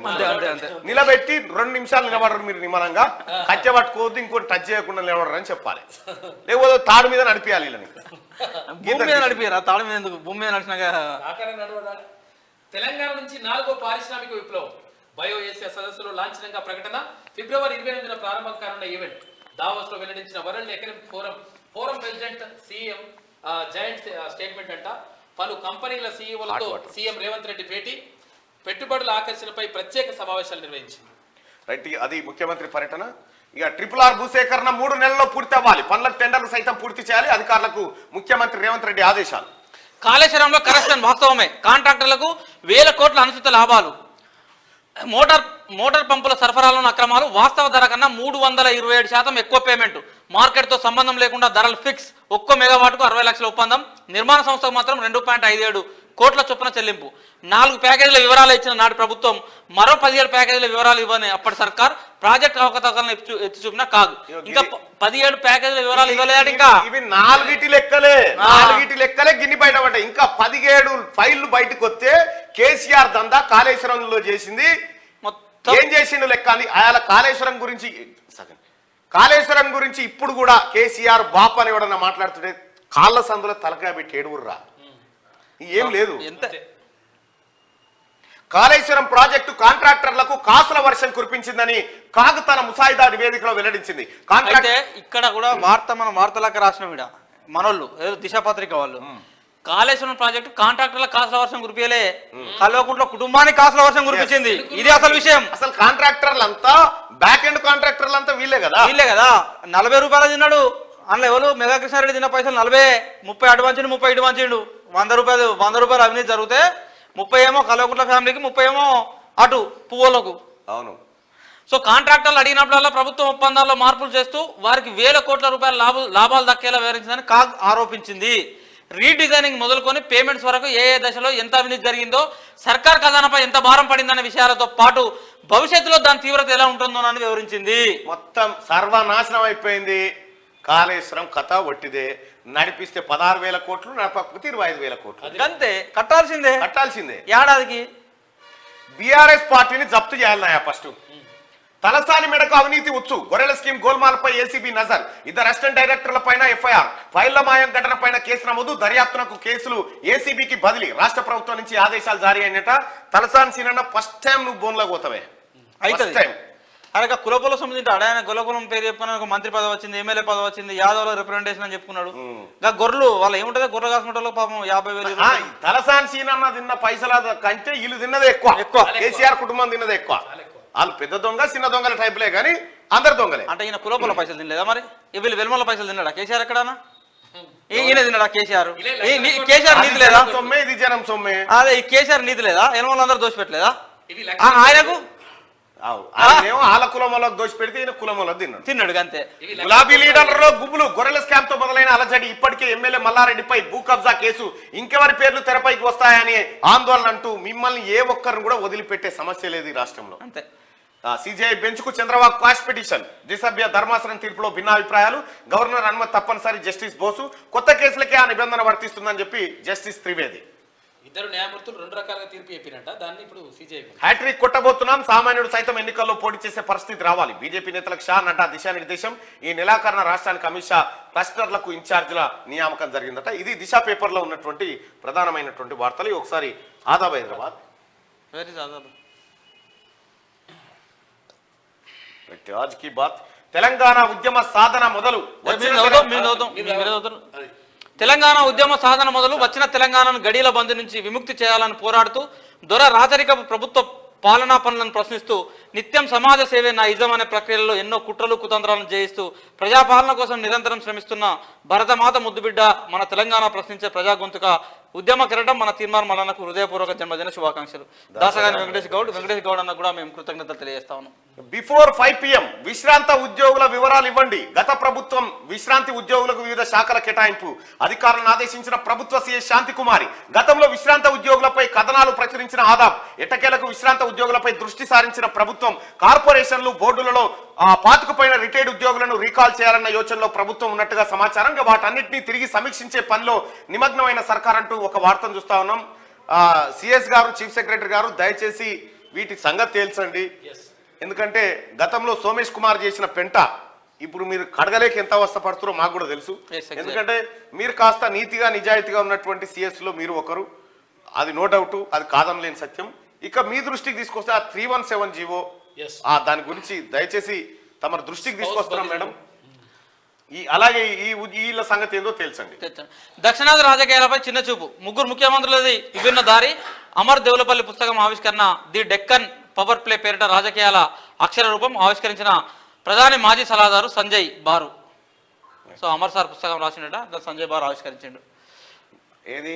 నిలబెట్టి 2 నిమిషాలు నిలబడరు మీరు నిమ్మలంగా, కట్టె పట్టుకోవద్దు, ఇంకోటి టచ్ చేయకుండా నిలబడరు అని చెప్పాలి. లేకపోతే తాడు మీద నడిపియాలి వీళ్ళని. భూమి మీద నడిపారు, తాడు మీద ఎందుకు, భూమి మీద నడిచినాక. తెలంగాణ నుంచి 4వ పారిశ్రామిక విప్లవం బయో ఏసియా సదస్సులో లాంఛనంగా ప్రకటన. ఫిబ్రవరి 28న ప్రారంభం కానున్న ఈవెంట్ దావోస్ లో వెల్లడించిన world economic forum president CM joint statement అంట. పలు కంపెనీల సీఈఓలతో సీఎం రేవంత్ రెడ్డి భేటీ, పెట్టుబడుల ఆకర్షణపై ప్రత్యేక సమావేశాలు నిర్వహించింది. రైట్, అది ముఖ్యమంత్రి పర్యటన. ఇక RRR భూసేకరణ 3 నెలల్లో పూర్తి అవ్వాలి, పనుల టెండర్లు సైతం పూర్తి చేయాలి, అధికారులకు ముఖ్యమంత్రి రేవంత్ రెడ్డి ఆదేశాలు. కాళేశ్వరంలో కరప్షన్ వాస్తవమే, కాంట్రాక్టర్లకు 1000 కోట్ల అనుచిత లాభాలు, మోటార్ పంపుల సరఫరాలోని అక్రమాలు, వాస్తవ ధర కన్నా 327% ఎక్కువ పేమెంట్, మార్కెట్తో సంబంధం లేకుండా ధరలు ఫిక్స్, ఒక్కో మెగావాట్కు 60 లక్షల ఒప్పందం, నిర్మాణ సంస్థకు మాత్రం 2.57 కోట్ల చొప్పున చెల్లింపు. 4 ప్యాకేజీల వివరాలు ఇచ్చిన నాటి ప్రభుత్వం మరో 17 ప్యాకేజీల వివరాలు ఇవ్వని అప్పటి సర్కార్ ప్రాజెక్ట్ అవకతవకలను ఎత్తి చూపినా కాదు. ఇంకా 17 ప్యాకేజీల వివరాలు ఇవ్వలేదు. ఇంకా ఇవి 4 లెక్కలే గిన్ని బయటపడ్డాయి. ఇంకా 17 ఫైళ్లు బయటకు వస్తే కేసీఆర్ దందా కాళేశ్వరంలో చేసింది ఏం చేసిండు లెక్క అని. ఆయన కాళేశ్వరం గురించి ఇప్పుడు కూడా కేసీఆర్ బాప్ అని ఎవడన్నా మాట్లాడుతుంటే కాళ్ళ సందులో తలకాయ పెట్టి ఏడుగుర్రా, ఏం లేదు. కాళేశ్వరం ప్రాజెక్టు కాంట్రాక్టర్లకు కాసుల వర్షం కురిపించిందని కాగ్ తన ముసాయిదా నివేదికలో వెల్లడించింది. ఇక్కడ కూడా మనం వార్తలకు రాసిన విడ మనోళ్ళు దిశ పత్రిక వాళ్ళు, కాళేశ్వరం ప్రాజెక్టు కాంట్రాక్టర్ల కాసుల వర్షం కురిపియలే, కల్వకుంట్ల కుటుంబానికి కాసుల వర్షం కురిపించింది. ఇది అసలు విషయం. అసలు కాంట్రాక్టర్లంతా బ్యాక్ ఎండ్ కాంట్రాక్టర్లంతా వీళ్ళే కదా 40 రూపాయలు తిన్నాడు అందులో ఎవరు మెగా కృష్ణారెడ్డి తిన్న పైసలు 40, 30 అడ్వాన్సిండు, 30 ఇటు వంచిండు. 100 రూపాయలు అవినీతి జరిగితే 30 ఏమో కల్వకుంట్ల ఫ్యామిలీకి, 30 ఏమో అటు పువ్వులకు. అవును. సో కాంట్రాక్టర్లు అడిగినప్పుడల్లా ప్రభుత్వం ఒప్పందాల్లో మార్పులు చేస్తూ వారికి వేల కోట్ల రూపాయల లాభాలు దక్కేలా వివరించిందని కాగ్ ఆరోపించింది. రీడిజైనింగ్ మొదలుకొని పేమెంట్స్ వరకు ఏ దశలో ఎంత అవినీతి జరిగిందో, సర్కార్ ఖజానాపై ఎంత భారం పడిందనే విషయాలతో పాటు భవిష్యత్తులో దాని తీవ్రత ఎలా ఉంటుందో అని వివరించింది. మొత్తం సర్వనాశనం అయిపోయింది. కాళేశ్వరం కథ ఒట్టిదే. నడిపిస్తే 16,000 కోట్లు, నడపకపోతే 25,000 కోట్లు. అంతే, కట్టాల్సిందే ఏడాదికి. బీఆర్ఎస్ పార్టీని జప్తు చేయాలన్నాయా ఫస్ట్. తలసాని మెడకు అవినీతి ఉచ్చు, గొర్రెల స్కీమ్ గోల్మాల్పై ఏసీబీ నజర్, 2 అసిస్టెంట్ డైరెక్టర్ల పైన ఎఫ్ఐఆర్, ఫైళ్ల మాయం ఘటన పైన కేసు నమోదు, దర్యాప్తునకు కేసులు ఏసీబీకి బదిలీ, రాష్ట్ర ప్రభుత్వం నుంచి ఆదేశాలు జారీ అయినట. తలసాని సీనన్న ఫస్ట్ టైం నువ్వు బోన్లోకి పోతావే అయితే. అరే కులపుల సంబంధించి అడాయన కులపులం పేరు చెప్పుకున్న ఒక మంత్రి పదవి వచ్చింది, ఎమ్మెల్యే పదవి వచ్చింది, యాదవ్ రిప్రజెంటేషన్ అని చెప్పుకున్నాడు. గొర్రెలు వాళ్ళు ఏముంటది, గొర్రె కాసుకుంటారు పాపం 50,000. తలసాని సీనన్న తిన్న పైసల కంటే వీళ్ళు తిన్నదే ఎక్కువ. కేసీఆర్ కుటుంబం తిన్నదే ఎక్కువ. వాళ్ళు పెద్ద దొంగ చిన్న దొంగల టైపులే కానీ అందరు దొంగలే. అంటే ఈయన కులపుల పైసలు తినలేదా మరి? వీళ్ళు వెల్మల పైసలు తిన్నాడా కేసీఆర్? ఎక్కడన్నా ఈయన తిన్నాడా కేసీఆర్? కేసీఆర్ నీతి లేదా? సొమ్మే ఇది జనం సొమ్మే. అదే ఈ కేసీఆర్ నీతి లేదా? ఎల్మల అందరూ దోషపెట్టలేదా ఆయనకు? వాళ్ళ కులమలకు దోషి పెడితే ఈయన కులమలకు తిన్నాడు అంతే. గులాబీ లీడర్లలో గుబులు, గొర్రెల స్కామ్ తో మొదలైన అలజడి, ఇప్పటికే ఎమ్మెల్యే మల్లారెడ్డిపై భూ కబ్జా కేసు, ఇంకెవరి పేర్లు తెరపైకి వస్తాయని ఆందోళన అంటూ మిమ్మల్ని ఏ ఒక్కరిని కూడా వదిలిపెట్టే సమస్య లేదు ఈ రాష్ట్రంలో. అంతే. సిజేఐ బెంచ్ కు చంద్రబాబు క్వాష్ పిటిషన్, ద్విసభ్య ధర్మాసనం తీర్పులో భిన్నాభిప్రాయాలు, గవర్నర్ అనుమతి తప్పనిసరి, జస్టిస్ బోసు, కొత్త కేసులకే ఆ నిబంధన వర్తిస్తుందని చెప్పి జస్టిస్ త్రివేది. ఇద్దరు న్యాయమూర్తులు 2 రకాలుగా తీర్పు చెప్పినట్ట. దాన్ని ఇప్పుడు సిజేఐ హ్యాట్రిక్ కొట్టబోతున్నాం, సామాన్యుడు సైతం ఎన్నికల్లో పోటీ చేసే పరిస్థితి రావాలి. బీజేపీ నేతలకు షా, నడ్డా దిశానిర్దేశం. ఈ నెలాఖరున రాష్ట్రానికి అమిత్ షా క్లస్టర్లకు ఇన్ఛార్జీల నియామకం జరిగిందట. ఇది దిశ పేపర్ లో ఉన్నటువంటి ప్రధానమైనటువంటి వార్తలు. ఒకసారి ఆదాబ్ హైదరాబాద్. తెలంగాణ ఉద్యమ సాధన మొదలు తెలంగాణ ఉద్యమ సాధన మొదలు వచ్చిన తెలంగాణను గడియల బంద్ నుంచి విముక్తి చేయాలని పోరాడుతూ దొర రాచరిక ప్రభుత్వ పాలనా పనులను ప్రశ్నిస్తూ నిత్యం సమాజ సేవే నా ఇజం అనే ప్రక్రియలో ఎన్నో కుట్రలు కుతంత్రాలను జయిస్తూ ప్రజాపాలన కోసం నిరంతరం శ్రమిస్తున్న భరతమాత ముద్దుబిడ్డ మన తెలంగాణ ప్రశ్నించే ప్రజా గొంతుక ఉద్యమ కిరటం మన తీర్మార్ మల్లన్నకు హృదయపూర్వక జన్మదిన శుభాకాంక్షలు. దాసగాని వెంకటేష్ గౌడ్ అన్న కూడా మేము కృతజ్ఞతలు తెలియజేస్తా ఉన్నాం. బిఫోర్ 5 PM విశ్రాంత ఉద్యోగుల వివరాలు ఇవ్వండి. గత ప్రభుత్వం విశ్రాంతి ఉద్యోగులకు వివిధ శాఖల కేటాయింపు, అధికారులను ఆదేశించిన ప్రభుత్వ సీఎస్ శాంతికుమారి. గతంలో విశ్రాంత ఉద్యోగులపై కథనాలు ప్రచురించిన ఆదాబ్, ఎట్టకేలకు విశ్రాంత ఉద్యోగులపై దృష్టి సారించిన ప్రభుత్వం కార్పొరేషన్లు, బోర్డులలో పాతుకుపోయిన రిటైర్డ్ ఉద్యోగులను రీకాల్ చేయాలన్న యోచనలో ప్రభుత్వం ఉన్నట్టుగా సమాచారం. వాటన్నిటినీ తిరిగి సమీక్షించే పనిలో నిమగ్నమైన సర్కార్ అంటూ ఒక వార్తను చూస్తా ఉన్నాం. సిఎస్ గారు, చీఫ్ సెక్రటరీ గారు, దయచేసి వీటి సంగతి తేల్చండి. ఎందుకంటే గతంలో సోమేష్ కుమార్ చేసిన పెంట ఇప్పుడు మీరు కడగలేక ఎంత అవస్థ పడుతురో మాకు కూడా తెలుసు. ఎందుకంటే మీరు కాస్త నీతిగా నిజాయితీగా ఉన్నటువంటి సిఎస్ లో మీరు ఒకరు, అది నో డౌట్, అది కాదనలేని సత్యం. ఇక మీ దృష్టికి తీసుకొస్తే ఆ 317 జీవో, దాని గురించి దయచేసి తమ దృష్టికి తీసుకొస్తున్నాం మేడం. అలాగే వీళ్ళ సంగతి ఏందో తెలుసండి. దక్షిణాది రాజకీయాలపై చిన్న చూపు, ముగ్గురు ముఖ్యమంత్రులది విభిన్న దారి. అమర్ దేవులపల్లి పుస్తకం ఆవిష్కరణ, ది డెక్కన్ పవర్ ప్లే పేరిట రాజకీయాల అక్షర రూపం ఆవిష్కరించిన ప్రధాని మాజీ సలహాదారు సంజయ్ బారు. సో అమర్ సార్ పుస్తకం రాసిండట, సంజయ్ బారు ఆవిష్కరించిండు. ఏది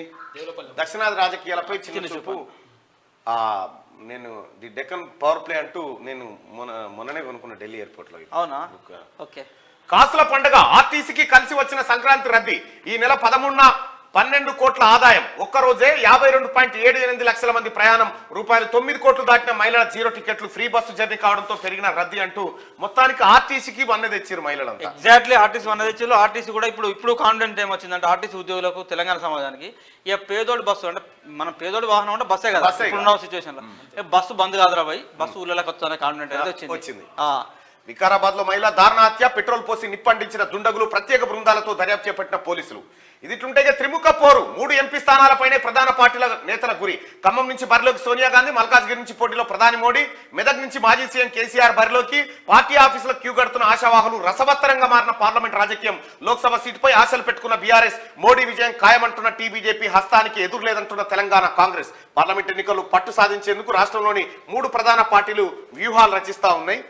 దక్షిణాది రాజకీయాలపై చిన్న చూపు. నేను ది డెక్కన్ పవర్ ప్లే అంటూ నేను మొన్ననే కొనుక్కున్న ఢిల్లీ ఎయిర్పోర్ట్ లో. అవునా? ఓకే. కాసుల పండుగ, ఆర్టీసీకి కలిసి వచ్చిన సంక్రాంతి రద్దీ. ఈ నెల 13న 12 కోట్ల ఆదాయం. ఒక్కరోజే 52.78 లక్షల మంది ప్రయాణం. రూపాయలు 9 కోట్లు దాటిన మహిళల 0 టికెట్లు, ఫ్రీ బస్సు జర్నీ కావడంతో పెరిగిన రద్దీ అంటూ మొత్తానికి ఆర్టీసీకి వన్నె తెచ్చారు మహిళలంతా. ఎగ్జాక్ట్లీ, ఆర్టీసీ వన్నె తెచ్చారు. ఆర్టీసీ కూడా ఇప్పుడు కాన్ఫిడెంట్ ఏమొచ్చిందంటే ఆర్టీసీ ఉద్యోగులకు, తెలంగాణ సమాజానికి, ఇక పేదోడు బస్సు అంటే మనం పేదోడు వాహనం అంటే బస్సే కదా ఇప్పుడున్న సిచ్యువేషన్ లో. బస్సు బంద్ కాదురా భయ్, బస్సు ఊళ్ళకి వస్తున్న కాన్ఫిడెంట్ అయితే వచ్చింది. వికారాబాద్ లో మహిళా దారుణ హత్య, పెట్రోల్ పోసి నిప్పండించిన దుండగులు, ప్రత్యేక బృందాలతో దర్యాప్తు చేపట్టిన పోలీసులు. ఇదిట్లుంటే త్రిముఖ పోరు, 3 ఎంపీ స్థానాలపైనే ప్రధాన పార్టీల నేతల గురి. ఖమ్మం నుంచి బరిలోకి సోనియా గాంధీ, మల్కాజ్గిరి నుంచి పోటీలో ప్రధాని మోడీ, మెదక్ నుంచి మాజీ సీఎం కేసీఆర్ బరిలోకి. పార్టీ ఆఫీసులకు క్యూ కడుతున్న ఆశావాహులు, రసవత్తరంగా మారిన పార్లమెంట్ రాజకీయం. లోక్సభ సీటుపై ఆశలు పెట్టుకున్న బీఆర్ఎస్, మోడీ విజయం ఖాయమంటున్న టీబీజేపీ, హస్తానికి ఎదురులేదంటున్న తెలంగాణ కాంగ్రెస్. పార్లమెంట్ ఎన్నికల్లో పట్టు సాధించేందుకు రాష్ట్రంలోని 3 ప్రధాన పార్టీలు వ్యూహాలు రచిస్తా ఉన్నాయి.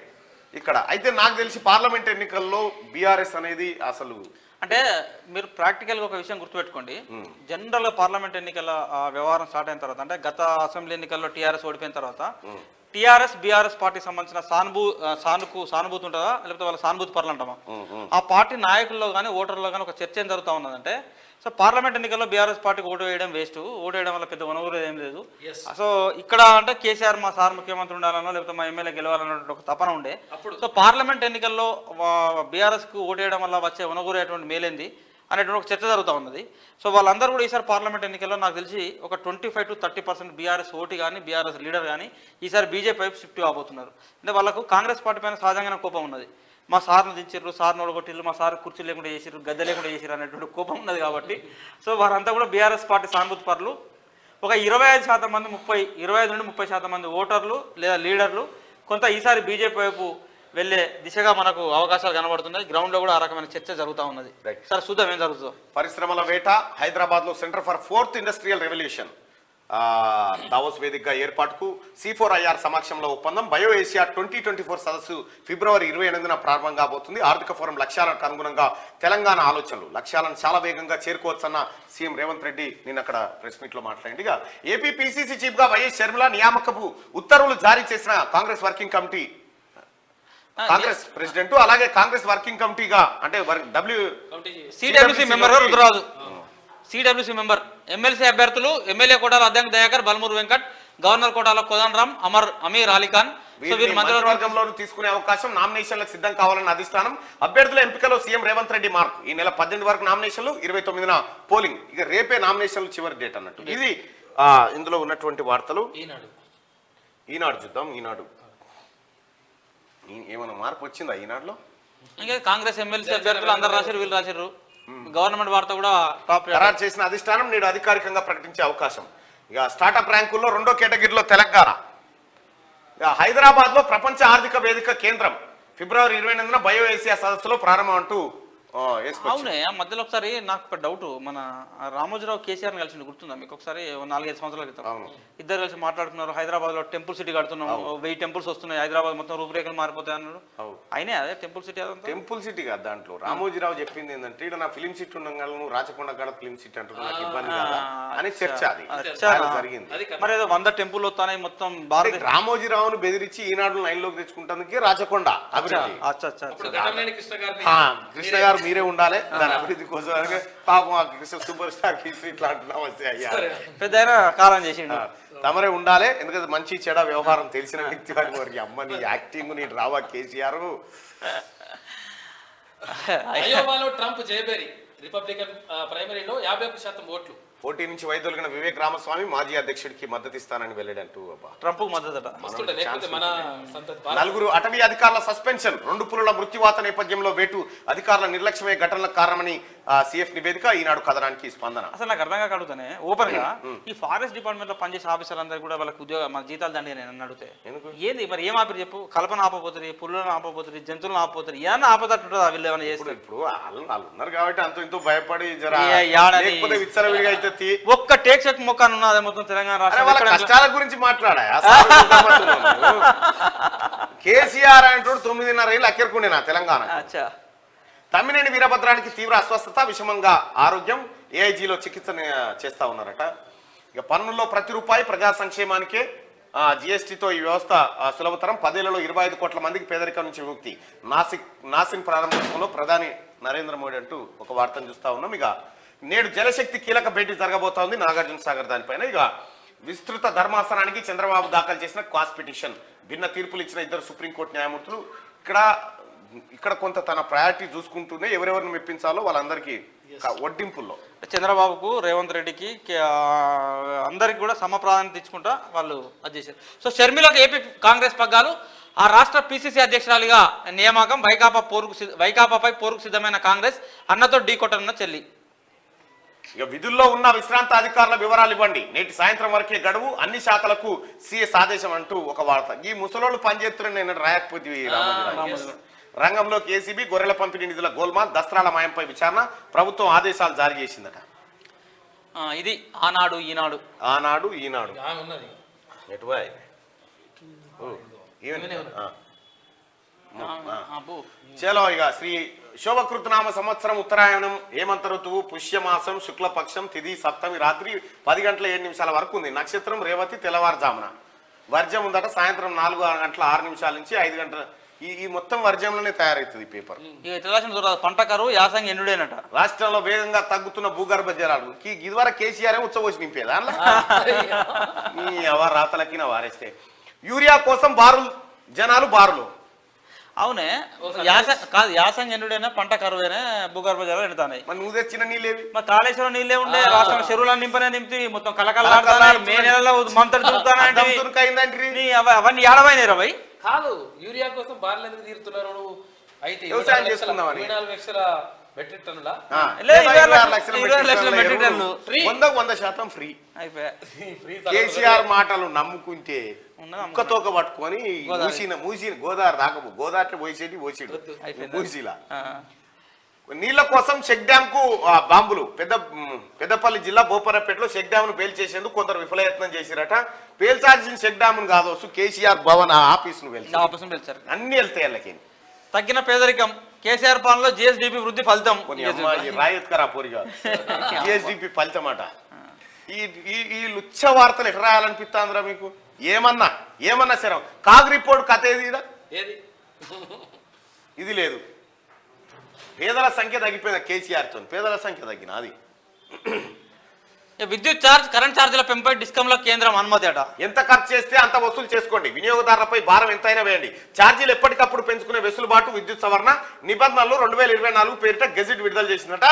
ఇక్కడ అయితే నాకు తెలిసి పార్లమెంట్ ఎన్నికల్లో బీఆర్ఎస్ అనేది అసలు అంటే మీరు ప్రాక్టికల్గా ఒక విషయం గుర్తుపెట్టుకోండి. జనరల్గా పార్లమెంట్ ఎన్నికల వ్యవహారం స్టార్ట్ అయిన తర్వాత, అంటే గత అసెంబ్లీ ఎన్నికల్లో టీఆర్ఎస్ ఓడిపోయిన తర్వాత టీఆర్ఎస్ బీఆర్ఎస్ పార్టీకి సంబంధించిన సానుభూతి ఉంటుందా, లేకపోతే వాళ్ళ సానుభూతి పరులు అంటామా, ఆ పార్టీ నాయకుల్లో కానీ ఓటర్లో కానీ ఒక చర్చ ఏం జరుగుతూ ఉన్నదంటే, సో పార్లమెంట్ ఎన్నికల్లో బీఆర్ఎస్ పార్టీకి ఓటు వేయడం వేస్ట్, ఓటు వేయడం వల్ల పెద్ద వనరు ఏం లేదు. సో ఇక్కడ అంటే కేసీఆర్ మా సార్ ముఖ్యమంత్రి ఉండాలనో లేకపోతే మా ఎమ్మెల్యే గెలవాలన్నటువంటి ఒక తపన ఉండే. సో పార్లమెంట్ ఎన్నికల్లో బీఆర్ఎస్కు ఓటు వేయడం వల్ల వచ్చే వనగూరేటువంటి మేలేంది అనేటువంటి ఒక చర్చ జరుగుతూ ఉన్నది. సో వాళ్ళందరూ కూడా ఈసారి పార్లమెంట్ ఎన్నికల్లో నాకు తెలిసి ఒక 25 to 30% బీఆర్ఎస్ ఓటు కానీ బీఆర్ఎస్ లీడర్ కానీ ఈసారి బీజేపీ వైపు షిఫ్ట్ కాబోతున్నారు. అంటే వాళ్ళకు కాంగ్రెస్ పార్టీ పైన సహజంగానే కోపం ఉన్నది. మా సార్ను దించారు, సార్ను ఓడగొట్టిల్లు, మా సార్ కుర్చీ లేకుండా చేసారు, గద్దె లేకుండా చేసారు అనేటువంటి కోపం ఉన్నది కాబట్టి సో వారంతా కూడా బీఆర్ఎస్ పార్టీ సానుభూతి పరులు. ఒక 25% మంది 25 నుండి 30% మంది ఓటర్లు లేదా లీడర్లు కొంత ఈసారి బీజేపీ వైపు వెళ్ళే దిశగా మనకు అవకాశాలు కనబడుతున్నాయి. గ్రౌండ్లో కూడా ఆ రకమైన చర్చ జరుగుతూ ఉన్నది. సార్ చూద్దాం ఏం జరుగుతుందో. పరిశ్రమల వేట హైదరాబాద్లో centre for 4th industrial revolution Davos వేదికగా ఏర్పాటుకు C4IR సమక్షంలో ఒప్పందం. బయో ఏషియా 2024 సదస్సు ఫిబ్రవరి 28న ప్రారంభం కాబోతుంది. ఆర్థిక ఫోరం లక్ష్యాలకు అనుగుణంగా తెలంగాణ ఆలోచనలు లక్ష్యాలను చాలా వేగంగా చేరుకోవచ్చన్న సీఎం రేవంత్ రెడ్డి నిన్న అక్కడ ప్రెస్ మీట్ లో మాట్లాడింది. ఏపీ PCC చీఫ్ గా వైఎస్ షర్మిల నియామకపు ఉత్తర్వులు జారీ చేసిన Congress working committee, Congress president అలాగే కాంగ్రెస్ వర్కింగ్ కమిటీగా అంటే CWC member Rudraraju, CWC member, MLC అభ్యర్థులు ఎమ్మెల్యే కోటాల అద్దంకి దయాకర్, బల్మూరు వెంకట్, గవర్నర్ కోటాల కోదండరామ్, అమీర్ అలీఖాన్. మంత్రివర్గంలో తీసుకునే అవకాశం, నామినేషన్లకు సిద్ధం కావాలన్న అధిష్టానం. అభ్యర్థుల ఎంపికలో సీఎం రేవంత్ రెడ్డి మార్క్. ఈ నెల 18 వరకు నామినేషన్లు, 29న పోలింగ్. ఇక రేపే నామినేషన్లు చివరి డేట్ అన్నట్టు. ఇది ఇందులో ఉన్నటువంటి వార్తలు. ఈనాడు చూద్దాం. ఈనాడు ఏమైనా మార్పు వచ్చిందా ఈనాడులో? ఇంకా కాంగ్రెస్ ఎమ్మెల్సీ అభ్యర్థులు అందరు రాశారు, వీళ్ళు రాశారు. గవర్నమెంట్ వార్త కూడా టాప్ ఖరారు చేసిన అధిష్టానం నేడు అధికారికంగా ప్రకటించే అవకాశం. ఇక స్టార్టప్ ర్యాంకుల్లో 2వ కేటగిరీలో తెలంగాణ. ఇక హైదరాబాద్ లో ప్రపంచ ఆర్థిక వేదిక కేంద్రం ఫిబ్రవరి 28న బయో ఏషియా సదస్సులో ప్రారంభం అంటూ అవునే. మధ్యలో ఒకసారి నాకు ఒక డౌట్, మన రామోజీరావు కేసీఆర్ని కలిసి గుర్తుందా మీకు? ఒకసారి 4-5 సంవత్సరాల క్రితం ఇద్దరు కలిసి మాట్లాడుతున్నారు. హైదరాబాద్ లో టెంపుల్ సిటీ కడుతున్నాం, 1000 టెంపుల్స్ వస్తున్నాయి, హైదరాబాద్ మొత్తం రూపురేఖలు మారిపోతాయి అన్నాడు. అయినా అదే టెంపుల్ సిటీ, టెంపుల్ సిటీ కాదు. దాంట్లో రామోజీరావు చెప్పింది ఏంటంటే, ఇక్కడ నా ఫిలిం సిటీ ఉండగా నువ్వు రాచకొండ గడ ఫిలిం సిటీ అంటున్నా, నాకు ఇబ్బంది కదా అని చర్చ అది జరిగింది. మరి ఏదో 100 టెంపుల్ వస్తాయి మొత్తం భారత. రామోజీరావును బెదిరించి ఈనాడు లైన్లోకి తెచ్చుకుంటానికి రాచకొండ అభివృద్ధి. కృష్ణ గారు మీరే ఉండాలి దాని అభివృద్ధి కోసం. పాపం కృష్ణ సూపర్ స్టార్ ఇట్లా అంటున్నాం పెద్ద కాలం చేసిండు. తమరే ఉండాలి, ఎందుకంటే మంచి చెడ వ్యవహారం తెలిసిన వ్యక్తి వారి వారికి. అమ్మ నీ యాక్టింగ్ నీ డ్రామా కేసీఆర్. అయోవాలో ట్రంప్ జయబేరి రిపబ్లికన్ ప్రైమరీలో 50% ఓట్లు. పోటీ నుంచి వైదొలిగిన వివేక్ రామస్వామి మాజీ అధ్యక్షుడికి మద్దతు ఇస్తానని వెళ్ళాడంటూ ట్రంప్ మద్దతు. నలుగురు అటవీ అధికారుల సస్పెన్షన్. 2 పులుల మృత్యువాత నేపథ్యంలో వేటు అధికారుల నిర్లక్ష్యమే ఘటనలకు కారణమని సిఎఫ్ నివేదిక. ఈనాడు కథనానికి స్పందన. అసలు నాకు అర్థంగా అడుగుతానే ఓపెన్ గా, ఈ ఫారెస్ట్ డిపార్ట్మెంట్ లో పనిచేసే ఆఫీసర్లందరూ కూడా వాళ్ళకి ఉద్యోగ మన జీతాలు దండి నేను అడిగితే ఏంది మరి ఏం ఆపి చెప్పు? కల్పన ఆపపోతుంది, పుల్లను ఆపపోతుంది, జంతువులను ఆపపోతుంది, ఏమన్నా ఆపదట్టుంటుందా? వీళ్ళు ఏమైనా చేస్తారు? ఇప్పుడు వాళ్ళు ఉన్నారు కాబట్టి అంత ఇంతో భయపడి విచ్చలవిడిగా అయితే ఒక్క టేక్ చెక్ మొక్కను ఉన్నది మొత్తం తెలంగాణ రాష్ట్రం. కష్టాల గురించి మాట్లాడా కేసీఆర్ అంటూ 9.5 ఏళ్ళు అక్కరుకుండేనా తెలంగాణ. తమ్మినేని వీరభద్రానికి తీవ్ర అస్వస్థత, విషమంగా ఆరోగ్యం. ఏఐజీలో చికిత్స చేస్తా ఉన్నారట. ఇక పన్నుల్లో ప్రతి రూపాయి ప్రజా సంక్షేమానికే. జిఎస్టీతో ఈ వ్యవస్థ సులభతరం. 10 ఏళ్లలో 25 కోట్ల మందికి పేదరికం నుంచి విముక్తి. నాసిక్ ప్రారంభోత్సవంలో ప్రధాని నరేంద్ర మోడీ అంటూ ఒక వార్తను చూస్తా ఉన్నాం. ఇక నేడు జలశక్తి కీలక భేటీ జరగబోతా ఉంది నాగార్జున సాగర్ దానిపైన. ఇక విస్తృత ధర్మాసనానికి చంద్రబాబు దాఖలు చేసిన క్వాస్ పిటిషన్. భిన్న తీర్పులు ఇచ్చిన 2 సుప్రీంకోర్టు న్యాయమూర్తులు. ఇక్కడ కొంత తన ప్రయారిటీ చూసుకుంటూనే ఎవరెవరిని మెప్పించాలో వాళ్ళందరికీ వడ్డింపుల్లో చంద్రబాబుకు రేవంత్ రెడ్డికి అందరికి కూడా సమ ప్రాధాన్యత ఇచ్చుకుంటా వాళ్ళు అది చేశారు. సో షర్మిలకు ఏపీ కాంగ్రెస్ పగ్గాలు. ఆ రాష్ట్ర పిసిసి అధ్యక్షురాలిగా నియామకం. వైకాపాపై పోరుకు సిద్ధమైన కాంగ్రెస్ అన్నతో ఢీకొట్టనున్న చెల్లి. ఇక విధుల్లో ఉన్న విశ్రాంత అధికారుల వివరాలు ఇవ్వండి, నేటి సాయంత్రం వరకే గడువు, అన్ని శాఖలకు సిఎస్ ఆదేశం అంటూ ఒక వార్త. ఈ ముసలోళ్ళు పనిచేస్తున్న నేను రాయకపోతే రంగంలోకి ఏసీబీ. గొర్రెల పంపిణీ నిధుల గోల్మాల్, దస్త్రాల మాయంపై విచారణ. ప్రభుత్వం ఆదేశాలు జారీ చేసిందట. ఇది ఆనాడు ఈనాడు. ఆనాడు ఈనాడు ఆ, 8 అబ్బో. చలో ఇక శ్రీ శోభకృతనామ సంవత్సరం ఉత్తరాయణం హేమంత ఋతువు పుష్యమాసం శుక్లపక్షం తిథి సప్తమి రాత్రి 10 గంటల 7 నిమిషాల వరకు ఉంది. నక్షత్రం రేవతి తెల్లవారుజామున. వర్జం ఉందట సాయంత్రం 4 గంటల 6 నిమిషాల నుంచి 5 గంటల. ఈ మొత్తం వర్జంలోనే తయారవుతుంది పేపర్. ఇక ఇట్లా రాసిన చూడరాదు, పంట కరువు యాసంగి ఎండుడేనట. రాష్ట్రంలో వేగంగా తగ్గుతున్న భూగర్భ జలాలు ఇదివరకు కేసీఆర్ ఉచ్చబోసి నింపేదా మీ ఎవరు రాతలకి నా వారేస్తే. యూరియా కోసం జనాలు బారులు. అవునే యాసంగి ఎండుడైనా పంట కరువేనే భూగర్భ జలాలు ఎండుతాయి. మరి నువ్వు తెచ్చిన నీళ్ళేవి? మరి కాళేశ్వరం నీళ్ళే ఉండే రాష్ట్రం చెరువులను నింపి మొత్తం కలకల మే నెలలో మంతలు చూపుతానంటే అవన్నీ ఏడవైనా 20 కాదు. యూరియా కోసం బార్లు ఎందుకు తీరుతున్నారు నువ్వు? అయితే వ్యవసాయం చేసుకుందామని 24 లక్షల మెట్రిక్ టన్నుల 26 లక్షల 26 మెట్రిక్ టన్నులు ఫ్రీ. 100% ఫ్రీ. కేసీఆర్ మాటలు నమ్ముకుంటే కుక్కతోక పట్టుకొని మూసిన గోదావరి దాకా గోదావరి పోసేడు మూసిలా. నీళ్ల కోసం చెక్ డ్యామ్ కు బాంబులు. పెద్దపల్లి జిల్లా బోపరపేటలో చెక్ డ్యామ్ ను పేల్చేసేందుకు కొందరు విఫలయత్నం చేసిరట. పేల్చాల్సిన చెక్ డ్యామ్ కాదు, కేసీఆర్ భవన్ ఆఫీస్ ను పేల్చారు. అన్ని వెళ్తాయి వాళ్ళకి. తగ్గిన పేదరికం కేసీఆర్ పాలనలో జిఎస్డిపి వృద్ధి ఫలితం. రాయత్కరా పోరిగా జిఎస్డిపి ఫలితం అట. ఈ లుచ్చ వార్తలు ఎట్లా రాయాలనిపిస్తుందిరా మీకు? ఏమన్నా సరే కాగ్ రిపోర్ట్ కథ ఏది ఇది లేదు. పేదల సంఖ్య తగ్గిపోయింది కేసీఆర్తో. పేదల సంఖ్య తగ్గిన అది. విద్యుత్ ఛార్జ్ కరెంట్ ఛార్జీల పెంపై డిస్కంలో కేంద్రం అనుమతి అట. ఎంత ఖర్చు చేస్తే అంత వసూలు చేసుకోండి. వినియోగదారులపై భారం ఎంతైనా వేయండి. ఛార్జీలు ఎప్పటికప్పుడు పెంచుకునే వెసులుబాటు విద్యుత్ సవరణ నిబంధనలు 2024 పేరిట గెజిట్ విడుదల చేసినట.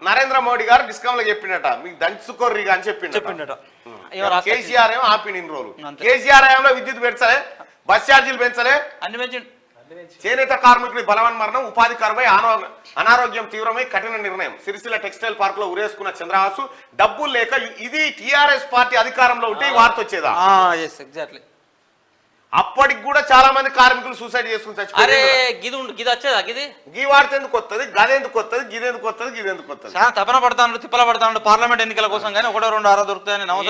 నరేంద్ర మోడీ గారు డిస్కంలో చెప్పినట మీకు దంచుకోర్రిగా అని చెప్పిండట. కేసీఆర్ ఏమో ఆపిన ఇన్ని రోజులు. కేసీఆర్ ఏమో విద్యుత్ పెంచలే, బస్ ఛార్జీలు పెంచలే, అన్ని పెంచండి. చేనేత కార్మికుడి బలవన్ మరణం, ఉపాధి కరువై అనారోగ్యం తీవ్రమై కఠిన నిర్ణయం. సిరిసిల్ల టెక్స్టైల్ పార్క్ లో ఉరేసుకున్న చంద్రవాసు. డబ్బులు లేక ఇది టీఆర్ఎస్ పార్టీ అధికారంలో ఉంటే ఈ వార్త వచ్చేదా? ఎగ్జాక్ట్లీ. అప్పటికి కూడా చాలా మంది కార్మికులు సూసైడ్ చేసుకుని అరే గిది వచ్చేదా? గిది గీ వార్త ఎందుకు వస్తుంది? గదెందుకు వస్తుంది? గిదెందుకు వస్తుంది? గిదెందుకు వస్తుంది? చాలా తపన పడతాను, తిప్పల పడతాను పార్లమెంట్ ఎన్నికల కోసం. కానీ 1-2 దొరుకుతాయని నవస.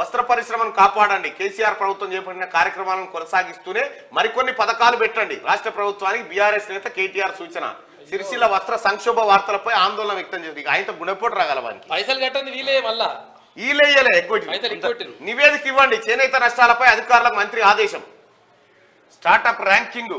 వస్త్ర పరిశ్రమను కాపాడండి. కేసీఆర్ ప్రభుత్వం చేపట్టిన కార్యక్రమాలను కొనసాగిస్తూనే మరికొన్ని పథకాలు పెట్టండి. రాష్ట్ర ప్రభుత్వానికి బీఆర్ఎస్ నేత కేటీఆర్ సూచన. సిరిసిల్ల వస్త్ర సంక్షోభ వార్తలపై ఆందోళన వ్యక్తం చేస్తుంది. ఆయనతో గుణపోటు రాగలవానికి పైసలు కట్టండి వీలే మళ్ళా ఈలయ్యలే నివేదిక ఇవ్వండి. చేనేత నష్టాలపై అధికారులకు మంత్రి ఆదేశం. Startup ranking